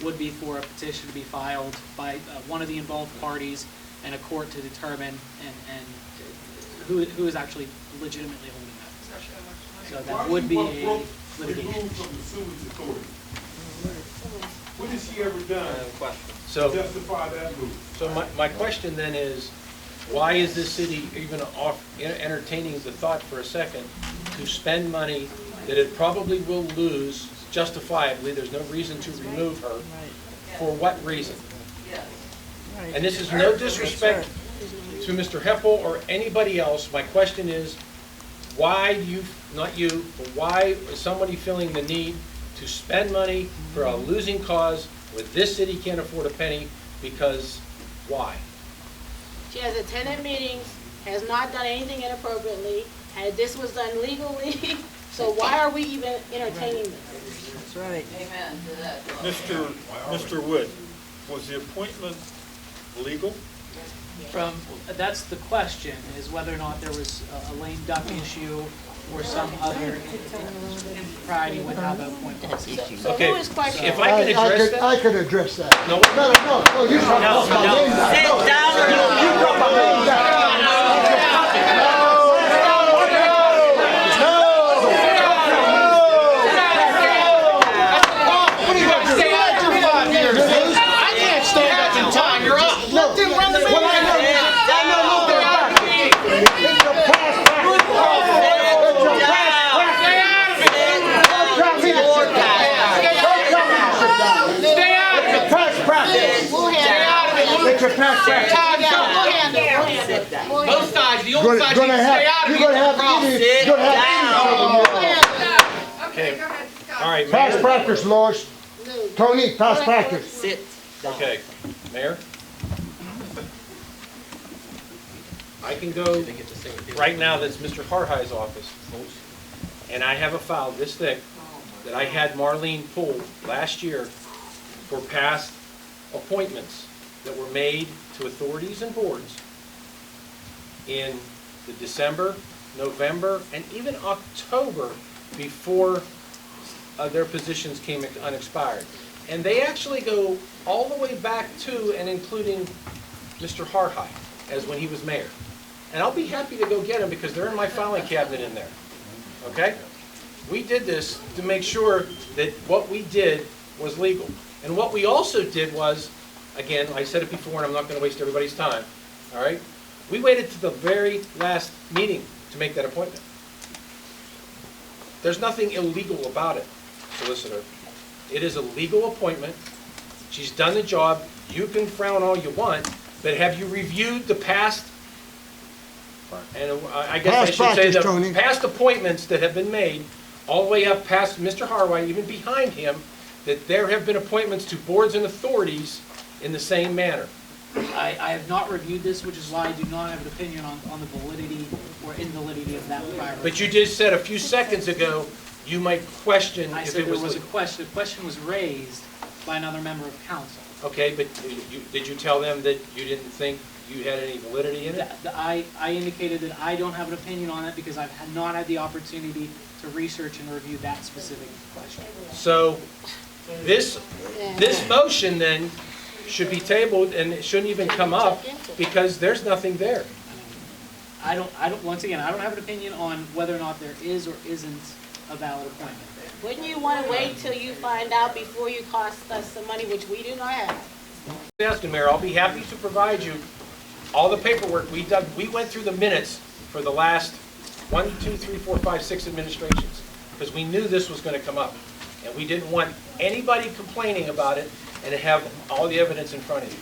would be for a petition to be filed by one of the involved parties and a court to determine and who is actually legitimately holding that position. So that would be a litigation. From the Sewage Authority. What has he ever done Question. So, to justify that move? so my question then is, why is this city even entertaining the thought for a second to spend money that it probably will lose justifiably? There's no reason to remove her. For what reason? And this is no disrespect to Mr. Heppel or anybody else. My question is, why not you, but why is somebody feeling the need to spend money for a losing cause where this city can't afford a penny? Because why? She has attended meetings, has not done anything inappropriately, and this was done legally, so why are we even entertaining this? That's right. Amen to that. Mr. Wood, was the appointment legal? That's the question, is whether or not there was a lame duck issue or some other impropriety with how the appointment was done. So who is questioning? If I can address that. I can address that. No, No, you talk about my name now. Sit down or You talk about my name now. I can't stand up in time, you're up. Let them run the meeting. It's your past practice. the old side, you can stay out of the problem. Sit down. Okay. All right, Past Mayor. practice, Lois. Tony, past practice. Sit down. Okay, Mayor? I can go, right now, that's Mr. Harhigh's office, and I have a file this thick that I had Marlene pull last year for past appointments that were made to authorities and boards in the December, November, and even October before their positions came unexpired. And they actually go all the way back to and including Mr. Harhigh as when he was mayor. And I'll be happy to go get them because they're in my filing cabinet in there. Okay? We did this to make sure that what we did was legal. And what we also did was, again, I said it before and I'm not going to waste everybody's time, all right? We waited to the very last meeting to make that appointment. There's nothing illegal about it, Solicitor. It is a legal appointment. She's done the job. You can frown all you want, but have you reviewed the past, and I guess I should say the past appointments that have been made, all the way up past Mr. Harway, even behind him, that there have been appointments to boards and authorities in the same manner? I have not reviewed this, which is why I do not have an opinion on the validity or invalidity of that prior. But you just said a few seconds ago you might question I if said it there was was a question. The question was raised by another member of council. Okay, but did you tell them that you didn't think you had any validity in it? I indicated that I don't have an opinion on it because I've not had the opportunity to research and review that specific question. So this motion then should be tabled and it shouldn't even come up because there's nothing there. Once again, I don't have an opinion on whether or not there is or isn't a valid appointment. Wouldn't you want to wait till you find out before you cost us some money, which we do not have? Asking, Mayor, I'll be happy to provide you all the paperwork we done. We went through the minutes for the last 1, 2, 3, 4, 5, 6 administrations because we knew this was going to come up. And we didn't want anybody complaining about it and to have all the evidence in front of you.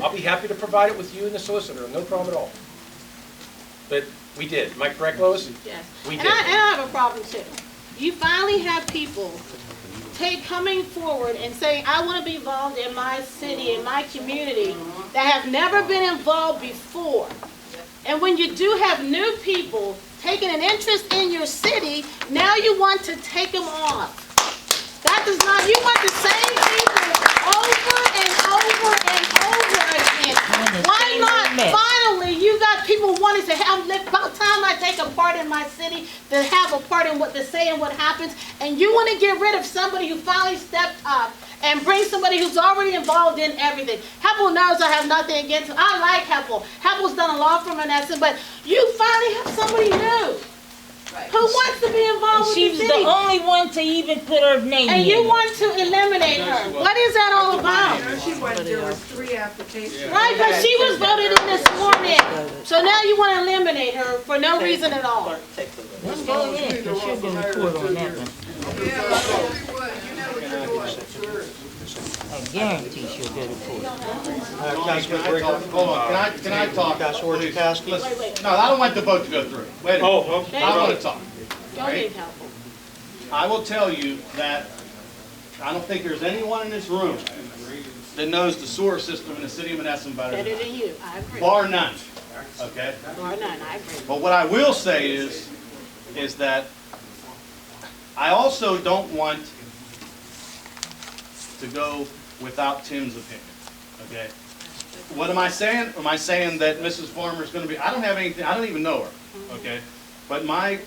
I'll be happy to provide it with you and the solicitor, no problem at all. But we did. Am I correct, Lois? Yes. We And did. I have a problem too. You finally have people coming forward and saying, I want to be involved in my city, in my community, that have never been involved before. And when you do have new people taking an interest in your city, now you want to take them off. That does not, you want the same people over and over and over again. Why not? Finally, you got people wanting to have, about time I take a part in my city, to have a part in what to say and what happens, and you want to get rid of somebody who finally stepped up and bring somebody who's already involved in everything. Heppel knows I have nothing against him. I like Heppel. Heppel's done a lot for Monessen, but you finally have somebody new. Who wants to be involved with She the was city? the only one to even put her name in. And you want to eliminate her. What is that all about? She wasn't, there was 3 applications. Right, because she was voted in this morning. So now you want to eliminate her for no reason at all. Let's go ahead, because she'll get a report on that one. I guarantee she'll get a report. Hold on, can I talk? Please? Listen. No, I don't want the vote to go through. Wait a minute. I want to talk. Go ahead, Heppel. I will tell you that I don't think there's anyone in this room that knows the sewer system in the city of Monessen better Better than than you, I agree. Bar none. Okay? Bar none, I agree. But what I will say is that I also don't want to go without Tim's opinion. Okay? What am I saying? Am I saying that Mrs. Farmer is going to be? I don't have anything. I don't even know her. Okay? But my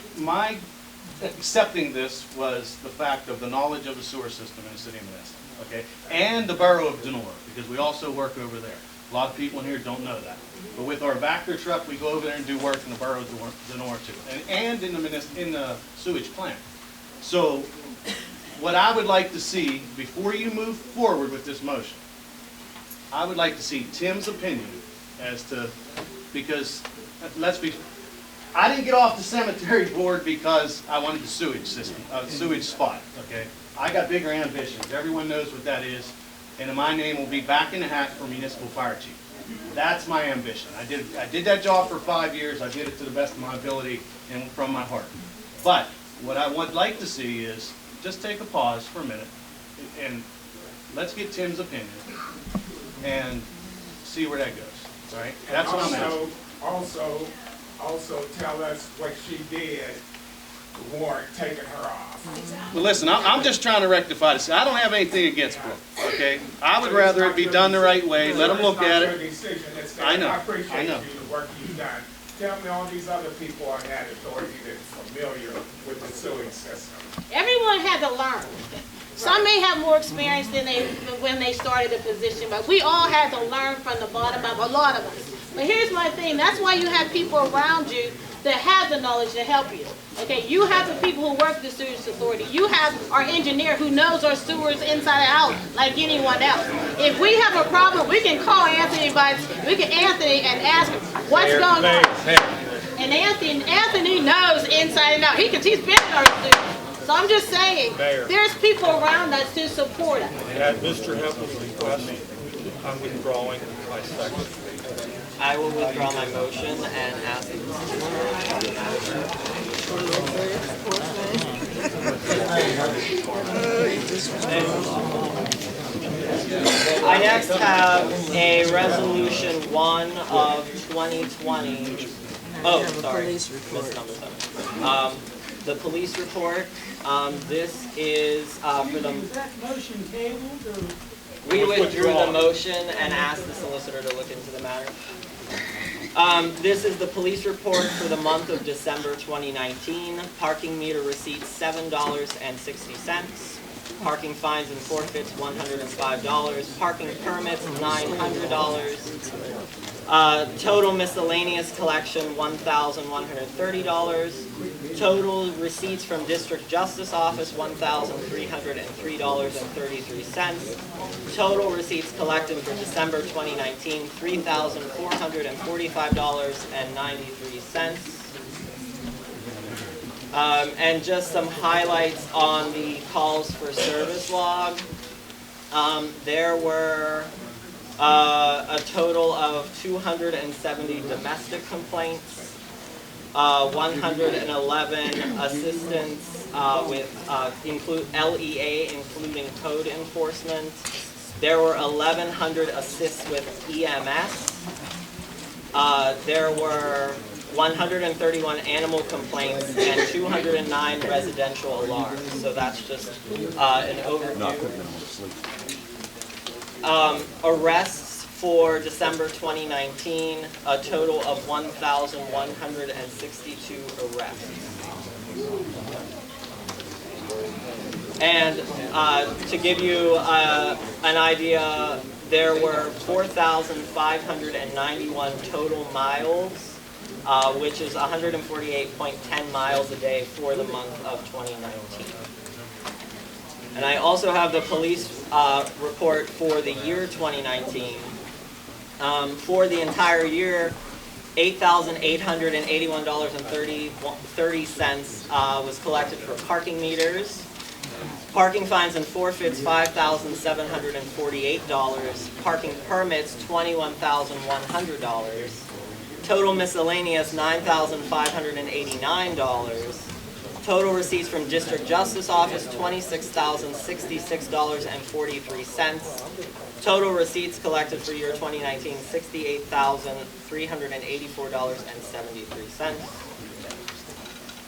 accepting this was the fact of the knowledge of the sewer system in the city of Monessen. Okay? And the borough of Denora, because we also work over there. A lot of people in here don't know that. But with our Vector truck, we go over there and do work in the borough of Denora too, and in the sewage plant. So, what I would like to see before you move forward with this motion, I would like to see Tim's opinion as to, because I didn't get off the cemetery board because I wanted the sewage system, sewage spot. Okay, I got bigger ambitions. Everyone knows what that is. And my name will be back in the hat for municipal fire chief. That's my ambition. I did that job for 5 years. I did it to the best of my ability and from my heart. But what I would like to see is just take a pause for a minute and let's get Tim's opinion and see where that goes. All right? That's what I'm asking. Also tell us what she did to warrant taking her off. Well, listen, I'm just trying to rectify this. I don't have anything against Brooke, okay? I would rather it be done the right way. Let them look at it. I know. I appreciate you, the work you've done. Tell me all these other people on that authority that's familiar with the sewage system. Everyone had to learn. Some may have more experience than when they started the position, but we all had to learn from the bottom up, a lot of us. But here's my thing, that's why you have people around you that have the knowledge to help you. Okay, you have the people who work the sewage authority. You have our engineer who knows our sewers inside and out like anyone else. If we have a problem, we can call Anthony and ask him what's going on. And Anthony knows inside and out. He's been in our sewers. So I'm just saying, there's people around us to support us. At Mr. Heppel's request, I'm withdrawing my second. I will withdraw my motion and ask I next have a resolution 1 of 2020. Oh, sorry, missed number 7. The police report. This is for the. Motion tabled or? We withdrew the motion and asked the solicitor to look into the matter. This is the police report for the month of December 2019. Parking meter receipts $7.60. Parking fines and forfeits $105. Parking permits $900. Total miscellaneous collection $1,130. Total receipts from District Justice Office $1,303.33. Total receipts collected for December 2019 $3,445.93. And just some highlights on the calls for service log. There were a total of 270 domestic complaints, 111 assistants with LEA, including code enforcement. There were 1,100 assists with EMS. There were 131 animal complaints and 209 residential alarms. So that's just an overview. Arrests for December 2019, a total of 1,162 arrests. And to give you an idea, there were 4,591 total miles, which is 148.10 miles a day for the month of 2019. And I also have the police report for the year 2019. For the entire year, $8,881.30 was collected for parking meters. Parking fines and forfeits, $5,748. Parking permits, $21,100. Total miscellaneous, $9,589. Total receipts from District Justice Office, $26,066.43. Total receipts collected for year 2019, $68,384.73.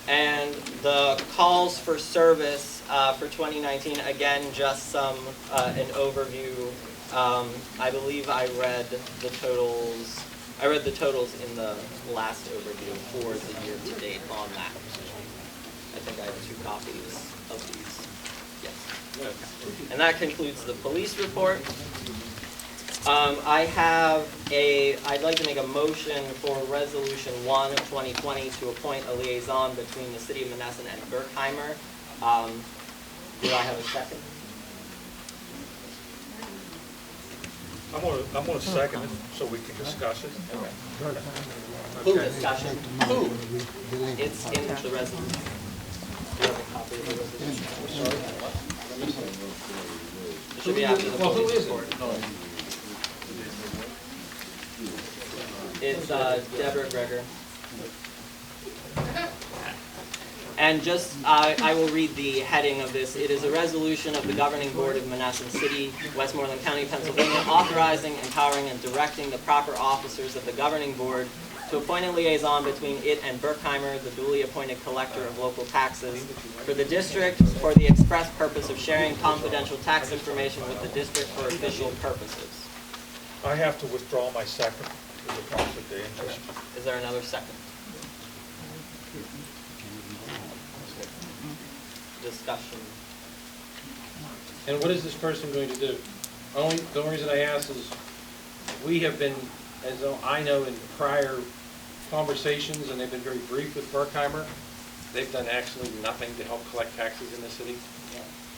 And the calls for service for 2019, again, just an overview. I believe I read the totals. I read the totals in the last overview for the year to date on that. I think I have 2 copies of these. Yes. Okay. And that concludes the police report. I'd like to make a motion for Resolution 1 of 2020 to appoint a liaison between the City of Monessen and Berkheimer. Do I have a second? I'm gonna second it so we can discuss it. Okay. Who discussion? Who? It's in the resolution. Do you have a copy of the resolution? It should be after the police report. It's Deborah Greger. And just, I will read the heading of this. It is a resolution of the Governing Board of Monessen City, Westmoreland County, Pennsylvania, authorizing, empowering, and directing the proper officers of the Governing Board to appoint a liaison between it and Berkheimer, the duly appointed collector of local taxes, for the district for the express purpose of sharing confidential tax information with the district for official purposes. I have to withdraw my second. There's a conflict of interest. Is there another second? Discussion. And what is this person going to do? The only reason I ask is, we have been, as I know in prior conversations, and they've been very brief with Berkheimer, they've done absolutely nothing to help collect taxes in the city.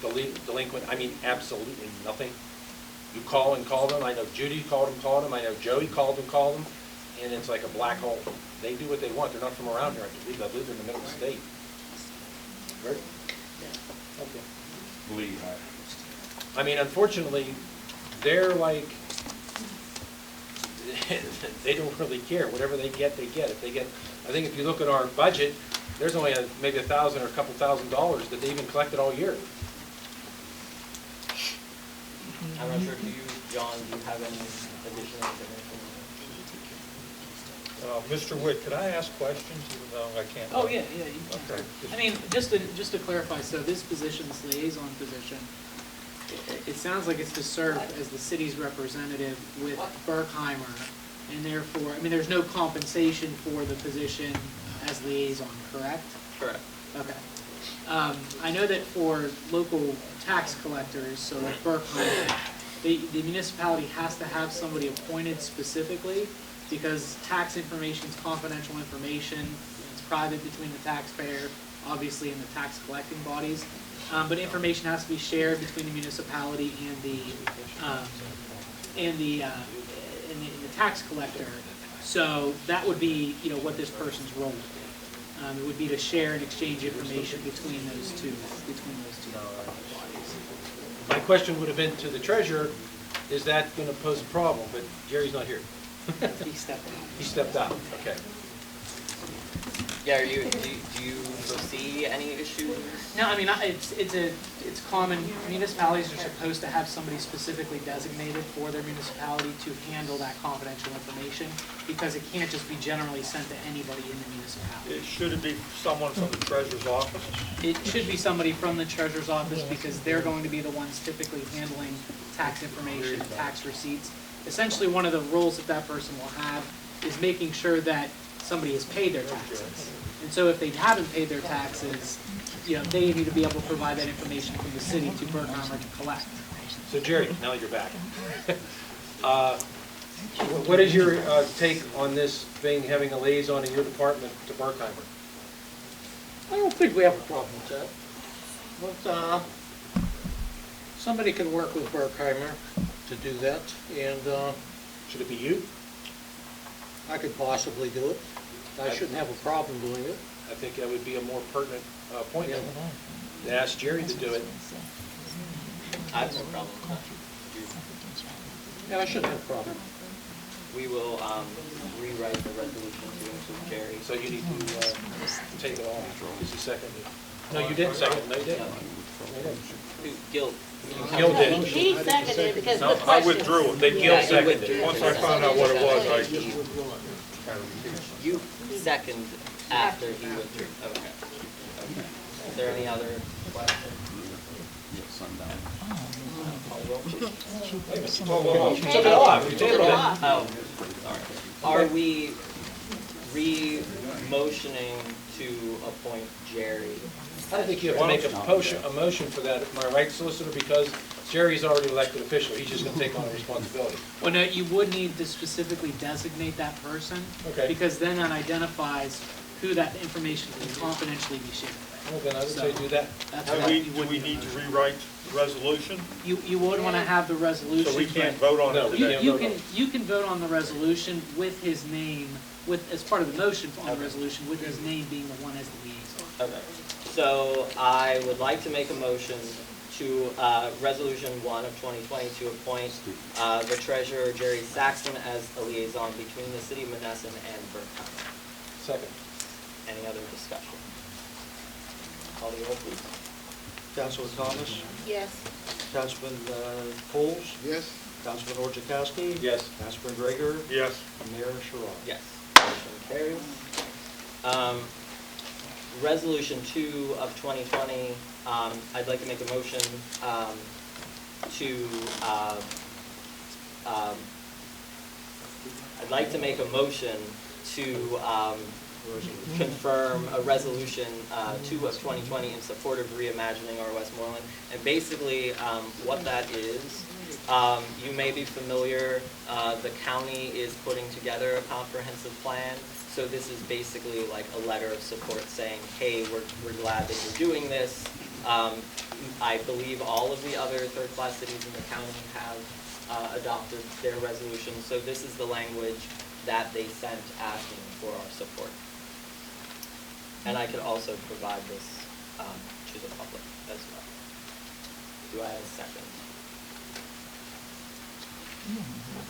Delinquent, I mean, absolutely nothing. You call them, I know Judy called them, I know Joey called them, and it's like a black hole. They do what they want, they're not from around here, I believe, I live in the middle of the state. Right? Okay. I mean, unfortunately, they're like, they don't really care. Whatever they get, they get. If they get, I think if you look at our budget, there's only maybe $1,000 or a couple $1,000 that they even collected all year. I'm not sure if you, John, do you have any additional information? Mr. Witt, could I ask questions even though I can't? Oh, yeah, you can. Okay. I mean, just to clarify, so this position, this liaison position, it sounds like it's to serve as the city's representative with Berkheimer, and therefore, I mean, there's no compensation for the position as liaison, correct? Correct. Okay. I know that for local tax collectors, so like Berkheimer, the municipality has to have somebody appointed specifically, because tax information is confidential information. It's private between the taxpayer, obviously, and the tax collecting bodies. But information has to be shared between the municipality and the tax collector. So that would be, what this person's role would be. It would be to share and exchange information between those two bodies. My question would have been to the treasurer, is that going to pose a problem? But Jerry's not here. He stepped out. He stepped out, okay. Yeah, do you foresee any issues? No, I mean, it's common, municipalities are supposed to have somebody specifically designated for their municipality to handle that confidential information, because it can't just be generally sent to anybody in the municipality. Should it be someone from the treasurer's office? It should be somebody from the treasurer's office, because they're going to be the ones typically handling tax information, tax receipts. Essentially, one of the roles that person will have is making sure that somebody has paid their taxes. And so if they haven't paid their taxes, they need to be able to provide that information from the city to Berkheimer to collect. So Jerry, now that you're back, what is your take on this thing, having a liaison in your department to Berkheimer? I don't think we have a problem with that. But somebody can work with Berkheimer to do that, and should it be you? I could possibly do it. I shouldn't have a problem doing it. I think that would be a more pertinent appointment. To ask Jerry to do it. I have no problem with that. Yeah, I shouldn't have a problem. We will rewrite the resolution to include Jerry. So you need to take it off. Is he seconded? No, you didn't second. No, you didn't. Gil. Gil did. He seconded because No, the I question. withdrew it. Then Gil seconded. Once I found out what it was, I just You second after he withdrew. Okay. Is there any other questions? You took it off. You took it off. Oh, sorry. Are we re-motioning to appoint Jerry? I think you have to make a motion for that, am I right, Solicitor? Because Jerry's already elected official, he's just going to take on the responsibility. Well, no, you would need to specifically designate that person. Okay. Because then that identifies who that information can confidentially be shared with. Well, then I would say do that. Do we need to rewrite the resolution? You would want to have the resolution. So we can't vote on it today? You can vote on the resolution with his name, as part of the motion on the resolution, with his name being the one as the liaison. Okay. So I would like to make a motion to Resolution 1 of 2020 to appoint the treasurer, Jerry Saxon, as a liaison between the city of Monessen and Burke County. Second. Any other discussion? Call the roll, please. Councilman Thomas? Yes. Councilman Coles? Yes. Councilman Orchakowski? Yes. Councilman Gregor? Yes. Mayor Sherrod? Yes. Motion carries. Resolution 2 of 2020, I'd like to make a motion to confirm a resolution 2 of 2020 in support of reimagining our Westmoreland. And basically, what that is, you may be familiar, the county is putting together a comprehensive plan. So this is basically like a letter of support saying, hey, we're glad that you're doing this. I believe all of the other third-class cities in the county have adopted their resolution. So this is the language that they sent asking for our support. And I could also provide this to the public as well. Do I have a second?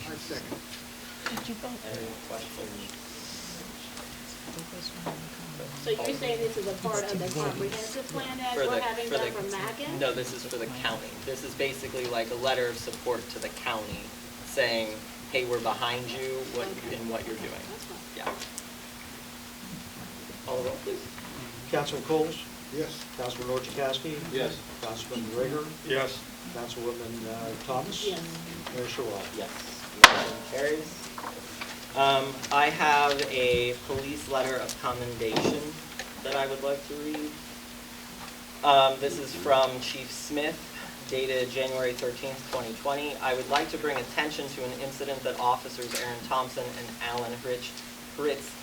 I second. Any questions? So you're saying this is a part of the comprehensive plan as we're having done for Mackin? No, this is for the county. This is basically like a letter of support to the county saying, hey, we're behind you in what you're doing. Yeah. Call the roll, please. Councilman Coles? Yes. Councilman Orchakowski? Yes. Councilman Gregor? Yes. Councilwoman Thomas? Yes. Mayor Sherrod? Yes. Motion carries. I have a police letter of commendation that I would like to read. This is from Chief Smith, dated January 13th, 2020. I would like to bring attention to an incident that officers Aaron Thompson and Alan Hritz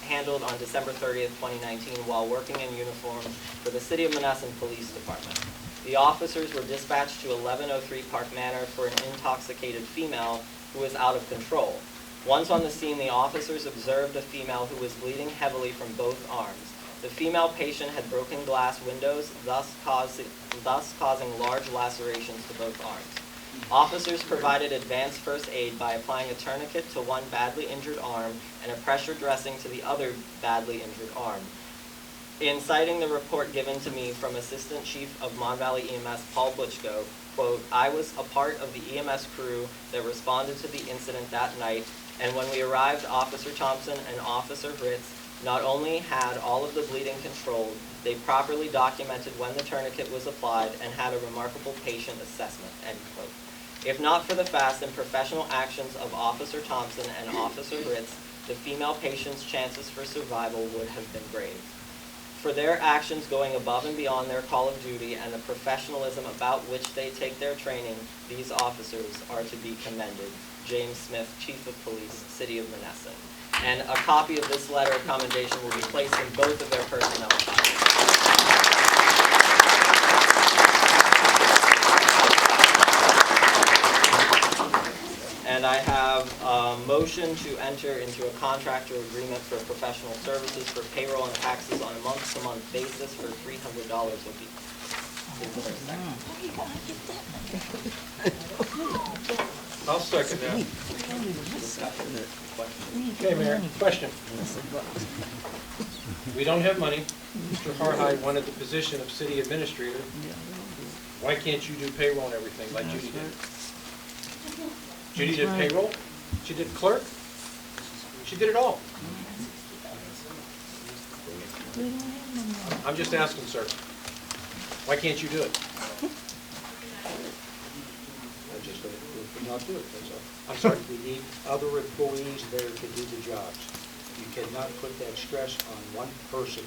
handled on December 30th, 2019 while working in uniform for the City of Monessen Police Department. The officers were dispatched to 1103 Park Manor for an intoxicated female who was out of control. Once on the scene, the officers observed a female who was bleeding heavily from both arms. The female patient had broken glass windows, thus causing large lacerations to both arms. Officers provided advanced first aid by applying a tourniquet to one badly injured arm and a pressure dressing to the other badly injured arm. In citing the report given to me from Assistant Chief of Mon Valley EMS, Paul Butchko, quote, I was a part of the EMS crew that responded to the incident that night, and when we arrived, Officer Thompson and Officer Hritz not only had all of the bleeding controlled, they properly documented when the tourniquet was applied and had a remarkable patient assessment, end quote. If not for the fast and professional actions of Officer Thompson and Officer Hritz, the female patient's chances for survival would have been grave. For their actions going above and beyond their call of duty and the professionalism about which they take their training, these officers are to be commended. James Smith, Chief of Police, City of Monessen. And a copy of this letter of commendation will be placed in both of their personnel files. And I have a motion to enter into a contractor agreement for professional services for payroll and taxes on a month-to-month basis for $300 a week. Is there a second? I'll second that. Okay, Mayor, question. We don't have money. Mr. Harhide wanted the position of city administrator. Why can't you do payroll and everything like Judy did? Judy did payroll, she did clerk, she did it all. I'm just asking, sir. Why can't you do it? I just would not do it, that's all. I'm sorry? We need other employees there to do the jobs. You cannot put that stress on one person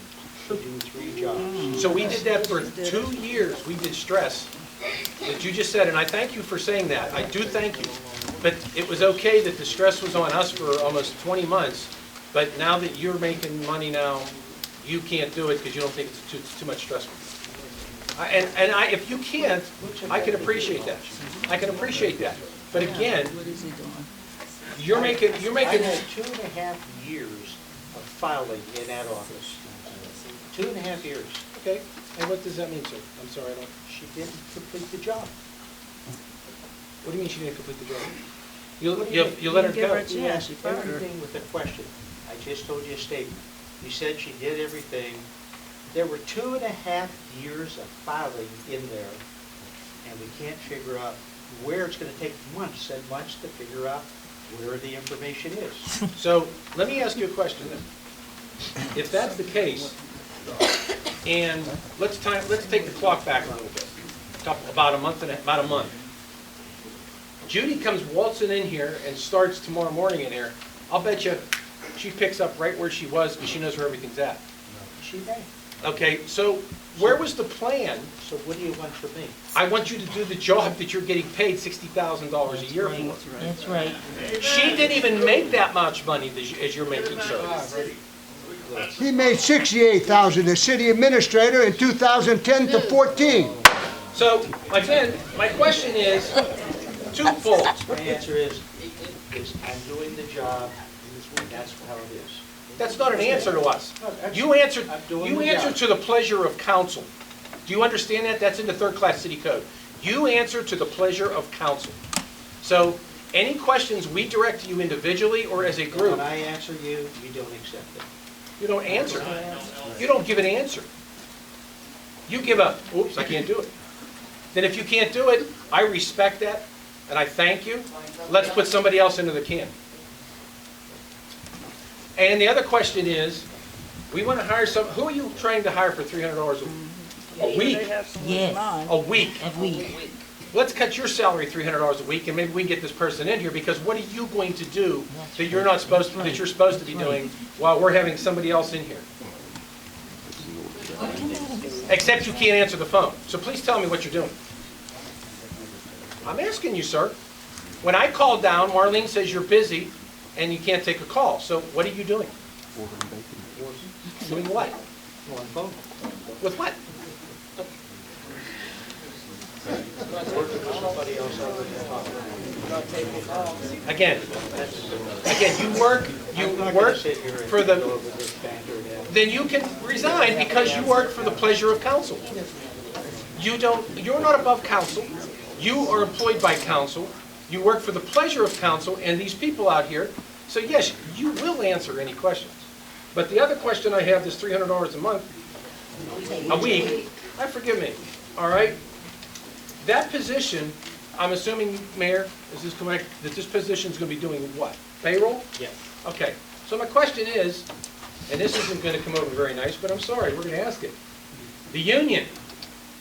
to do 3 jobs. So we did that for 2 years. We did stress that you just said, and I thank you for saying that. I do thank you. But it was okay that the stress was on us for almost 20 months. But now that you're making money now, you can't do it because you don't think it's too much stress. If you can't, I can appreciate that. I can appreciate that. But again, you're making. I had 2.5 years of filing in that office. 2.5 years. Okay, and what does that mean, sir? I'm sorry, I don't, She didn't complete the job. what do you mean she didn't complete the job? What do you mean? You let her Give go. a chance. You fired her. Everything with a question. I just told you a statement. You said she did everything. There were 2.5 years of filing in there, and we can't figure out where. It's gonna take months and months to figure out where the information is. So, let me ask you a question then. If that's the case, and let's take the clock back a little bit, about a month. Judy comes waltzing in here and starts tomorrow morning in here. I'll bet you she picks up right where she was because she knows where everything's at. She may. Okay, so where was the plan? So what do you want from me? I want you to do the job that you're getting paid $60,000 a year for. That's right. She didn't even make that much money as you're making, sir. He made $68,000 as city administrator in 2010 to 14. So, my friend, my question is twofold. My answer is I'm doing the job, and that's how it is. That's not an answer to us. You answer to the pleasure of council. Do you understand that? That's in the third-class city code. You answer to the pleasure of council. So, any questions we direct to you individually or as a group. When I answer you, you don't accept it. You don't answer. You don't give an answer. You give a, oops, I can't do it. Then if you can't do it, I respect that, and I thank you. Let's put somebody else into the can. And the other question is, we want to hire who are you trying to hire for $300 a week? Yes. A week. A week. Let's cut your salary $300 a week, and maybe we can get this person in here, because what are you going to do that you're not supposed to, that you're supposed to be doing while we're having somebody else in here? Except you can't answer the phone. So please tell me what you're doing. I'm asking you, sir. When I call down, Marlene says you're busy and you can't take a call. So what are you doing? Doing what? With what? Again, you work for the, then you can resign because you work for the pleasure of council. You're not above council. You are employed by council. You work for the pleasure of council and these people out here. So yes, you will answer any questions. But the other question I have, this $300 a month, a week, forgive me, all right? That position, I'm assuming, Mayor, is this correct, that this position is going to be doing what? Payroll? Yes. Okay. So my question is, and this isn't going to come over very nice, but I'm sorry, we're going to ask it. The union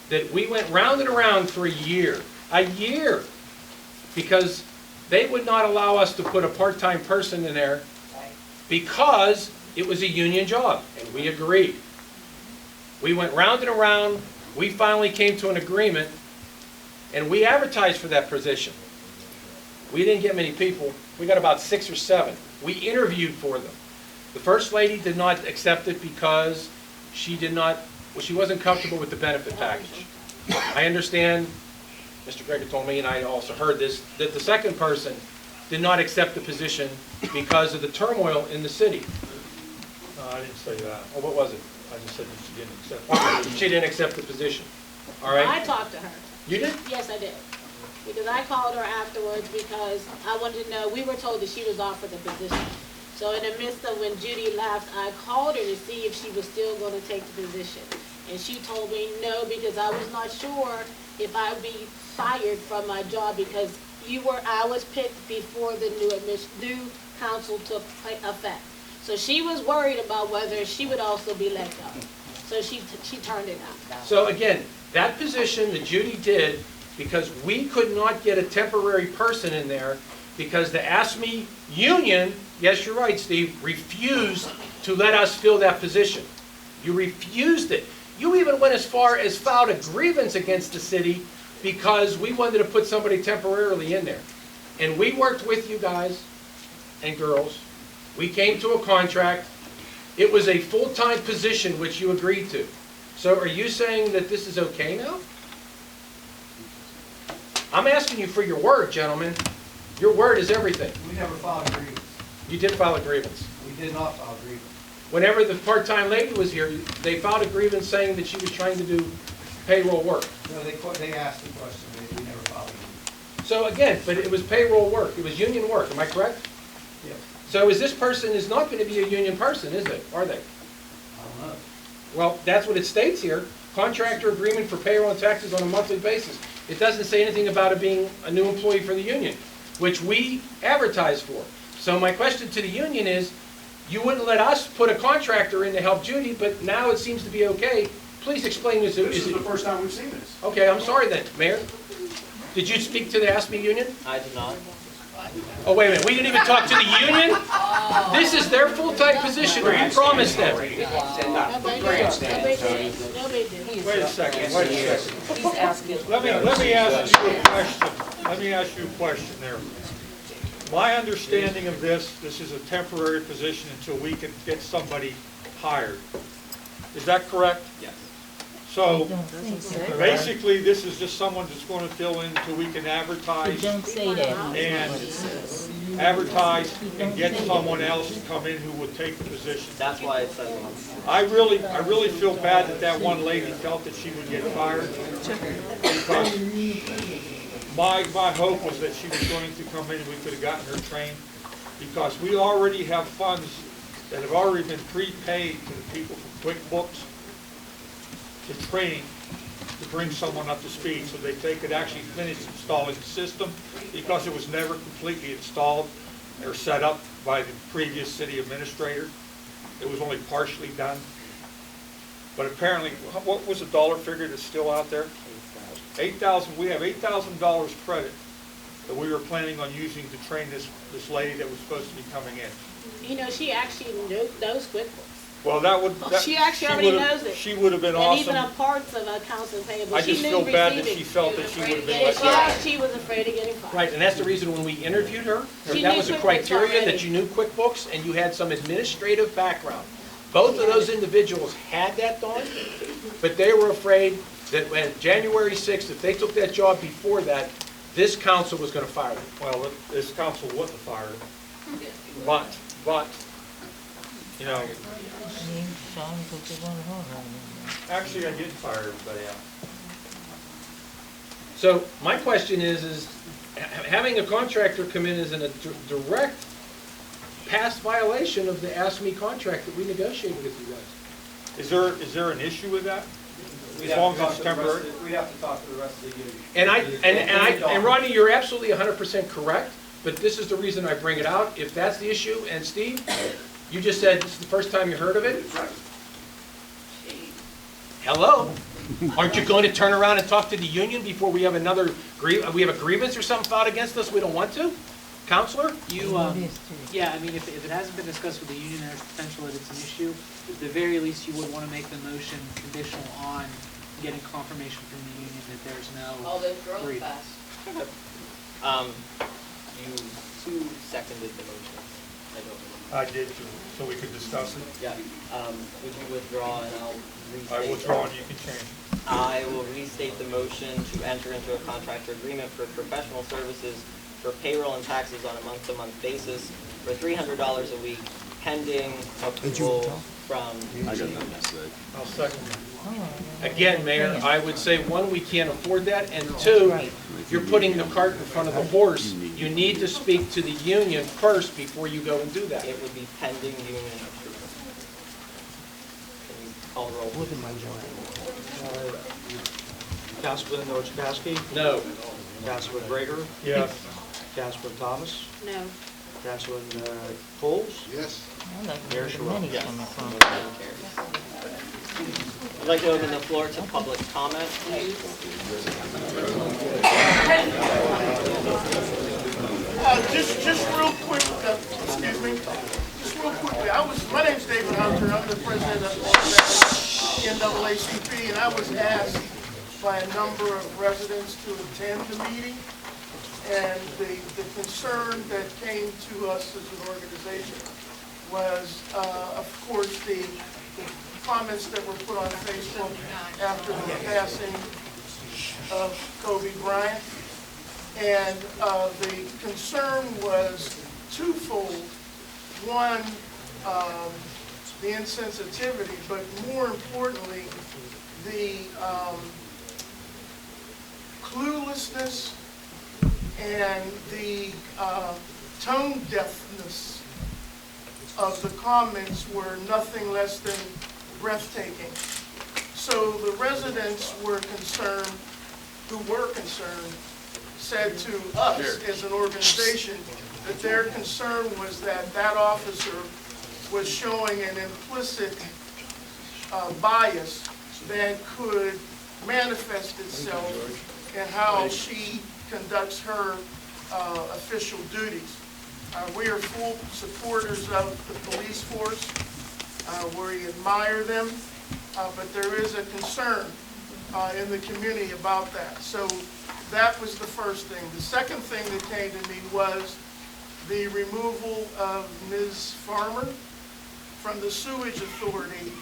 that we went round and around for a year, because they would not allow us to put a part-time person in there because it was a union job, and we agreed. We went round and around, we finally came to an agreement, and we advertised for that position. We didn't get many people. We got about 6 or 7. We interviewed for them. The first lady did not accept it because she wasn't comfortable with the benefit package. I understand, Mr. Greger told me, and I also heard this, that the second person did not accept the position because of the turmoil in the city. No, I didn't say that. Oh, what was it? I just said that she didn't accept it. She didn't accept the position. All right? I talked to her. You did? Yes, I did. Because I called her afterwards because I wanted to know, we were told that she was offered the position. So in the midst of when Judy left, I called her to see if she was still going to take the position. And she told me no, because I was not sure if I would be fired from my job because I was picked before the new council took effect. So she was worried about whether she would also be let go. So she turned it down. So again, that position that Judy did, because we could not get a temporary person in there because the ASME union, yes, you're right, Steve, refused to let us fill that position. You refused it. You even went as far as filed a grievance against the city because we wanted to put somebody temporarily in there. And we worked with you guys and girls. We came to a contract. It was a full-time position which you agreed to. So are you saying that this is okay now? I'm asking you for your word, gentlemen. Your word is everything. We never filed a grievance. You did file a grievance. We did not file a grievance. whenever the part-time lady was here, they filed a grievance saying that she was trying to do payroll work. No, they asked the question, we never followed it. So again, but it was payroll work, it was union work, am I correct? Yes. So this person is not going to be a union person, is it? Are they? I don't know. Well, that's what it states here. Contractor agreement for payroll and taxes on a monthly basis. It doesn't say anything about it being a new employee for the union, which we advertise for. So my question to the union is, you wouldn't let us put a contractor in to help Judy, but now it seems to be okay. Please explain this. This is the first time we've seen this. Okay, I'm sorry then, Mayor. Did you speak to the ASME union? I did not. Oh, wait a minute, we didn't even talk to the union? This is their full-time position, we promised them. Wait a second. He's asking. Let me ask you a question. Let me ask you a question there. My understanding of this is a temporary position until we can get somebody hired. Is that correct? Yes. So, basically, this is just someone that's going to fill in until we can advertise. Don't say that. And advertise and get someone else to come in who would take the position. That's why it says months. I really feel bad that one lady felt that she would get fired. Because my hope was that she was going to come in and we could have gotten her trained. Because we already have funds that have already been prepaid to the people from QuickBooks to train, to bring someone up to speed so that they could actually finish installing the system, because it was never completely installed or set up by the previous city administrator. It was only partially done. But apparently, what was the dollar figure that's still out there? $8,000. We have $8,000 credit that we were planning on using to train this lady that was supposed to be coming in. You know, she actually knows QuickBooks. Well, that would. She actually already knows it. She would have been and awesome. And even parts of accounts and payable. I just feel bad that she felt that she would have been let go. She was afraid of getting fired. Right, and that's the reason when we interviewed her, She that knew was a QuickBooks criteria already. that you knew QuickBooks and you had some administrative background. Both of those individuals had that, Dawn, but they were afraid that when January 6th, if they took that job before that, this council was going to fire them. Well, this council wouldn't have fired her. But, you know, actually I did fire everybody out. So my question is having a contractor come in is in a direct past violation of the ASME contract that we negotiated with you guys. Is there an issue with that? As long as it's temporary? We'd have to talk to the rest of the union. And Rodney, you're absolutely 100% correct, but this is the reason I bring it out. If that's the issue, and Steve, you just said this is the first time you heard of it? Hello? Aren't you going to turn around and talk to the union before we have we have a grievance or something filed against us we don't want to? Counselor? Yeah, I mean, if it hasn't been discussed with the union, there's potential that it's an issue. At the very least, you would want to make the motion conditional on getting confirmation from the union that there's no All those girls grievance. fast. You seconded the motion. I did too, so we could discuss it. Yeah. Would you withdraw and I'll restate? I withdraw and you can change. I will restate the motion to enter into a contractor agreement for professional services for payroll and taxes on a month-to-month basis for $300 a week, pending approval from. I got nothing to say. I'll second that. Again, Mayor, I would say, one, we can't afford that, and two, you're putting the cart in front of the horse. You need to speak to the union first before you go and do that. It would be pending union approval. Can you call the roll? Councilman Noakowski? No. Councilman Gregor? Yes. Councilman Thomas? No. Councilman Coles? Yes. Mayor Sherrill? Yes. I'd like to open the floor to public comment, please. Just real quick, excuse me, just real quickly, my name's David Hunter, I'm the president of NAACP, and I was asked by a number of residents to attend the meeting, and the concern that came to us as an organization was, of course, the comments that were put on Facebook after the passing of Kobe Bryant. And the concern was twofold. One, the insensitivity, but more importantly, the cluelessness and the tone deafness of the comments were nothing less than breathtaking. So the residents who were concerned, said to us as an organization that their concern was that that officer was showing an implicit bias that could manifest itself in how she conducts her official duties. We are full supporters of the police force. We admire them, but there is a concern in the community about that. So that was the first thing. The second thing that came to me was the removal of Ms. Farmer from the Sewage Authority,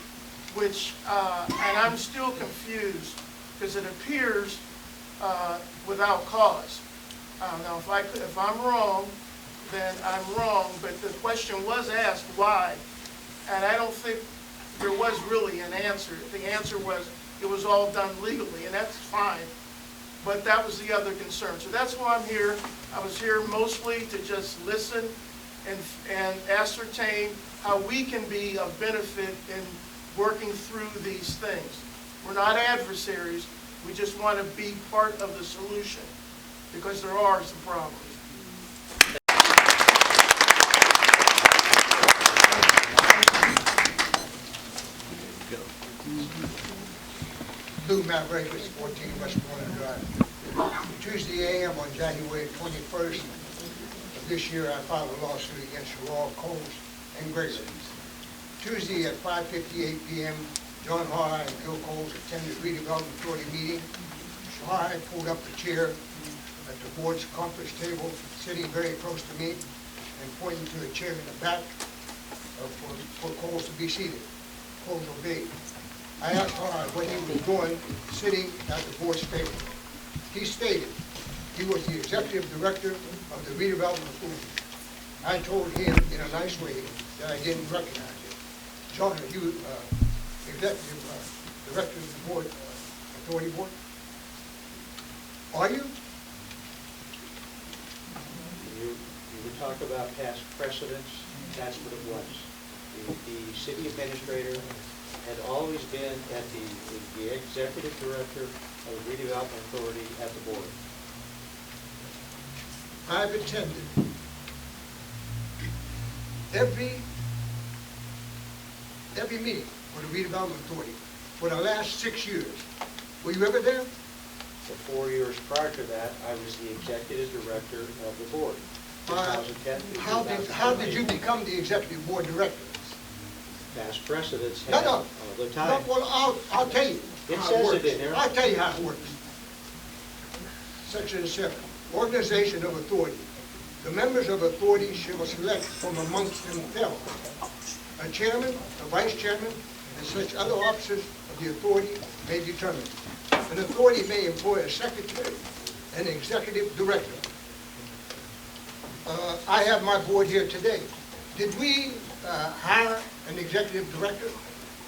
which, and I'm still confused, because it appears without cause. Now, if I'm wrong, then I'm wrong, but the question was asked why, and I don't think there was really an answer. The answer was it was all done legally, and that's fine, but that was the other concern. So that's why I'm here. I was here mostly to just listen and ascertain how we can be of benefit in working through these things. We're not adversaries. We just want to be part of the solution, because there are some problems. Lou Maverick, 14 Westmoreland Drive. Tuesday a.m. on January 21st of this year, I filed a lawsuit against Raw Coles and Gregory. Tuesday at 5:58 p.m., John High and Bill Coles attended the redevelopment authority meeting. High pulled up a chair at the board's conference table, sitting very close to me, and pointing to a chair in the back for Coles to be seated. Coles obeyed. I asked High what he was doing sitting at the board's table. He stated he was the executive director of the redevelopment authority. I told him in a nice way that I didn't recognize it. John, are you executive director of the board, authority board? Are you? You would talk about past precedents, that's what it was. The city administrator had always been at the executive director of the redevelopment authority at the board. I've attended every meeting for the redevelopment authority for the last 6 years. Were you ever there? For 4 years prior to that, I was the executive director of the board. 2010 to How did you become the executive board director? Past precedents No, have no. all the time. No, well, I'll tell you. It how says works. it in there. I'll tell you how it works. Section 7, organization of authority. The members of authority shall select from amongst themselves a chairman, a vice chairman, and such other officers of the authority may determine. An authority may employ a secretary and an executive director. I have my board here today. Did we hire an executive director?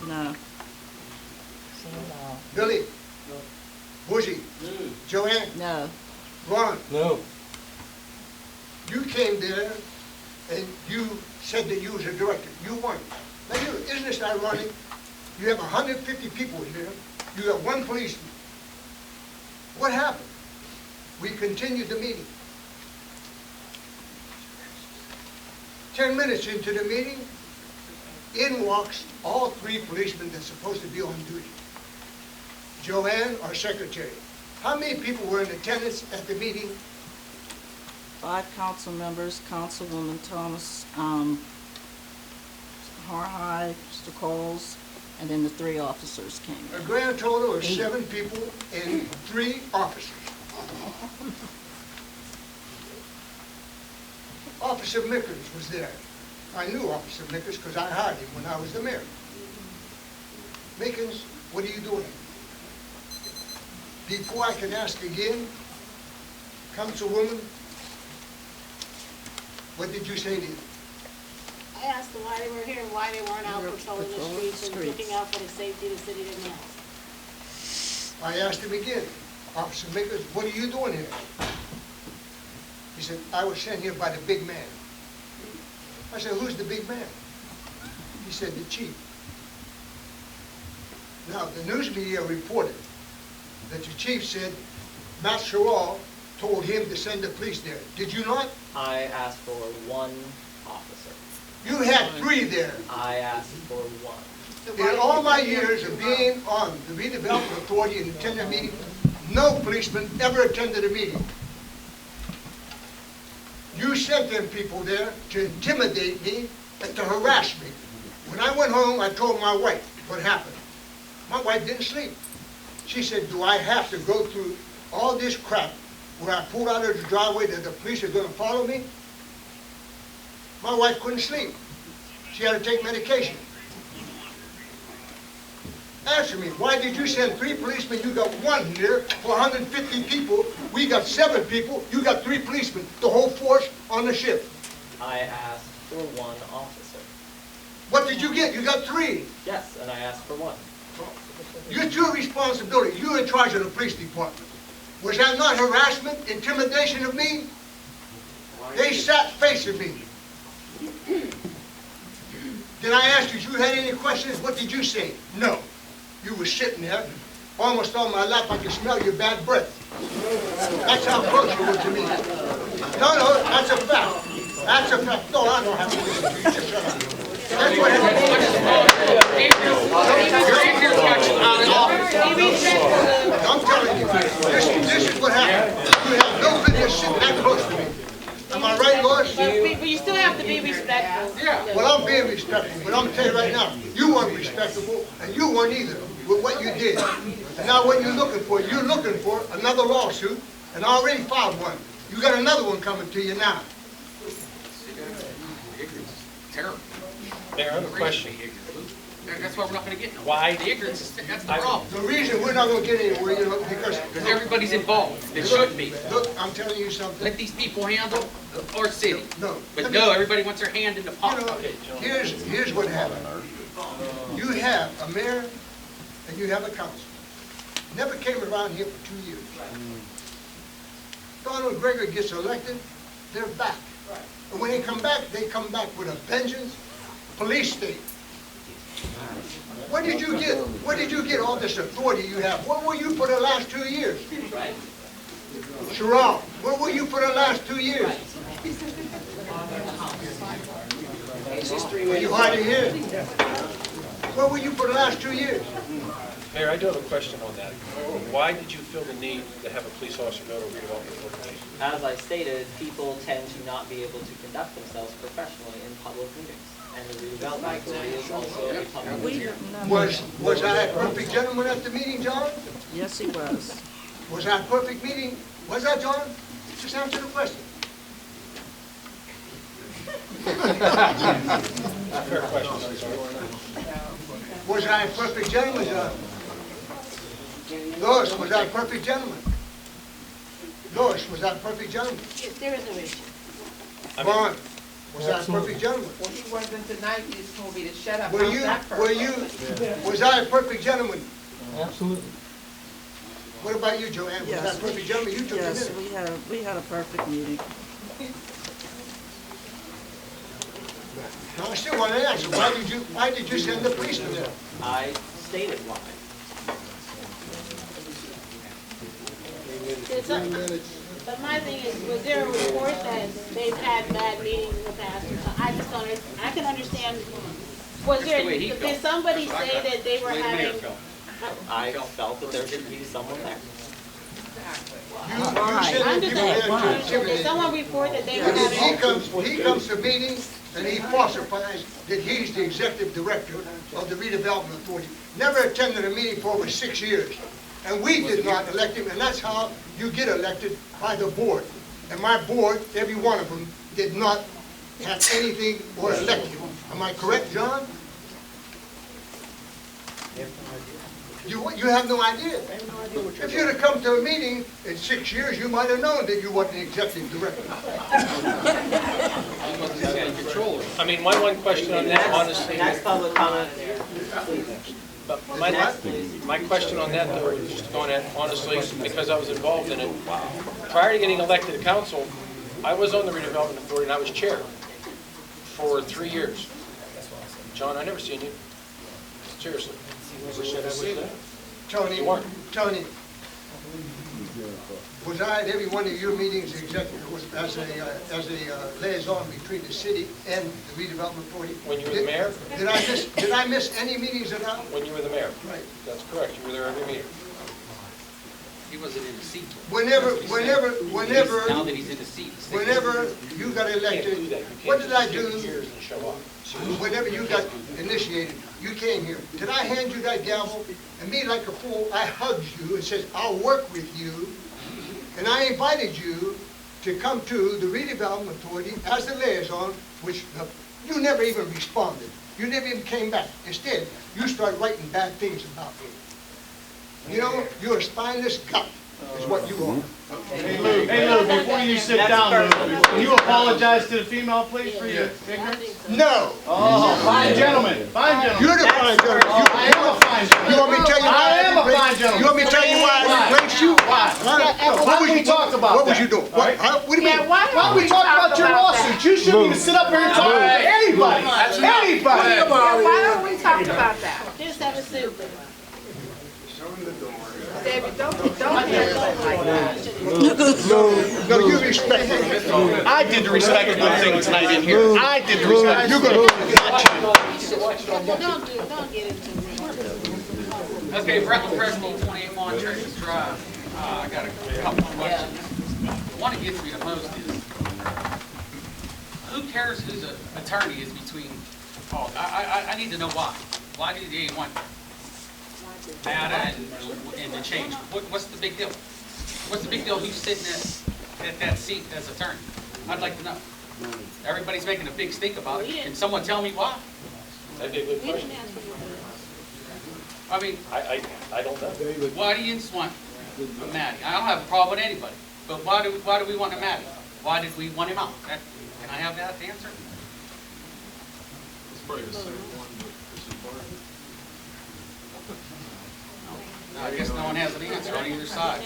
No. Billy? Bougie? Joanne? No. Ron? No. You came there and you said that you was a director. You weren't. Now, isn't this ironic? You have 150 people here. You have one policeman. What happened? We continued the meeting. 10 minutes into the meeting, in walks all 3 policemen that's supposed to be on duty. Joanne, our secretary. How many people were in attendance at the meeting? 5 council members, Councilwoman Thomas, Harhide, Mr. Coles, and then the 3 officers came in. A grand total of 7 people and 3 officers. Officer Mickers was there. I knew Officer Mickers because I hired him when I was the mayor. Mickens, what are you doing? Before I can ask again, Councilwoman, what did you say to him? I asked them why they were here and why they weren't out patrolling the streets and looking out for the safety of the city of Monessen. I asked him again, Officer Makers, what are you doing here? He said, I was sent here by the big man. I said, who's the big man? He said, the chief. Now, the news media reported that the chief said Matt Sherrall told him to send the police there. Did you not? I asked for one officer. You had 3 there. I asked for one. In all my years of being on the redevelopment authority and attending meetings, no policeman ever attended a meeting. You sent them people there to intimidate me and to harass me. When I went home, I told my wife what happened. My wife didn't sleep. She said, do I have to go through all this crap where I pulled out of the driveway that the police are going to follow me? My wife couldn't sleep. She had to take medication. Answer me, why did you send 3 policemen? You got 1 here for 150 people. We got 7 people. You got 3 policemen, the whole force on the ship. I asked for one officer. What did you get? You got 3. Yes, and I asked for one. It's your responsibility. You're in charge of the police department. Was that not harassment, intimidation of me? They sat facing me. Did I ask you if you had any questions? What did you say? No. You were sitting there, almost on my lap. I could smell your bad breath. That's how close you were to me. No, that's a fact. That's a fact. No, I don't have to listen to you. Just shut up. That's what I'm telling you, this is what happened. You have no business sitting that close to me. Am I right, Lois? But you still have to be respectful. Yeah. Well, I'm being respectful, but I'm going to tell you right now, you weren't respectable, and you weren't either with what you did. And now what you're looking for another lawsuit, and I already filed one. You got another one coming to you now. Terrible. Mayor, I have a question. That's why we're not going to get nowhere. Why? The ignorance, that's the problem. The reason we're not going to get anywhere, you know, because everybody's involved. It shouldn't be. Look, I'm telling you something. Let these people handle our city. No. But no, everybody wants their hand in the pot. Here's what happened. You have a mayor and you have a council. Never came around here for 2 years. Donald Gregory gets elected, they're back. And when they come back with a vengeance, police state. What did you get? What did you get all this authority you have? What were you for the last 2 years? Sherrall, what were you for the last 2 years? Are you hard to hear? What were you for the last 2 years? Mayor, I do have a question on that. Why did you feel the need to have a police officer go to redevelopment authority? As I stated, people tend to not be able to conduct themselves professionally in public meetings. And the redevelopment authority is also a public meeting. Was I a perfect gentleman at the meeting, John? Yes, he was. Was I a perfect meeting? Was I, John? Just answer the question. Fair question, I'm sorry. Was I a perfect gentleman, John? Lois, was I a perfect gentleman? Lois, was I a perfect gentleman? Yes, there is a issue. Vaughn, was I a perfect gentleman? Well, he wasn't tonight, you just told me to shut up. Was I a perfect gentleman? Absolutely. What about you, Joanne? Was I a perfect gentleman? You took the Yes, minute. we had a perfect meeting. No, I still want to answer. Why did you send the policeman there? I stated why. But my thing is, was there a report that they've had bad meetings in the past? I just don't, I can understand, was there, did somebody say that they were having? I felt that there should be someone there. I'm just saying, did someone report that they were having? He comes to meetings and he falsifies that he's the executive director of the redevelopment authority. Never attended a meeting for over 6 years. And we did not elect him, and that's how you get elected, by the board. And my board, every one of them, did not have anything or elect him. Am I correct, John? You have no idea. If you'd have come to a meeting in 6 years, you might have known that you wasn't the executive director. I mean, my one question on that, honestly. Next public comment. But my question on that, though, just going at, honestly, because I was involved in it, prior to getting elected to council, I was on the redevelopment authority and I was chair for 3 years. John, I never seen you. Seriously. Tony, was I at every one of your meetings as a liaison between the city and the redevelopment authority? When you were the mayor? Did I miss any meetings at all? When you were the mayor. Right. That's correct. You were there every meeting. He wasn't in the seat. Whenever Now that he's in the seat. whenever you got elected, what did I do? Years and show up. Whenever you got initiated, you came here. Did I hand you that gavel? And me, like a fool, I hugged you and said, I'll work with you. And I invited you to come to the redevelopment authority as the liaison, which you never even responded. You never even came back. Instead, you started writing bad things about me. You know, you're a spineless gut, is what you are. Hey Lou, before you sit down, Lou, can you apologize to the female, please, for your ignorance? No. Oh, fine gentleman, fine gentleman. You're the fine gentleman. I am a fine gentleman. You want me to tell you why I am a fine gentleman. You want me to tell you why I replaced you? Why? What was you talk about? What was you doing? What do you mean? Why don't we talk about your lawsuit? You shouldn't even sit up here and talk to anybody. Anybody. Why don't we talk about that? Just have a seat. David, don't be like that. No, you respect me. I did the respectable thing tonight in here. I did the respectable. You're gonna Don't get into it. Okay, Brett President, 28 Montrose Drive. I got a couple of questions. One that gets me the most is, who cares whose attorney is between, I need to know why. Why do they want data and the change? What's the big deal? What's the big deal who's sitting at that seat as attorney? I'd like to know. Everybody's making a big stink about it. Can someone tell me why? That'd be a good question. I mean, I don't know. why do you want a Matty? I don't have a problem with anybody, but why do we want a Matty? Why did we want him out? Can I have that answer? It's probably the same one, but this is part. No, I guess no one has an answer on either side.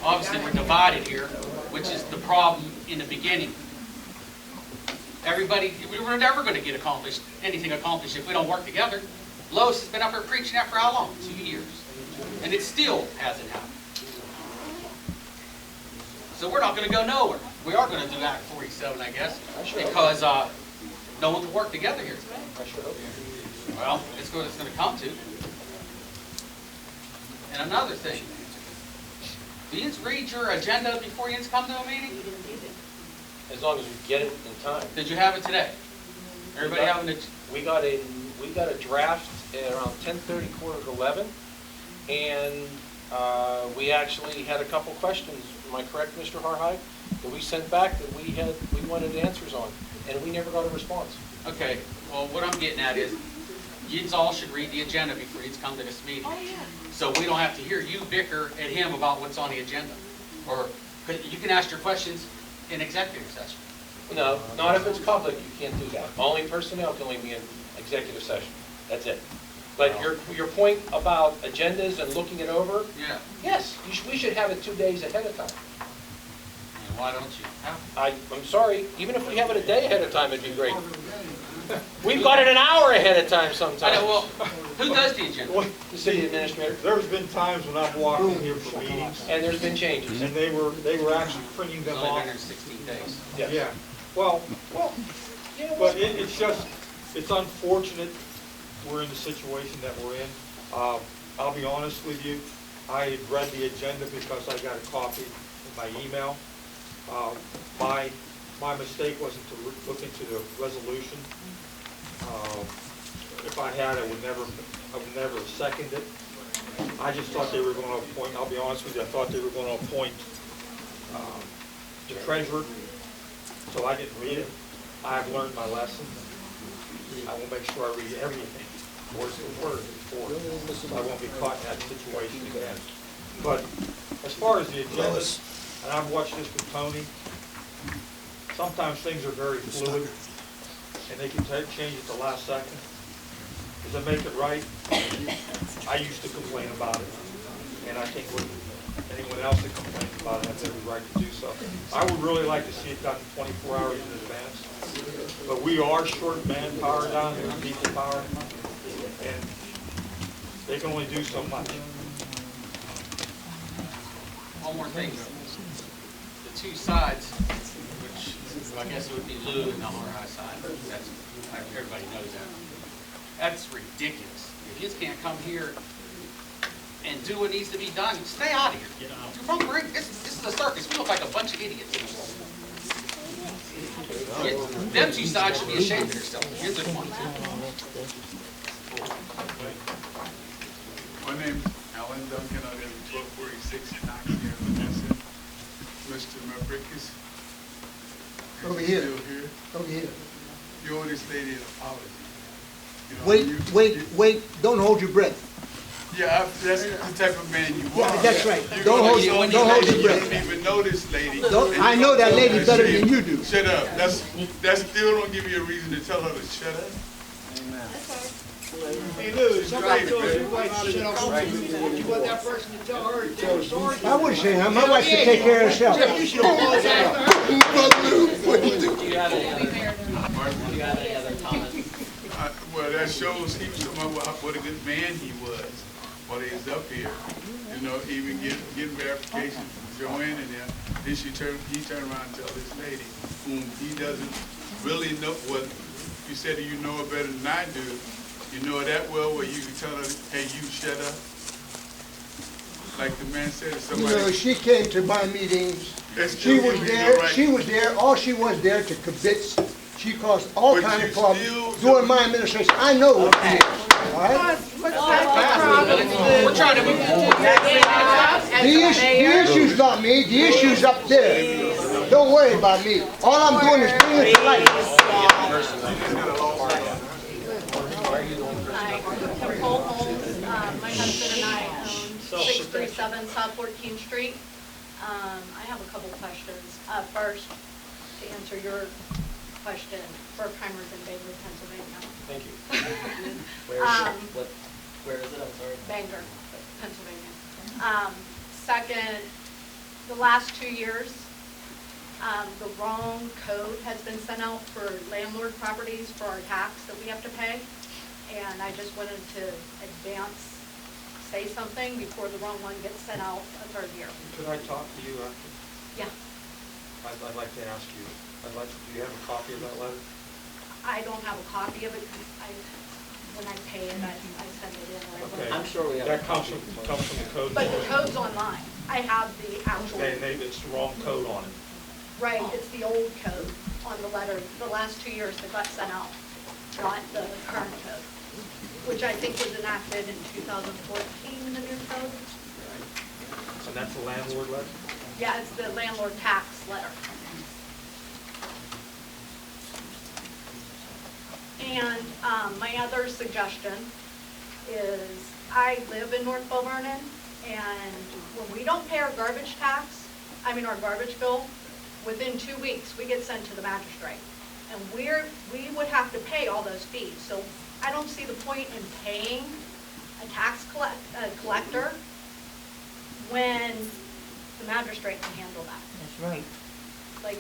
Obviously, we're divided here, which is the problem in the beginning. Everybody, we were never going to get anything accomplished if we don't work together. Lois has been up here preaching that for how long? 2 years. And it still hasn't happened. So we're not going to go nowhere. We are going to do Act 47, I guess, because no one can work together here. Well, it's what it's going to come to. And another thing, do you read your agenda before you come to a meeting? As long as we get it in time. Did you have it today? Everybody having it? We got a draft at around 10:30, 10:45, and we actually had a couple questions. Am I correct, Mr. Harhide? That we sent back that we wanted answers on, and we never got a response. Okay. Well, what I'm getting at is, you all should read the agenda before you come to this meeting. Oh, yeah. So we don't have to hear you bicker at him about what's on the agenda. Or you can ask your questions in executive session. No, not if it's public, you can't do that. Only personnel can only be in executive session. That's it. But your point about agendas and looking it over, Yeah. yes, we should have it 2 days ahead of time. And why don't you? I'm sorry, even if we have it a day ahead of time, it'd be great. We've got it an hour ahead of time sometimes. I know, well, who does the agenda? The city administrator. There's been times when I've walked in here for meetings, And there's been changes. and they were actually printing them It's only off. been here 16 days. Yes. Yeah, well, but it's just, it's unfortunate we're in the situation that we're in. I'll be honest with you, I had read the agenda because I got a copy in my email. My mistake wasn't to look into the resolution. If I had, I would never have seconded it. I just thought they were going to appoint, I'll be honest with you, I thought they were going to appoint the treasurer, so I didn't read it. I have learned my lesson. I will make sure I read everything. worse than worse before. So I won't be caught in that situation again. But as far as the agenda, and I've watched this with Tony, sometimes things are very fluid, and they can change at the last second. Does it make it right? I used to complain about it, and I think anyone else that complains about it has every right to do so. I would really like to see it done 24 hours in advance, but we are short manpower down here, people power, and they can only do so much. One more thing, the two sides, which I guess it would be Lou and the RI side, everybody knows that. That's ridiculous. If you can't come here and do what needs to be done, stay out of here. You're from this is a circus. We look like a bunch of idiots. Them two sides should be ashamed of themselves. Here's the point. My name's Alan Duncan. I live at 1246 Knox here in Monessen. Mr. Mabrikis. Over here. Still here? Over here. You owe this lady an apology. You know, Wait, don't hold your breath. Yeah, that's the type of man you are. Yeah, that's right. You Don't hold your breath. You don't even know this lady. I know that lady better than you do. Shut up. That still don't give you a reason to tell her to shut up. Hey Lou, somebody told your wife to shut up. You want that person to tell her to tell her sorry? I wouldn't say that. My wife should take care of herself. You should apologize. Do you have any other comments? Well, that shows he was talking about what a good man he was while he was up here. You know, even getting verification from Joanne and them. Then he turned around and tell this lady, whom he doesn't really know what you said you know her better than I do. You know her that well where you can tell her, hey, you shut up. Like the man said, if somebody. You know, she came to my meetings. She was there. Right. She was there. All she was there to convince. She caused all kinds of problems during my administration. I know what she is. All right? We're trying to move The issue's not me. The issue's up there. Don't worry about me. All I'm doing is bringing it to light. Nicole Holmes, my husband and I own 637 South 14th Street. I have a couple questions. First, to answer your question, Berkheimers in Bangor, Pennsylvania. Thank you. Where is it? I'm sorry. Bangor, Pennsylvania. Second, the last 2 years, the wrong code has been sent out for landlord properties for our tax that we have to pay. And I just wanted to say something before the wrong one gets sent out a third year. Could I talk to you after? Yeah. I'd like to ask you, do you have a copy of that letter? I don't have a copy of it. When I pay it, I send it in. Okay. I'm sure we have. That comes from the code. But the code's online. I have the actual. It's the wrong code on it. Right, it's the old code on the letter, the last 2 years that got sent out, not the current code, which I think was enacted in 2014, the new code. And that's the landlord letter? Yeah, it's the landlord tax letter. And my other suggestion is I live in North Bell Vernon, and when we don't pay our garbage tax, our garbage bill, within 2 weeks, we get sent to the magistrate. And we would have to pay all those fees. So I don't see the point in paying a tax collector when the magistrate can handle that. That's right. Like,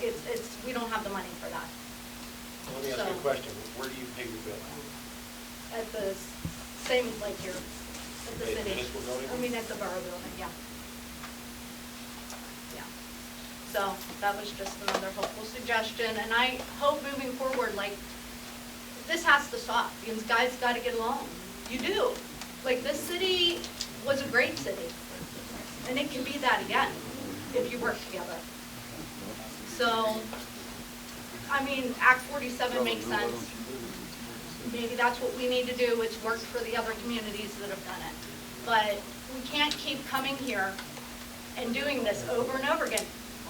we don't have the money for that. Let me ask you a question. Where do you pay your bill? At the same, like here, at the city. Municipal building? At the borough building, yeah. Yeah. So that was just another hopeful suggestion. And I hope moving forward, like, this has to stop. You guys got to get along. You do. Like, this city was a great city. And it can be that again if you work together. So, Act 47 makes sense. Maybe that's what we need to do. It's worked for the other communities that have done it. But we can't keep coming here and doing this over and over again.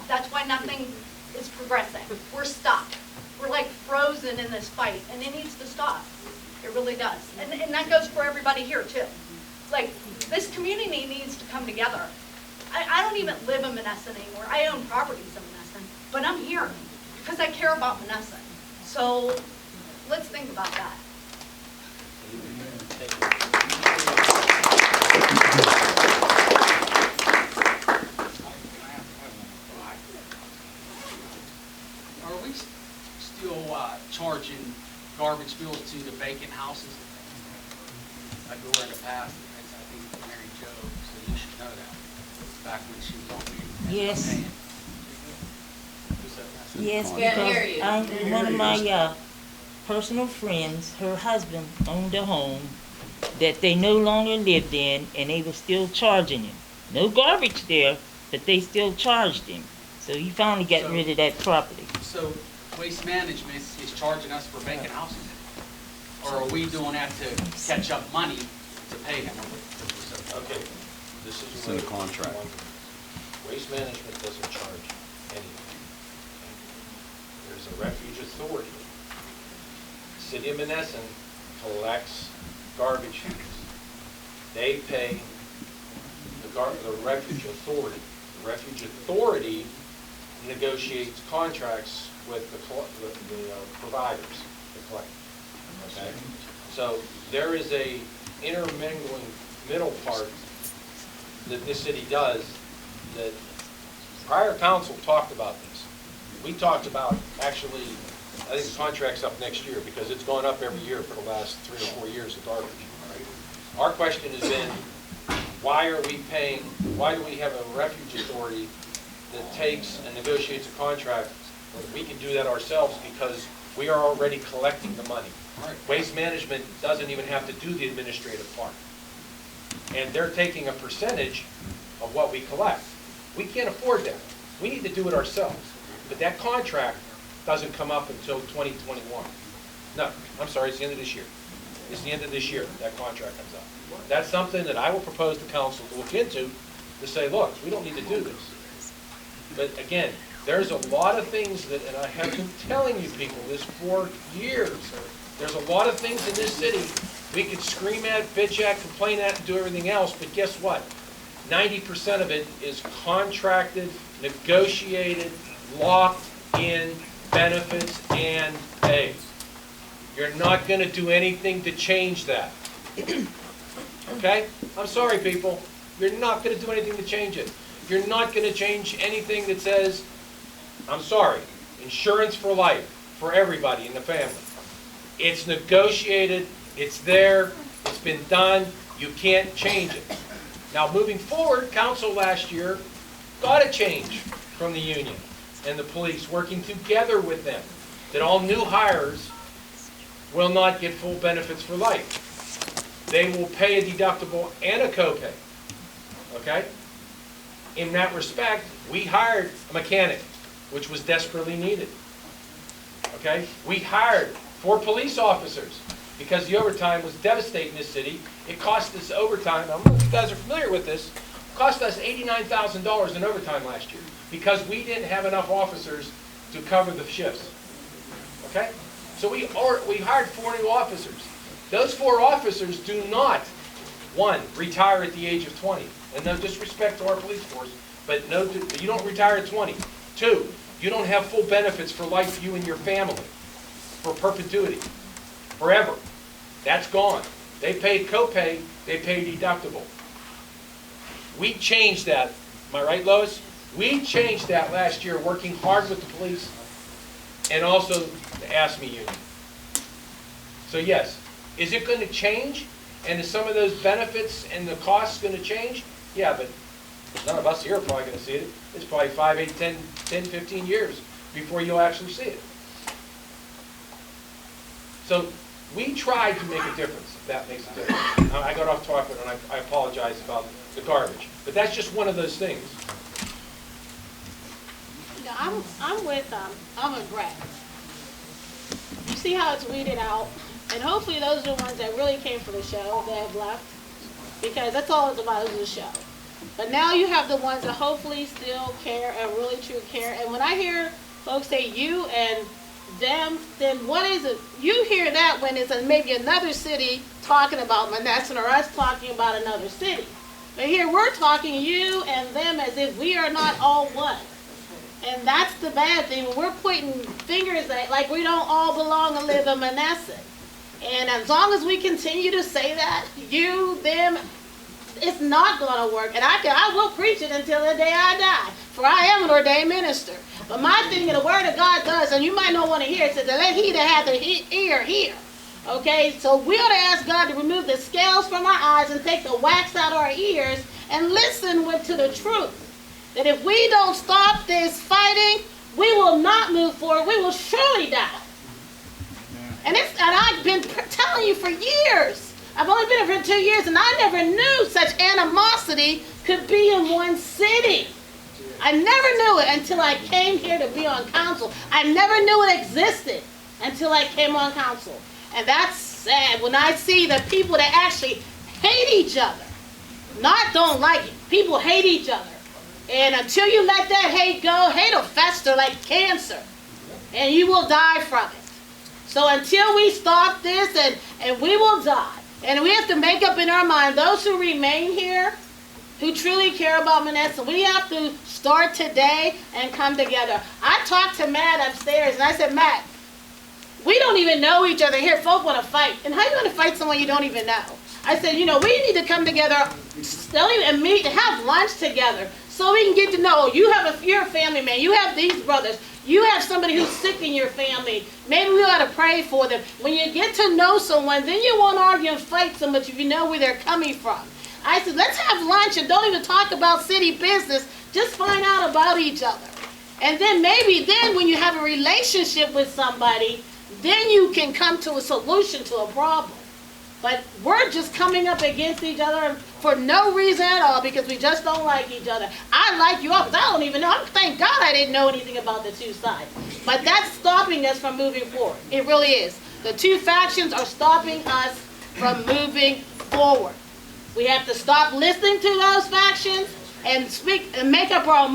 That's why nothing is progressing. We're stuck. We're like frozen in this fight, and it needs to stop. It really does. And that goes for everybody here too. Like, this community needs to come together. I don't even live in Monessen anymore. I own properties in Monessen, but I'm here because I care about Monessen. So let's think about that. Are we still charging garbage bills to the vacant houses? I go in the past, I think Mary Jo, so you should know that, back when she was on me. Yes. Yes, Can't hear because you. one of my personal friends, her husband owned a home that they no longer lived in, and they were still charging him. No garbage there, but they still charged him. So he finally got rid of that property. So Waste Management is charging us for vacant houses? Or are we doing that to catch up money to pay them? Okay, this is. It's in the contract. Waste Management doesn't charge anything. There's a refuge authority. City of Monessen collects garbage fees. They pay the refuge authority. The refuge authority negotiates contracts with the providers, the collectors. Okay? So there is a intermingling middle part that this city does that prior council talked about this. We talked about, actually, I think the contract's up next year because it's gone up every year for the last 3 or 4 years of garbage. Our question has been, why are we paying, why do we have a refuge authority that takes and negotiates a contract when we can do that ourselves because we are already collecting the money? Waste Management doesn't even have to do the administrative part. And they're taking a percentage of what we collect. We can't afford that. We need to do it ourselves. But that contract doesn't come up until 2021. No, I'm sorry, it's the end of this year. It's the end of this year that contract comes up. That's something that I will propose to council to look into, to say, look, we don't need to do this. But again, there's a lot of things that, and I have been telling you people this for years, there's a lot of things in this city we could scream at, bitch at, complain at, and do everything else, but guess what? 90% of it is contracted, negotiated, locked in benefits and pay. You're not going to do anything to change that. Okay? I'm sorry, people. You're not going to do anything to change it. You're not going to change anything that says, I'm sorry, insurance for life for everybody in the family. It's negotiated. It's there. It's been done. You can't change it. Now, moving forward, council last year got a change from the union and the police, working together with them, that all new hires will not get full benefits for life. They will pay a deductible and a copay. Okay? In that respect, we hired a mechanic, which was desperately needed. Okay? We hired 4 police officers because the overtime was devastating this city. It cost us overtime, I don't know if you guys are familiar with this, it cost us $89,000 in overtime last year because we didn't have enough officers to cover the shifts. Okay? So we hired 4 new officers. Those 4 officers do not, 1, retire at the age of 20. And no disrespect to our police force, but no, you don't retire at 20. 2, you don't have full benefits for life, you and your family, for perpetuity, forever. That's gone. They pay copay, they pay deductible. We changed that. Am I right, Lois? We changed that last year, working hard with the police and also the ASME union. So yes, is it going to change? And is some of those benefits and the costs going to change? Yeah, but none of us here are probably going to see it. It's probably 5, 8, 10, 15 years before you'll actually see it. So we tried to make a difference, if that makes a difference. I got off topic and I apologize about the garbage. But that's just one of those things. No, I'm with Brett. You see how it's weeded out? And hopefully those are the ones that really came for the show that have left. Because that's all it's about, is the show. But now you have the ones that hopefully still care and really true care. And when I hear folks say you and them, then what is it? You hear that when it's maybe another city talking about Monessen or us talking about another city. But here we're talking you and them as if we are not all one. And that's the bad thing. When we're pointing fingers at, like we don't all belong to live in Monessen. And as long as we continue to say that, you, them, it's not going to work. And I will preach it until the day I die. For I am an ordained minister. But my thing in the Word of God does, and you might not want to hear it, says, let he that hath an ear hear. Okay, so we ought to ask God to remove the scales from our eyes and take the wax out of our ears and listen to the truth. That if we don't stop this fighting, we will not move forward. We will surely die. And I've been telling you for years. I've only been here for 2 years, and I never knew such animosity could be in one city. I never knew it until I came here to be on council. I never knew it existed until I came on council. And that's sad when I see the people that actually hate each other. Not don't like it. People hate each other. And until you let that hate go, hate will fester like cancer. And you will die from it. So until we stop this, and we will die. And we have to make up in our mind, those who remain here, who truly care about Monessen, we have to start today and come together. I talked to Matt upstairs, and I said, Matt, we don't even know each other here. Folk want to fight. And how are you going to fight someone you don't even know? I said, we need to come together and meet and have lunch together so we can get to know, you're a family man. You have these brothers. You have somebody who's sick in your family. Maybe we ought to pray for them. When you get to know someone, then you won't argue and fight so much if you know where they're coming from. I said, let's have lunch and don't even talk about city business. Just find out about each other. And then maybe when you have a relationship with somebody, then you can come to a solution to a problem. But we're just coming up against each other for no reason at all because we just don't like each other. I like you all because I don't even know. Thank God I didn't know anything about the two sides. But that's stopping us from moving forward. It really is. The two factions are stopping us from moving forward. We have to stop listening to those factions and speak and make up our own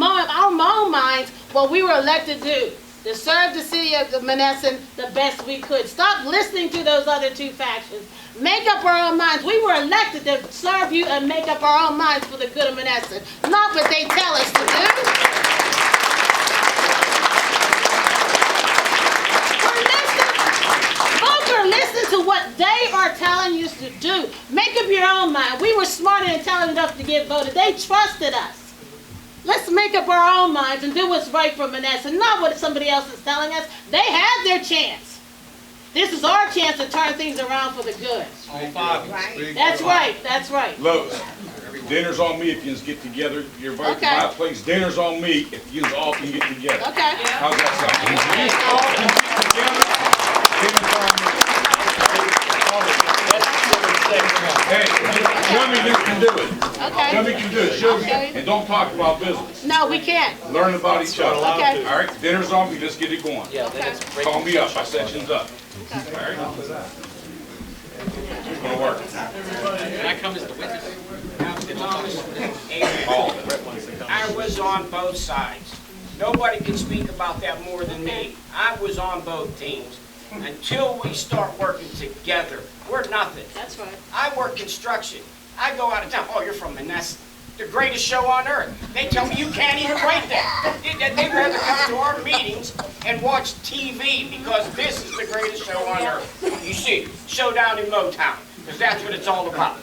minds what we were elected to do. To serve the city of Monessen the best we could. Stop listening to those other two factions. Make up our own minds. We were elected to serve you and make up our own minds for the good of Monessen. Not what they tell us to do. Listen to what they are telling you to do. Make up your own mind. We were smart and intelligent enough to get voted. They trusted us. Let's make up our own minds and do what's right for Monessen, not what somebody else is telling us. They had their chance. This is our chance to turn things around for the good. That's right. That's right. Look, dinner's on me if you get together. You're invited to my place. Dinner's on me if you all can get together. Okay. How's that sound? If you all can get together, dinner's on me. Hey, Gummy can do it. Okay. Gummy can do it. Show me. And don't talk about business. No, we can't. Learn about each other. Okay. All right, dinner's on me. Let's get it going. Yeah, then it's break. Call me up. My section's up. All right. It's gonna work. Can I come as the witness? I was on both sides. Nobody can speak about that more than me. I was on both teams. Until we start working together, we're nothing. That's right. I work construction. I go out of town. Oh, you're from Monessen. The greatest show on earth. They tell me you can't even break that. They'd rather come to our meetings and watch TV because this is the greatest show on earth. You see, showdown in Motown, because that's what it's all about.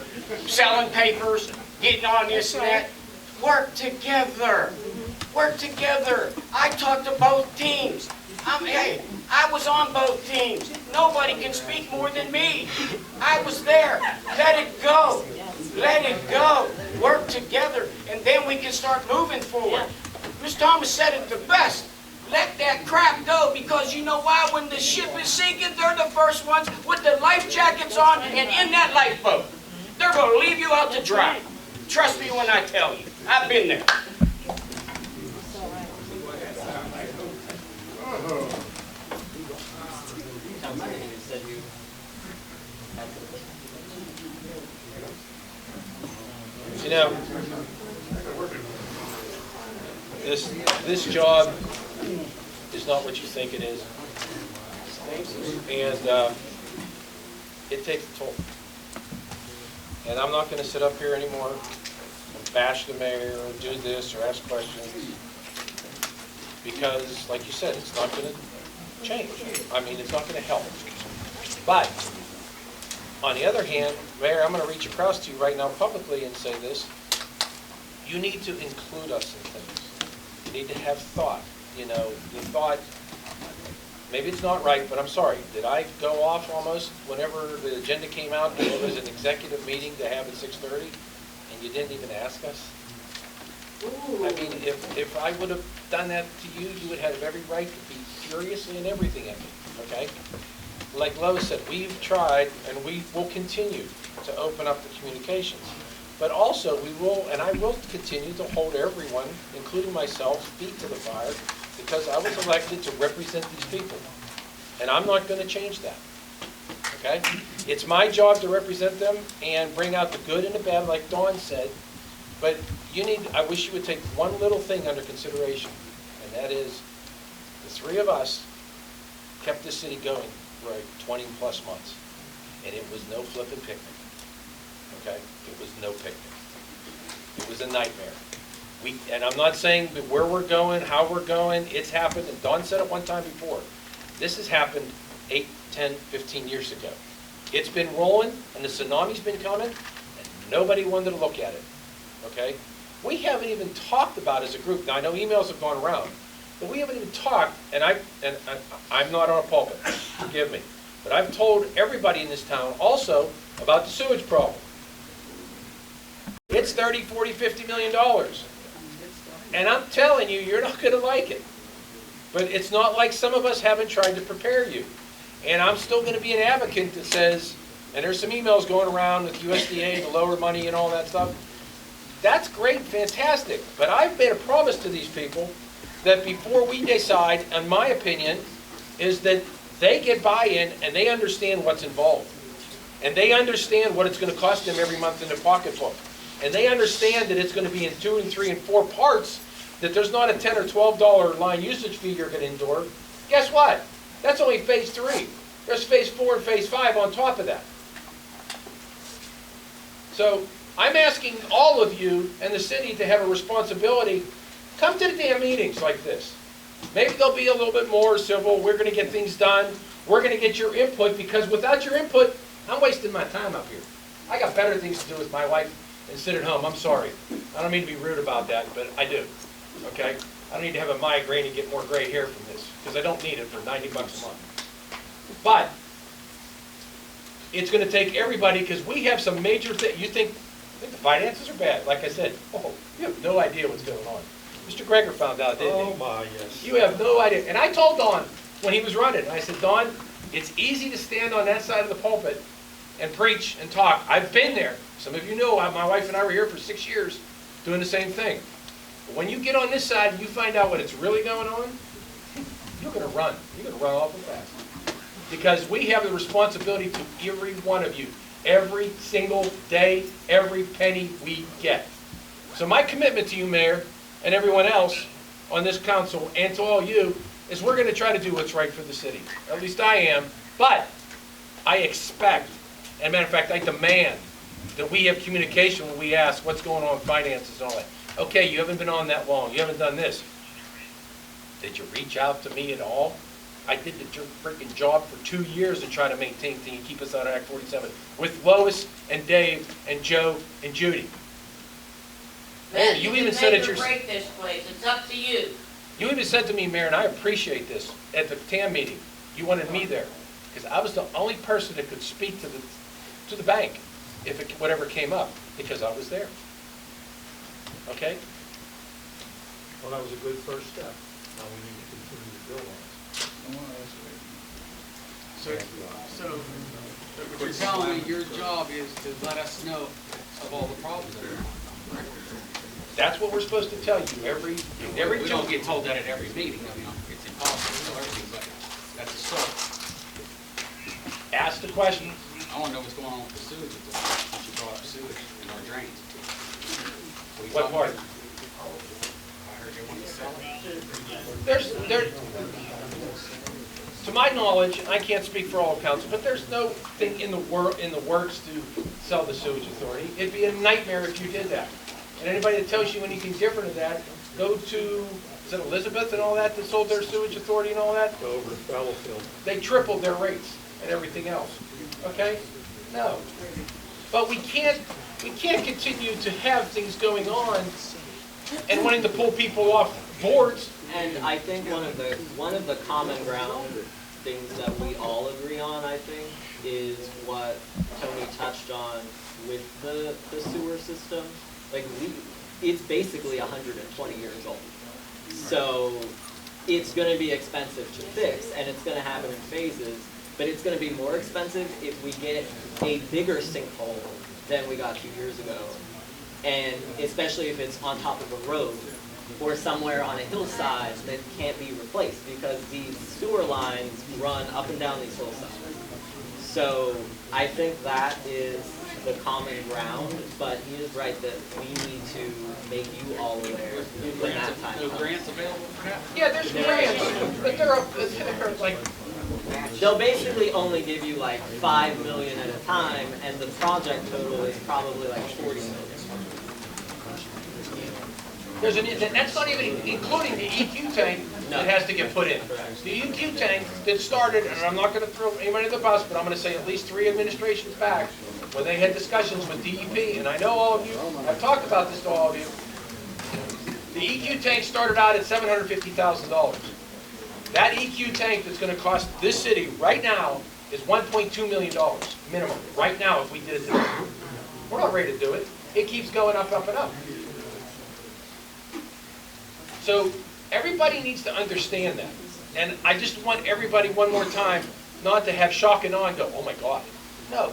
Selling papers, getting on this and that. Work together. Work together. I talked to both teams. I was on both teams. Nobody can speak more than me. I was there. Let it go. Let it go. Work together, and then we can start moving forward. Ms. Thomas said it the best. Let that crap go, because you know why? When the ship is sinking, they're the first ones with the life jackets on and in that lifeboat. They're going to leave you out to dry. Trust me when I tell you. I've been there. You know, this job is not what you think it is. And it takes a toll. And I'm not gonna sit up here anymore and bash the mayor or do this or ask questions. Because, like you said, it's not gonna change. I mean, it's not gonna help. But, on the other hand, Mayor, I'm gonna reach across to you right now publicly and say this. You need to include us in things. You need to have thought. You know, you thought, maybe it's not right, but I'm sorry. Did I go off almost whenever the agenda came out and it was an executive meeting to have at 6:30 and you didn't even ask us? I mean, if I would have done that to you, you would have every right to be furious and everything at me, okay? Like Lois said, we've tried and we will continue to open up the communications. But also we will, and I will continue to hold everyone, including myself, feet to the fire because I was elected to represent these people. And I'm not going to change that, okay? It's my job to represent them and bring out the good and the bad, like Dawn said. But I wish you would take one little thing under consideration, and that is the three of us kept this city going for 20 plus months, and it was no flipping picnic, okay? It was no picnic. It was a nightmare. And I'm not saying where we're going, how we're going, it's happened, and Dawn said it one time before. This has happened 8, 10, 15 years ago. It's been rolling, and the tsunami's been coming, and nobody wanted to look at it. Okay? We haven't even talked about it as a group. Now, I know emails have gone around, but we haven't even talked, and I'm not on a pulpit, forgive me, but I've told everybody in this town also about the sewage problem. It's $30, $40, $50 million. And I'm telling you, you're not going to like it. But it's not like some of us haven't tried to prepare you. And I'm still going to be an advocate that says, and there's some emails going around with USDA, the lower money and all that stuff. That's great, fantastic, but I've made a promise to these people that before we decide, in my opinion, is that they get buy-in and they understand what's involved. And they understand what it's going to cost them every month in their pocketbook. And they understand that it's going to be in 2 and 3 and 4 parts, that there's not a $10 or $12 line usage fee you're going to endure. Guess what? That's only phase 3. There's phase 4 and phase 5 on top of that. So, I'm asking all of you and the city to have a responsibility. Come to the damn meetings like this. Maybe they'll be a little bit more civil. We're going to get things done. We're going to get your input, because without your input, I'm wasting my time up here. I got better things to do with my life than sit at home. I'm sorry. I don't mean to be rude about that, but I do. Okay? I don't need to have a migraine and get more gray hair from this, because I don't need it for $90 a month. But it's going to take everybody, because we have some major things. You think the finances are bad. Like I said, you have no idea what's going on. Mr. Greger found out, didn't he? Oh my, yes. You have no idea. And I told Don when he was running, I said, Don, it's easy to stand on that side of the pulpit and preach and talk. I've been there. Some of you know my wife and I were here for 6 years doing the same thing. But when you get on this side and you find out what it's really going on, you're going to run. You're going to run awful fast. Because we have the responsibility to every one of you. Every single day, every penny we get. So my commitment to you, Mayor, and everyone else on this council, and to all you, is we're going to try to do what's right for the city. At least I am. But I expect, and matter of fact, I demand that we have communication when we ask what's going on with finances and all that. Okay, you haven't been on that long. You haven't done this. Did you reach out to me at all? I did the freaking job for 2 years to try to maintain things and keep us out of Act 47 with Lois and Dave and Joe and Judy. Mayor, you even said it yourself. Break this place. It's up to you. You even said to me, Mayor, and I appreciate this, at the TAM meeting, you wanted me there because I was the only person that could speak to the bank if whatever came up, because I was there. Okay? Well, that was a good first step. Now we need to continue to build on it. So what you're telling me, your job is to let us know of all the problems that are, right? That's what we're supposed to tell you every We don't get told that at every meeting. I mean, it's impossible to tell everything, but that's a start. Ask the question. I want to know what's going on with the sewage. Since you brought up sewage and our drains. What part? I heard they want to sell it. to my knowledge, and I can't speak for all of council, but there's no thing in the works to sell the sewage authority. It'd be a nightmare if you did that. And anybody that tells you anything different of that, go to, is it Elizabeth and all that sold their sewage authority and all that? Go over to Fallowfield. They tripled their rates and everything else, okay? No. But we can't continue to have things going on and wanting to pull people off boards. And I think one of the common ground things that we all agree on, I think, is what Tony touched on with the sewer system. Like it's basically 120 years old. So it's going to be expensive to fix, and it's going to happen in phases, but it's going to be more expensive if we get a bigger sinkhole than we got 2 years ago. And especially if it's on top of a road or somewhere on a hillside that can't be replaced, because these sewer lines run up and down these hillsides. So I think that is the common ground, but he is right that we need to make you all aware when that time comes. Grants available for that? Yeah, there's grants, but they're like... They'll basically only give you like 5 million at a time, and the project total is probably like 40 million. That's not even including the EQ tank that has to get put in. The EQ tank that started, and I'm not going to throw anybody under the bus, but I'm going to say at least 3 administrations back, when they had discussions with DEP, and I know all of you, I've talked about this to all of you. The EQ tank started out at $750,000. That EQ tank that's going to cost this city right now is $1.2 million minimum, right now if we did it today. We're not ready to do it. It keeps going up, up, and up. So everybody needs to understand that. And I just want everybody one more time not to have shock and awe and go, oh my God. No.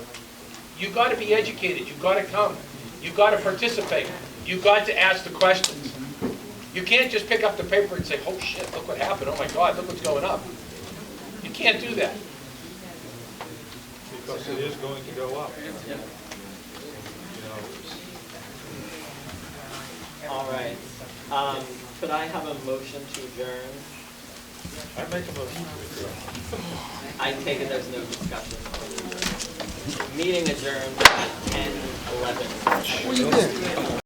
You've got to be educated. You've got to come. You've got to participate. You've got to ask the questions. You can't just pick up the paper and say, oh shit, look what happened. Oh my God, look what's going up. You can't do that. Because it is going to go up. Yeah. All right. Could I have a motion to adjourn? I make a motion to adjourn. I take it there's no discussion. Meeting adjourned at 10:11. What are you doing?